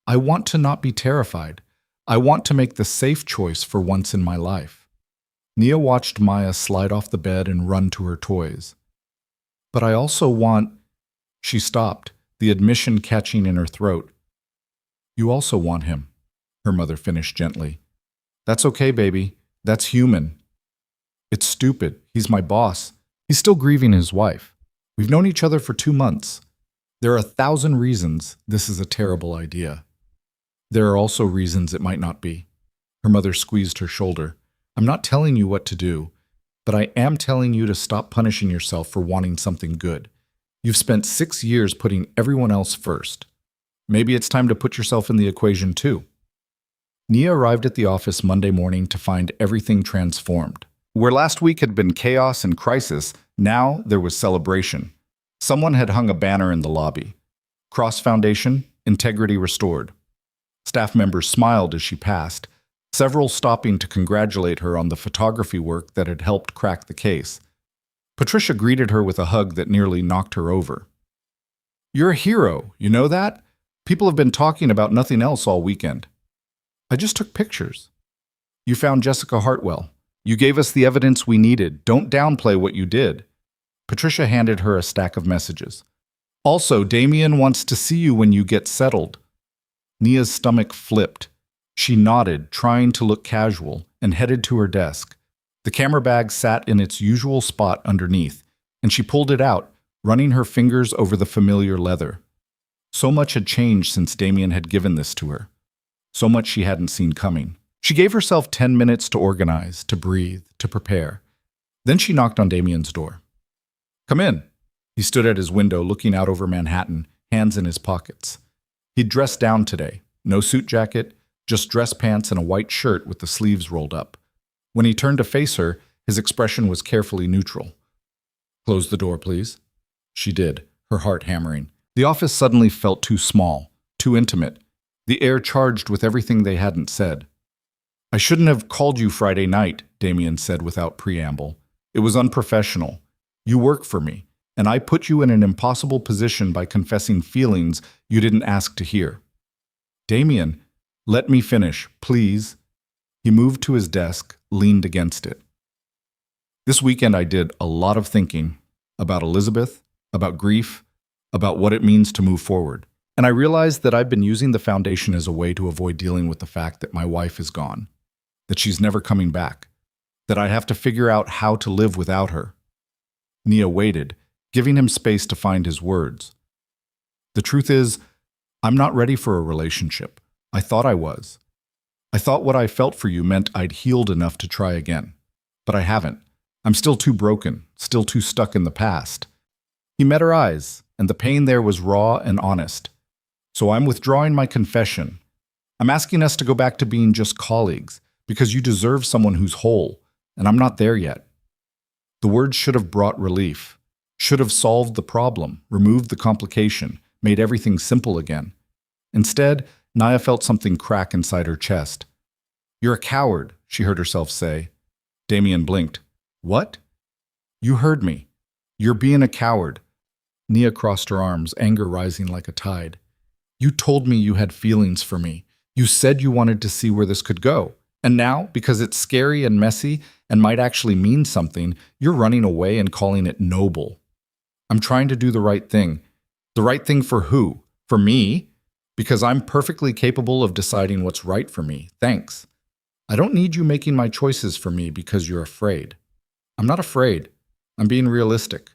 I want to not be terrified. I want to make the safe choice for once in my life. Nia watched Maya slide off the bed and run to her toys. But I also want... She stopped, the admission catching in her throat. You also want him, her mother finished gently. That's okay, baby. That's human. It's stupid. He's my boss. He's still grieving his wife. We've known each other for 2 months. There are 1,000 reasons this is a terrible idea. There are also reasons it might not be. Her mother squeezed her shoulder. I'm not telling you what to do, but I am telling you to stop punishing yourself for wanting something good. You've spent 6 years putting everyone else first. Maybe it's time to put yourself in the equation too. Nia arrived at the office Monday morning to find everything transformed. Where last week had been chaos and crisis, now there was celebration. Someone had hung a banner in the lobby. Cross Foundation, integrity restored. Staff members smiled as she passed, several stopping to congratulate her on the photography work that had helped crack the case. Patricia greeted her with a hug that nearly knocked her over. You're a hero, you know that? People have been talking about nothing else all weekend. I just took pictures. You found Jessica Hartwell. You gave us the evidence we needed. Don't downplay what you did. Patricia handed her a stack of messages. Also, Damien wants to see you when you get settled. Nia's stomach flipped. She nodded, trying to look casual, and headed to her desk. The camera bag sat in its usual spot underneath, and she pulled it out, running her fingers over the familiar leather. So much had changed since Damien had given this to her. So much she hadn't seen coming. She gave herself 10 minutes to organize, to breathe, to prepare. Then she knocked on Damien's door. "Come in." He stood at his window, looking out over Manhattan, hands in his pockets. He'd dressed down today. No suit jacket, just dress pants and a white shirt with the sleeves rolled up. When he turned to face her, his expression was carefully neutral. "Close the door, please." She did, her heart hammering. The office suddenly felt too small, too intimate, the air charged with everything they hadn't said. "I shouldn't have called you Friday night," Damien said without preamble. "It was unprofessional. You work for me, and I put you in an impossible position by confessing feelings you didn't ask to hear." "Damien, let me finish, please." He moved to his desk, leaned against it. "This weekend I did a lot of thinking about Elizabeth, about grief, about what it means to move forward. And I realized that I've been using the foundation as a way to avoid dealing with the fact that my wife is gone, that she's never coming back, that I have to figure out how to live without her." Nia waited, giving him space to find his words. "The truth is, I'm not ready for a relationship. I thought I was. I thought what I felt for you meant I'd healed enough to try again. But I haven't. I'm still too broken, still too stuck in the past." He met her eyes, and the pain there was raw and honest. "So I'm withdrawing my confession. I'm asking us to go back to being just colleagues, because you deserve someone who's whole, and I'm not there yet." The words should have brought relief, should have solved the problem, removed the complication, made everything simple again. Instead, Nia felt something crack inside her chest. "You're a coward," she heard herself say. Damien blinked. "What?" "You heard me. You're being a coward." Nia crossed her arms, anger rising like a tide. "You told me you had feelings for me. You said you wanted to see where this could go. And now, because it's scary and messy and might actually mean something, you're running away and calling it noble. I'm trying to do the right thing. The right thing for who? For me? Because I'm perfectly capable of deciding what's right for me. Thanks. I don't need you making my choices for me because you're afraid. I'm not afraid. I'm being realistic."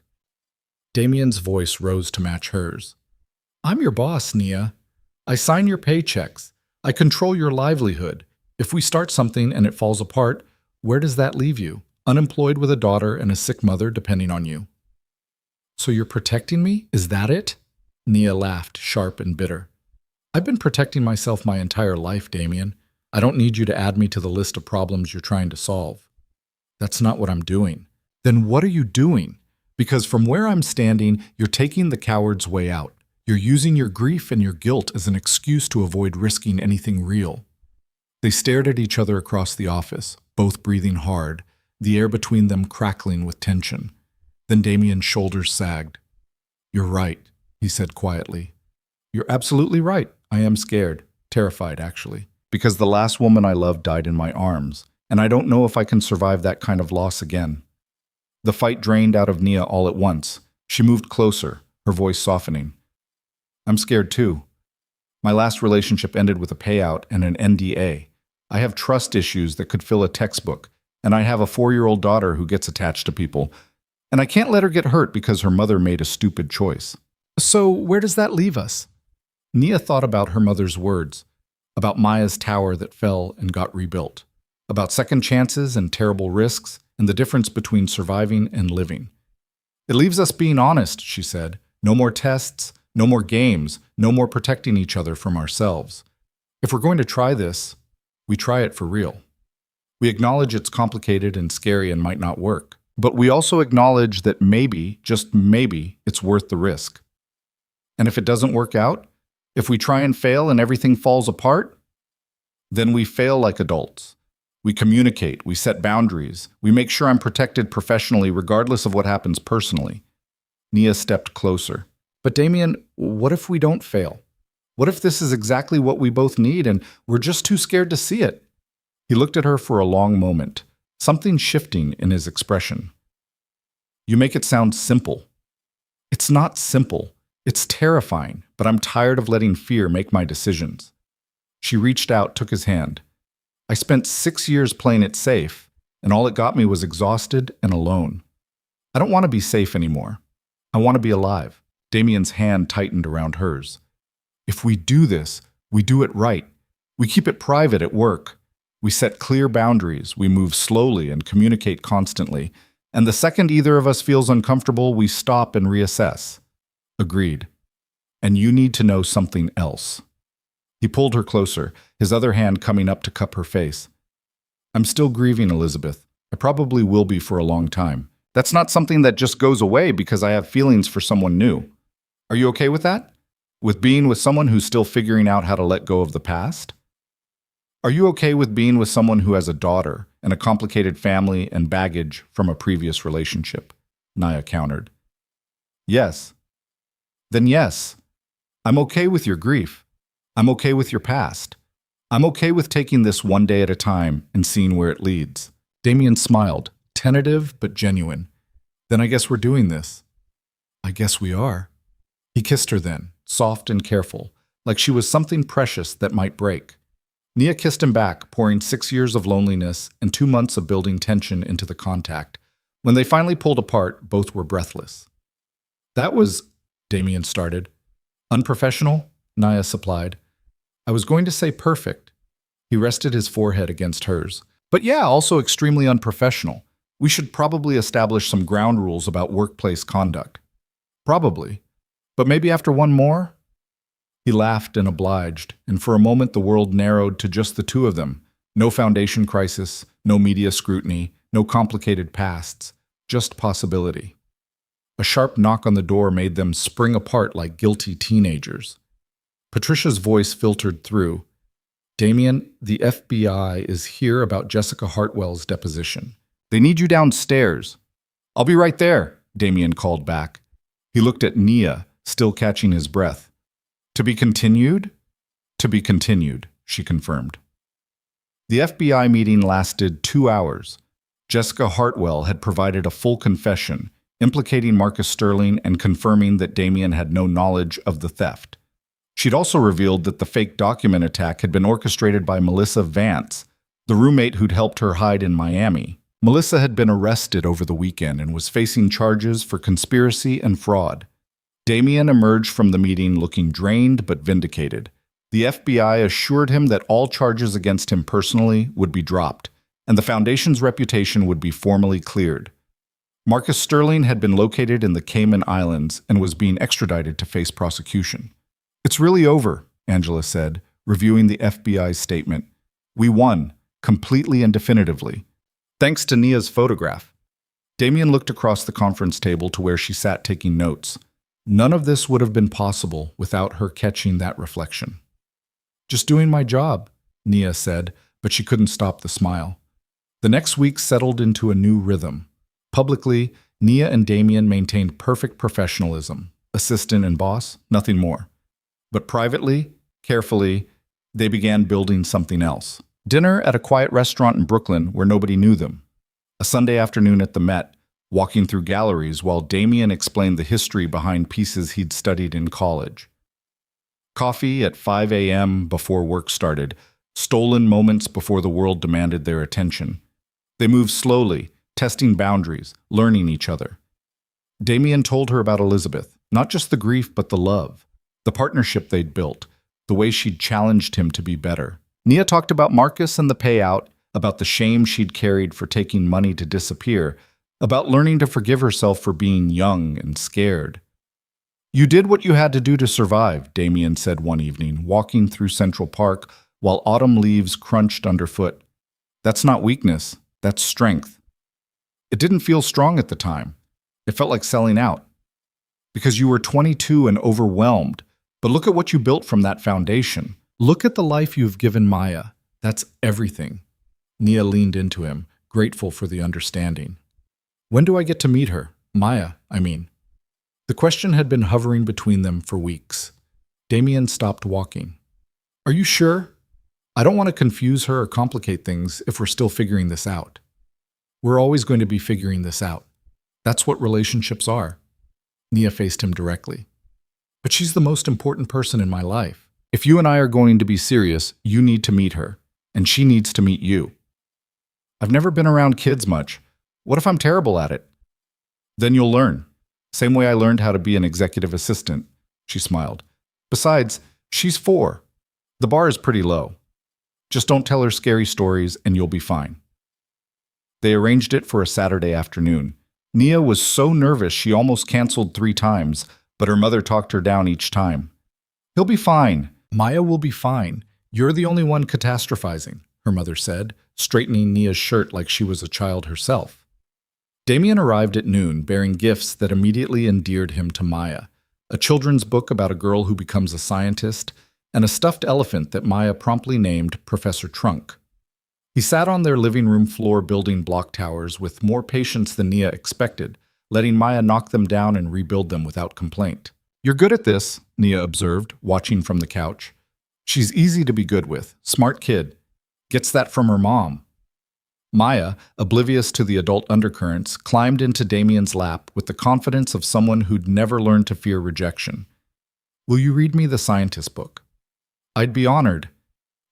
Damien's voice rose to match hers. "I'm your boss, Nia. I sign your paychecks. I control your livelihood. If we start something and it falls apart, where does that leave you? Unemployed with a daughter and a sick mother depending on you." "So you're protecting me? Is that it?" Nia laughed, sharp and bitter. "I've been protecting myself my entire life, Damien. I don't need you to add me to the list of problems you're trying to solve." "That's not what I'm doing." "Then what are you doing? Because from where I'm standing, you're taking the coward's way out. You're using your grief and your guilt as an excuse to avoid risking anything real." They stared at each other across the office, both breathing hard, the air between them crackling with tension. Then Damien's shoulders sagged. "You're right," he said quietly. "You're absolutely right. I am scared. Terrified, actually. Because the last woman I loved died in my arms, and I don't know if I can survive that kind of loss again." The fight drained out of Nia all at once. She moved closer, her voice softening. "I'm scared too. My last relationship ended with a payout and an NDA. I have trust issues that could fill a textbook, and I have a 4-year-old daughter who gets attached to people. And I can't let her get hurt because her mother made a stupid choice." "So where does that leave us?" Nia thought about her mother's words, about Maya's tower that fell and got rebuilt, about second chances and terrible risks, and the difference between surviving and living. "It leaves us being honest," she said. "No more tests, no more games, no more protecting each other from ourselves. If we're going to try this, we try it for real. We acknowledge it's complicated and scary and might not work. But we also acknowledge that maybe, just maybe, it's worth the risk. And if it doesn't work out, if we try and fail and everything falls apart, then we fail like adults. We communicate, we set boundaries, we make sure I'm protected professionally regardless of what happens personally." Nia stepped closer. "But Damien, what if we don't fail? What if this is exactly what we both need and we're just too scared to see it?" He looked at her for a long moment, something shifting in his expression. "You make it sound simple." "It's not simple. It's terrifying, but I'm tired of letting fear make my decisions." She reached out, took his hand. I spent 6 years playing it safe, and all it got me was exhausted and alone. I don't want to be safe anymore. I want to be alive. Damien's hand tightened around hers. If we do this, we do it right. We keep it private at work. We set clear boundaries, we move slowly and communicate constantly. And the second either of us feels uncomfortable, we stop and reassess. Agreed. And you need to know something else. He pulled her closer, his other hand coming up to cup her face. I'm still grieving, Elizabeth. I probably will be for a long time. That's not something that just goes away because I have feelings for someone new. Are you okay with that? With being with someone who's still figuring out how to let go of the past? Are you okay with being with someone who has a daughter and a complicated family and baggage from a previous relationship? Nia countered. Yes. Then yes. I'm okay with your grief. I'm okay with your past. I'm okay with taking this one day at a time and seeing where it leads. Damien smiled, tentative but genuine. Then I guess we're doing this. I guess we are. He kissed her then, soft and careful, like she was something precious that might break. Nia kissed him back, pouring 6 years of loneliness and 2 months of building tension into the contact. When they finally pulled apart, both were breathless. That was, Damien started. Unprofessional, Nia supplied. I was going to say perfect. He rested his forehead against hers. But yeah, also extremely unprofessional. We should probably establish some ground rules about workplace conduct. Probably. But maybe after one more? He laughed and obliged, and for a moment the world narrowed to just the two of them. No foundation crisis, no media scrutiny, no complicated pasts, just possibility. A sharp knock on the door made them spring apart like guilty teenagers. Patricia's voice filtered through. Damien, the FBI is here about Jessica Hartwell's deposition. They need you downstairs. I'll be right there, Damien called back. He looked at Nia, still catching his breath. To be continued? To be continued, she confirmed. The FBI meeting lasted 2 hours. Jessica Hartwell had provided a full confession, implicating Marcus Sterling and confirming that Damien had no knowledge of the theft. She'd also revealed that the fake document attack had been orchestrated by Melissa Vance, the roommate who'd helped her hide in Miami. Melissa had been arrested over the weekend and was facing charges for conspiracy and fraud. Damien emerged from the meeting looking drained but vindicated. The FBI assured him that all charges against him personally would be dropped, and the Foundation's reputation would be formally cleared. Marcus Sterling had been located in the Cayman Islands and was being extradited to face prosecution. It's really over, Angela said, reviewing the FBI's statement. We won, completely and definitively. Thanks to Nia's photograph. Damien looked across the conference table to where she sat taking notes. None of this would have been possible without her catching that reflection. Just doing my job, Nia said, but she couldn't stop the smile. The next week settled into a new rhythm. Publicly, Nia and Damien maintained perfect professionalism. Assistant and boss, nothing more. But privately, carefully, they began building something else. Dinner at a quiet restaurant in Brooklyn where nobody knew them. A Sunday afternoon at the Met, walking through galleries while Damien explained the history behind pieces he'd studied in college. Coffee at 5 a.m. before work started, stolen moments before the world demanded their attention. They moved slowly, testing boundaries, learning each other. Damien told her about Elizabeth, not just the grief but the love, the partnership they'd built, the way she'd challenged him to be better. Nia talked about Marcus and the payout, about the shame she'd carried for taking money to disappear, about learning to forgive herself for being young and scared. You did what you had to do to survive, Damien said one evening, walking through Central Park while autumn leaves crunched underfoot. That's not weakness, that's strength. It didn't feel strong at the time. It felt like selling out. Because you were 22 and overwhelmed. But look at what you built from that foundation. Look at the life you've given Maya. That's everything. Nia leaned into him, grateful for the understanding. When do I get to meet her? Maya, I mean. The question had been hovering between them for weeks. Damien stopped walking. Are you sure? I don't want to confuse her or complicate things if we're still figuring this out. We're always going to be figuring this out. That's what relationships are. Nia faced him directly. But she's the most important person in my life. If you and I are going to be serious, you need to meet her. and she needs to meet you. I've never been around kids much. What if I'm terrible at it? Then you'll learn. Same way I learned how to be an executive assistant, she smiled. Besides, she's 4. The bar is pretty low. Just don't tell her scary stories and you'll be fine. They arranged it for a Saturday afternoon. Nia was so nervous she almost canceled 3 times, but her mother talked her down each time. He'll be fine. Maya will be fine. You're the only one catastrophizing, her mother said, straightening Nia's shirt like she was a child herself. Damien arrived at noon bearing gifts that immediately endeared him to Maya, a children's book about a girl who becomes a scientist, and a stuffed elephant that Maya promptly named Professor Trunk. He sat on their living room floor building block towers with more patience than Nia expected, letting Maya knock them down and rebuild them without complaint. You're good at this, Nia observed, watching from the couch. She's easy to be good with, smart kid. Gets that from her mom. Maya, oblivious to the adult undercurrents, climbed into Damien's lap with the confidence of someone who'd never learned to fear rejection. Will you read me the scientist book? I'd be honored.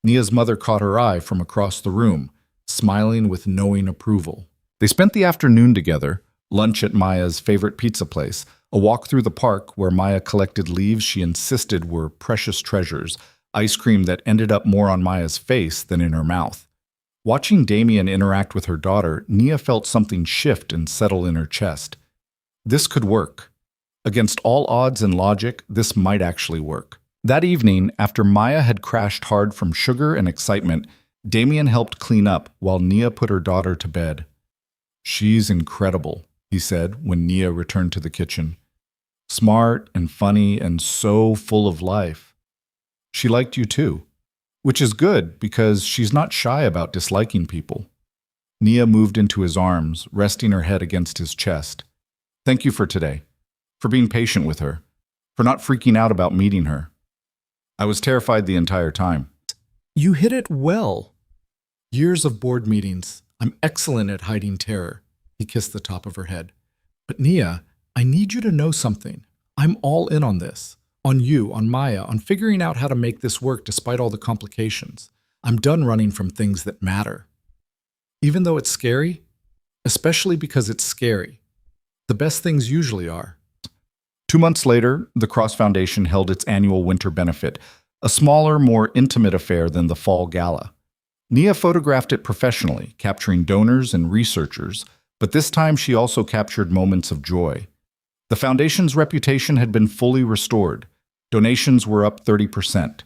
Nia's mother caught her eye from across the room, smiling with knowing approval. They spent the afternoon together, lunch at Maya's favorite pizza place, a walk through the park where Maya collected leaves she insisted were precious treasures, ice cream that ended up more on Maya's face than in her mouth. Watching Damien interact with her daughter, Nia felt something shift and settle in her chest. This could work. Against all odds and logic, this might actually work. That evening, after Maya had crashed hard from sugar and excitement, Damien helped clean up while Nia put her daughter to bed. She's incredible, he said when Nia returned to the kitchen. Smart and funny and so full of life. She liked you too. Which is good because she's not shy about disliking people. Nia moved into his arms, resting her head against his chest. Thank you for today, for being patient with her, for not freaking out about meeting her. I was terrified the entire time. You hit it well. Years of board meetings. I'm excellent at hiding terror. He kissed the top of her head. But Nia, I need you to know something. I'm all in on this. On you, on Maya, on figuring out how to make this work despite all the complications. I'm done running from things that matter. Even though it's scary, especially because it's scary, the best things usually are. 2 months later, the Cross Foundation held its annual winter benefit, a smaller, more intimate affair than the fall gala. Nia photographed it professionally, capturing donors and researchers, but this time she also captured moments of joy. The foundation's reputation had been fully restored. Donations were up 30%.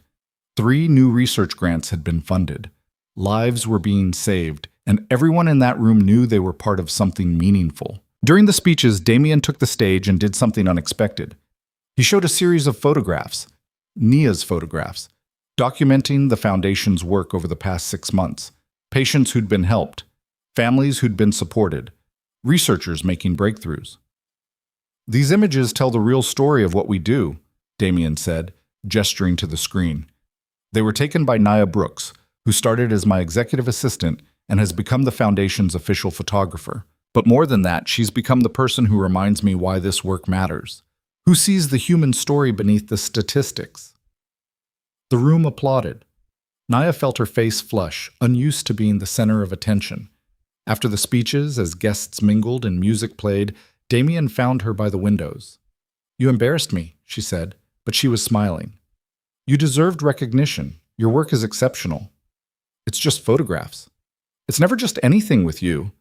3 new research grants had been funded. Lives were being saved, and everyone in that room knew they were part of something meaningful. During the speeches, Damien took the stage and did something unexpected. He showed a series of photographs, Nia's photographs, documenting the foundation's work over the past 6 months, patients who'd been helped, families who'd been supported, researchers making breakthroughs. These images tell the real story of what we do, Damien said, gesturing to the screen. They were taken by Nia Brooks, who started as my executive assistant and has become the foundation's official photographer. But more than that, she's become the person who reminds me why this work matters, who sees the human story beneath the statistics. The room applauded. Nia felt her face flush, unused to being the center of attention. After the speeches, as guests mingled and music played, Damien found her by the windows. You embarrassed me, she said, but she was smiling. You deserved recognition. Your work is exceptional. It's just photographs. It's never just anything with you.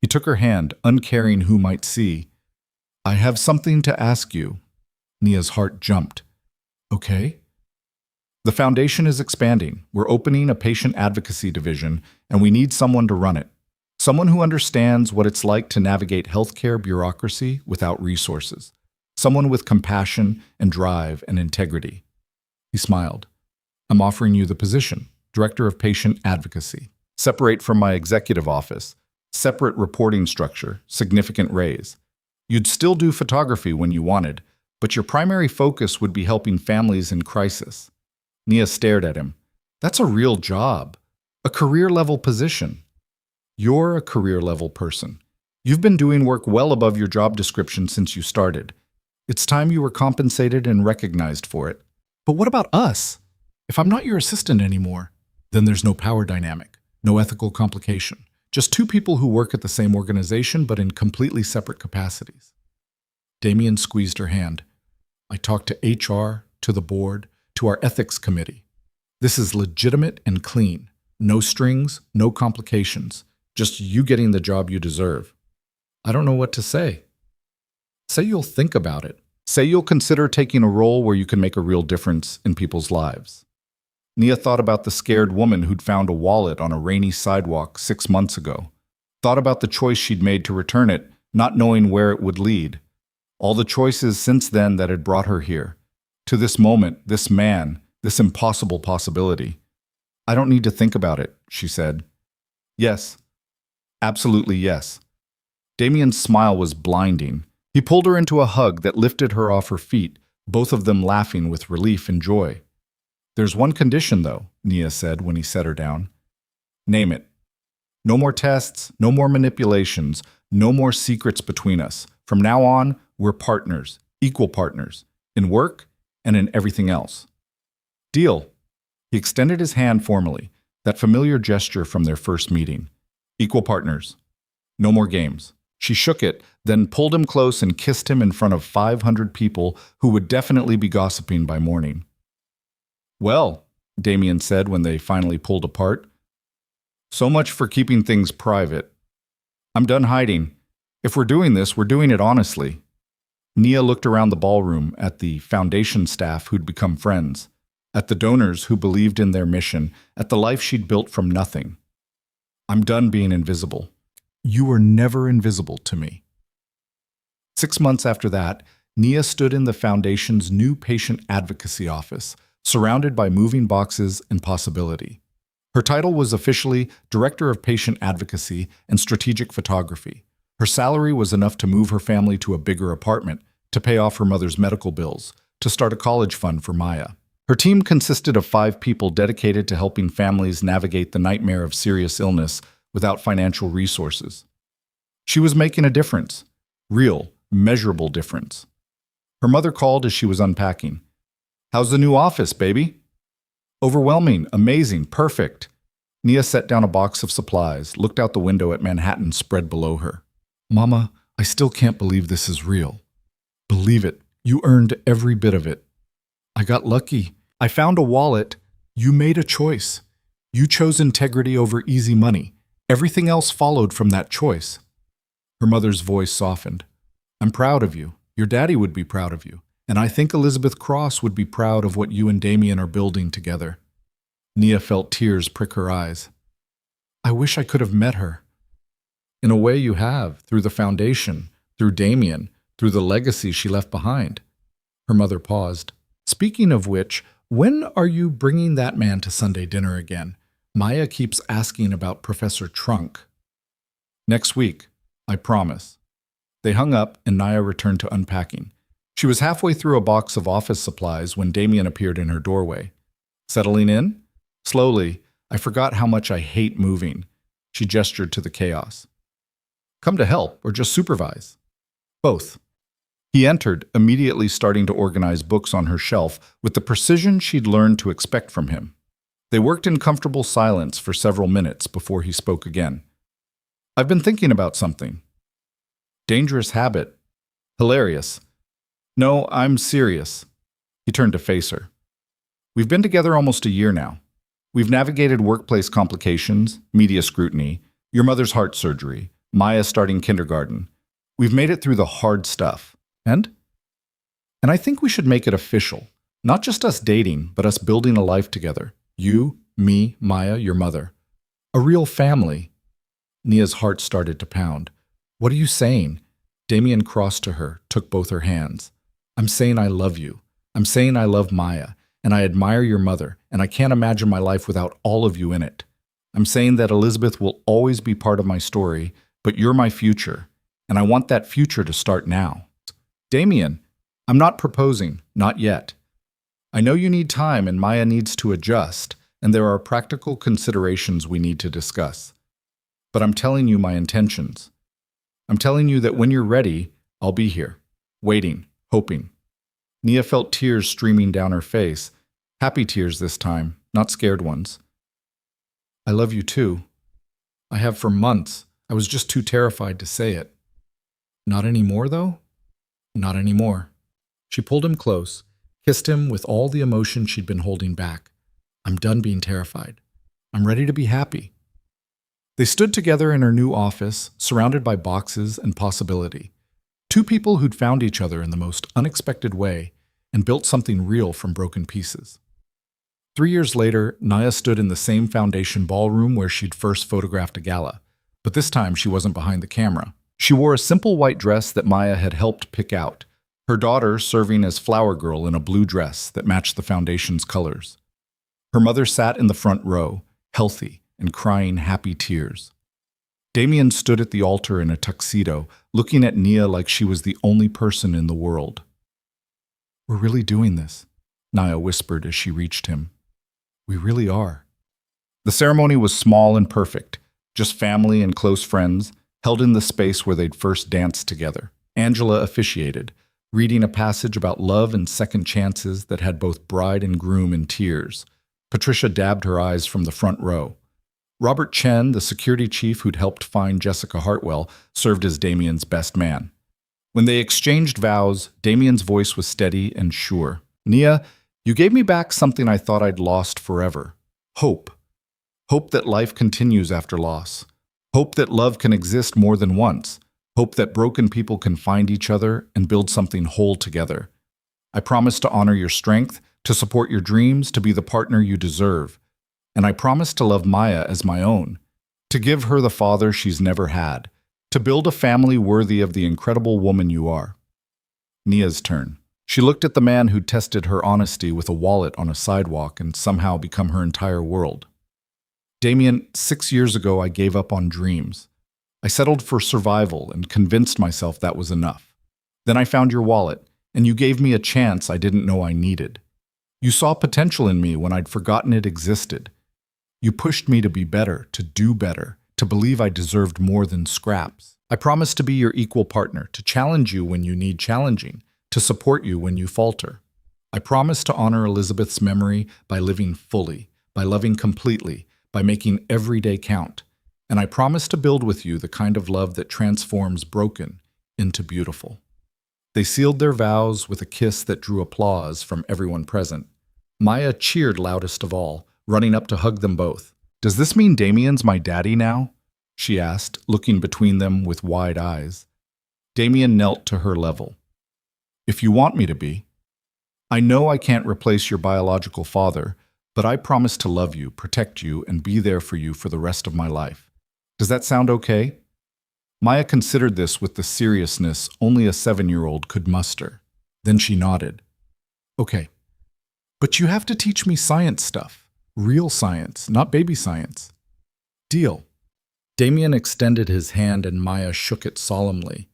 He took her hand, uncaring who might see. I have something to ask you. Nia's heart jumped. Okay. The foundation is expanding. We're opening a patient advocacy division, and we need someone to run it. Someone who understands what it's like to navigate healthcare bureaucracy without resources. Someone with compassion and drive and integrity. He smiled. I'm offering you the position, Director of Patient Advocacy. Separate from my executive office. Separate reporting structure, significant raise. You'd still do photography when you wanted, but your primary focus would be helping families in crisis. Nia stared at him. That's a real job. A career-level position. You're a career-level person. You've been doing work well above your job description since you started. It's time you were compensated and recognized for it. But what about us? If I'm not your assistant anymore? Then there's no power dynamic, no ethical complication. Just two people who work at the same organization but in completely separate capacities. Damien squeezed her hand. I talked to HR, to the board, to our ethics committee. This is legitimate and clean. No strings, no complications. Just you getting the job you deserve. I don't know what to say. Say you'll think about it. Say you'll consider taking a role where you can make a real difference in people's lives. Nia thought about the scared woman who'd found a wallet on a rainy sidewalk 6 months ago. Thought about the choice she'd made to return it, not knowing where it would lead. All the choices since then that had brought her here. To this moment, this man, this impossible possibility. I don't need to think about it, she said. Yes. Absolutely yes. Damien's smile was blinding. He pulled her into a hug that lifted her off her feet, both of them laughing with relief and joy. There's one condition, though, Nia said when he set her down. Name it. No more tests, no more manipulations, no more secrets between us. From now on, we're partners, equal partners, in work and in everything else. Deal. He extended his hand formally, that familiar gesture from their first meeting. Equal partners. No more games. She shook it, then pulled him close and kissed him in front of 500 people who would definitely be gossiping by morning. Well, Damien said when they finally pulled apart. So much for keeping things private. I'm done hiding. If we're doing this, we're doing it honestly. Nia looked around the ballroom at the foundation staff who'd become friends, at the donors who believed in their mission, at the life she'd built from nothing. I'm done being invisible. You were never invisible to me. 6 months after that, Nia stood in the foundation's new patient advocacy office, surrounded by moving boxes and possibility. Her title was officially Director of Patient Advocacy and Strategic Photography. Her salary was enough to move her family to a bigger apartment, to pay off her mother's medical bills, to start a college fund for Maya. Her team consisted of 5 people dedicated to helping families navigate the nightmare of serious illness without financial resources. She was making a difference. Real, measurable difference. Her mother called as she was unpacking. How's the new office, baby? Overwhelming, amazing, perfect. Nia set down a box of supplies, looked out the window at Manhattan spread below her. Mama, I still can't believe this is real. Believe it. You earned every bit of it. I got lucky. I found a wallet. You made a choice. You chose integrity over easy money. Everything else followed from that choice. Her mother's voice softened. I'm proud of you. Your daddy would be proud of you. And I think Elizabeth Cross would be proud of what you and Damien are building together. Nia felt tears prick her eyes. I wish I could have met her. In a way you have, through the foundation, through Damien, through the legacy she left behind. Her mother paused. Speaking of which, when are you bringing that man to Sunday dinner again? Maya keeps asking about Professor Trunk. Next week, I promise. They hung up and Nia returned to unpacking. She was halfway through a box of office supplies when Damien appeared in her doorway. Settling in? Slowly, I forgot how much I hate moving. She gestured to the chaos. Come to help or just supervise? Both. He entered, immediately starting to organize books on her shelf with the precision she'd learned to expect from him. They worked in comfortable silence for several minutes before he spoke again. I've been thinking about something. Dangerous habit. Hilarious. No, I'm serious. He turned to face her. We've been together almost a year now. We've navigated workplace complications, media scrutiny, your mother's heart surgery, Maya starting kindergarten. We've made it through the hard stuff. And I think we should make it official. Not just us dating, but us building a life together. You, me, Maya, your mother. A real family. Nia's heart started to pound. What are you saying? Damien crossed to her, took both her hands. I'm saying I love you. I'm saying I love Maya, and I admire your mother, and I can't imagine my life without all of you in it. I'm saying that Elizabeth will always be part of my story, but you're my future, and I want that future to start now. Damien, I'm not proposing, not yet. I know you need time and Maya needs to adjust, and there are practical considerations we need to discuss. But I'm telling you my intentions. I'm telling you that when you're ready, I'll be here, waiting, hoping. Nia felt tears streaming down her face, happy tears this time, not scared ones. I love you too. I have for months. I was just too terrified to say it. Not anymore, though? Not anymore. She pulled him close, kissed him with all the emotion she'd been holding back. I'm done being terrified. I'm ready to be happy. They stood together in her new office, surrounded by boxes and possibility. Two people who'd found each other in the most unexpected way and built something real from broken pieces. 3 years later, Naya stood in the same foundation ballroom where she'd first photographed a gala, but this time she wasn't behind the camera. She wore a simple white dress that Maya had helped pick out, her daughter serving as flower girl in a blue dress that matched the foundation's colors. Her mother sat in the front row, healthy and crying happy tears. Damien stood at the altar in a tuxedo, looking at Nia like she was the only person in the world. We're really doing this, Naya whispered as she reached him. We really are. The ceremony was small and perfect, just family and close friends, held in the space where they'd first danced together. Angela officiated, reading a passage about love and second chances that had both bride and groom in tears. Patricia dabbed her eyes from the front row. Robert Chen, the security chief who'd helped find Jessica Hartwell, served as Damien's best man. When they exchanged vows, Damien's voice was steady and sure. Nia, you gave me back something I thought I'd lost forever. Hope. Hope that life continues after loss. Hope that love can exist more than once. Hope that broken people can find each other and build something whole together. I promise to honor your strength, to support your dreams, to be the partner you deserve. And I promise to love Maya as my own, to give her the father she's never had, to build a family worthy of the incredible woman you are. Nia's turn. She looked at the man who'd tested her honesty with a wallet on a sidewalk and somehow become her entire world. Damien, 6 years ago I gave up on dreams. I settled for survival and convinced myself that was enough. Then I found your wallet, and you gave me a chance I didn't know I needed. You saw potential in me when I'd forgotten it existed. You pushed me to be better, to do better, to believe I deserved more than scraps. I promised to be your equal partner, to challenge you when you need challenging, to support you when you falter. I promised to honor Elizabeth's memory by living fully, by loving completely, by making every day count. And I promised to build with you the kind of love that transforms broken into beautiful. They sealed their vows with a kiss that drew applause from everyone present. Maya cheered loudest of all, running up to hug them both. Does this mean Damien's my daddy now? She asked, looking between them with wide eyes. Damien knelt to her level. If you want me to be. I know I can't replace your biological father, but I promise to love you, protect you, and be there for you for the rest of my life. Does that sound okay? Maya considered this with the seriousness only a 7-year-old could muster. Then she nodded. Okay, but you have to teach me science stuff. Real science, not baby science. Deal. Damien extended his hand and Maya shook it solemnly.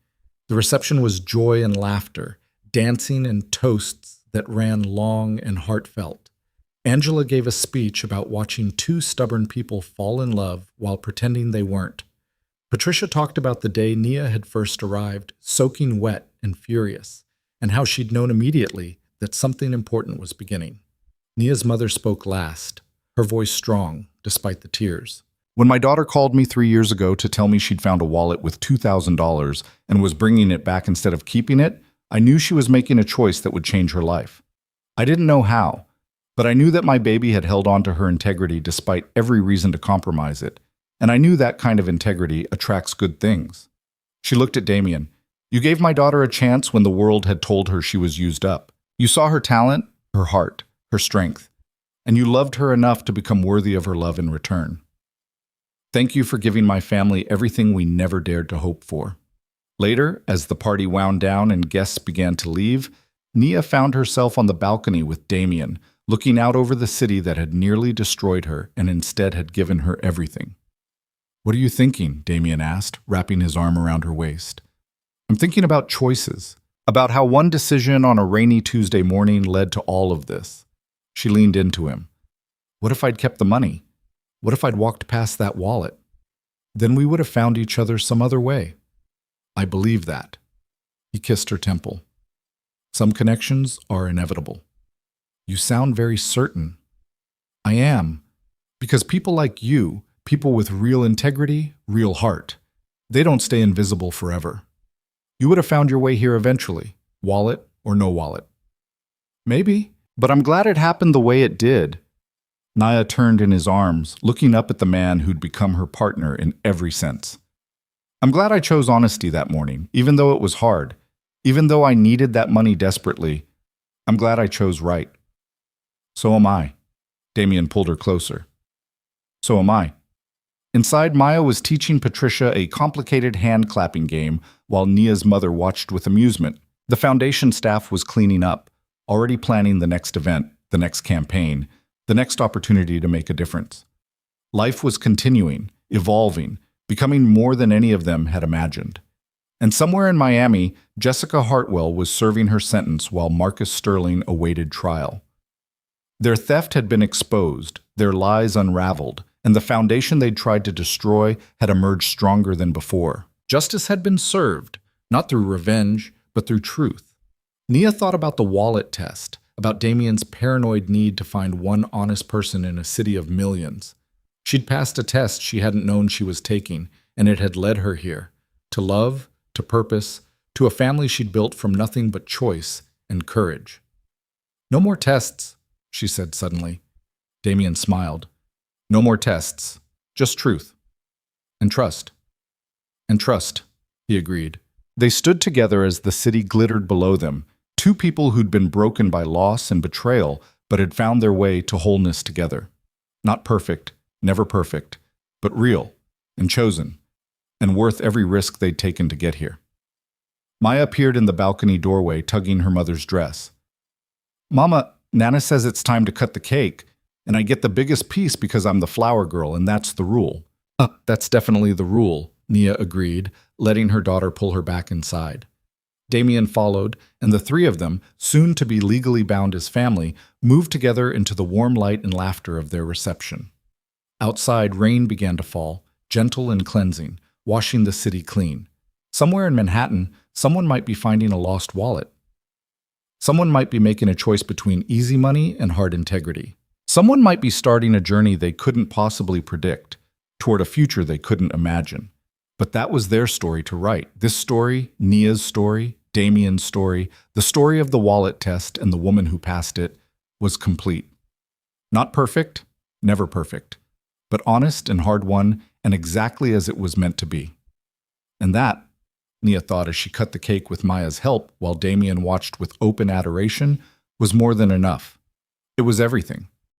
The reception was joy and laughter, dancing and toasts that ran long and heartfelt. Angela gave a speech about watching two stubborn people fall in love while pretending they weren't. Patricia talked about the day Nia had first arrived, soaking wet and furious, and how she'd known immediately that something important was beginning. Nia's mother spoke last, her voice strong, despite the tears. When my daughter called me 3 years ago to tell me she'd found a wallet with $2,000 and was bringing it back instead of keeping it, I knew she was making a choice that would change her life. I didn't know how, but I knew that my baby had held on to her integrity despite every reason to compromise it, and I knew that kind of integrity attracts good things. She looked at Damien. You gave my daughter a chance when the world had told her she was used up. You saw her talent, her heart, her strength, and you loved her enough to become worthy of her love in return. Thank you for giving my family everything we never dared to hope for. Later, as the party wound down and guests began to leave, Nia found herself on the balcony with Damien, looking out over the city that had nearly destroyed her and instead had given her everything. What are you thinking? Damien asked, wrapping his arm around her waist. I'm thinking about choices, about how one decision on a rainy Tuesday morning led to all of this. She leaned into him. What if I'd kept the money? What if I'd walked past that wallet? Then we would have found each other some other way. I believe that. He kissed her temple. Some connections are inevitable. You sound very certain. I am, because people like you, People with real integrity, real heart. They don't stay invisible forever. You would have found your way here eventually, wallet or no wallet. Maybe, but I'm glad it happened the way it did. Naya turned in his arms, looking up at the man who'd become her partner in every sense. I'm glad I chose honesty that morning, even though it was hard. Even though I needed that money desperately, I'm glad I chose right. So am I. Damien pulled her closer. So am I. Inside, Maya was teaching Patricia a complicated hand-clapping game while Nia's mother watched with amusement. The foundation staff was cleaning up, already planning the next event, the next campaign, the next opportunity to make a difference. Life was continuing, evolving, becoming more than any of them had imagined. And somewhere in Miami, Jessica Hartwell was serving her sentence while Marcus Sterling awaited trial. Their theft had been exposed, their lies unraveled, and the foundation they'd tried to destroy had emerged stronger than before. Justice had been served, not through revenge, but through truth. Nia thought about the wallet test, about Damien's paranoid need to find one honest person in a city of millions. She'd passed a test she hadn't known she was taking, and it had led her here, to love, to purpose, to a family she'd built from nothing but choice and courage. No more tests, she said suddenly. Damien smiled. No more tests, just truth. And trust. And trust, he agreed. They stood together as the city glittered below them, two people who'd been broken by loss and betrayal, but had found their way to wholeness together. Not perfect, never perfect, but real and chosen, and worth every risk they'd taken to get here. Maya appeared in the balcony doorway, tugging her mother's dress. Mama, Nana says it's time to cut the cake, and I get the biggest piece because I'm the flower girl, and that's the rule. That's definitely the rule, Nia agreed, letting her daughter pull her back inside. Damien followed, and the three of them, soon to be legally bound as family, moved together into the warm light and laughter of their reception. Outside, rain began to fall, gentle and cleansing, washing the city clean. Somewhere in Manhattan, someone might be finding a lost wallet. Someone might be making a choice between easy money and hard integrity. Someone might be starting a journey they couldn't possibly predict, toward a future they couldn't imagine. But that was their story to write. This story, Nia's story, Damien's story, the story of the wallet test and the woman who passed it, was complete. Not perfect, never perfect, but honest and hard-won, and exactly as it was meant to be. And that, Nia thought as she cut the cake with Maya's help while Damien watched with open adoration, was more than enough. It was everything.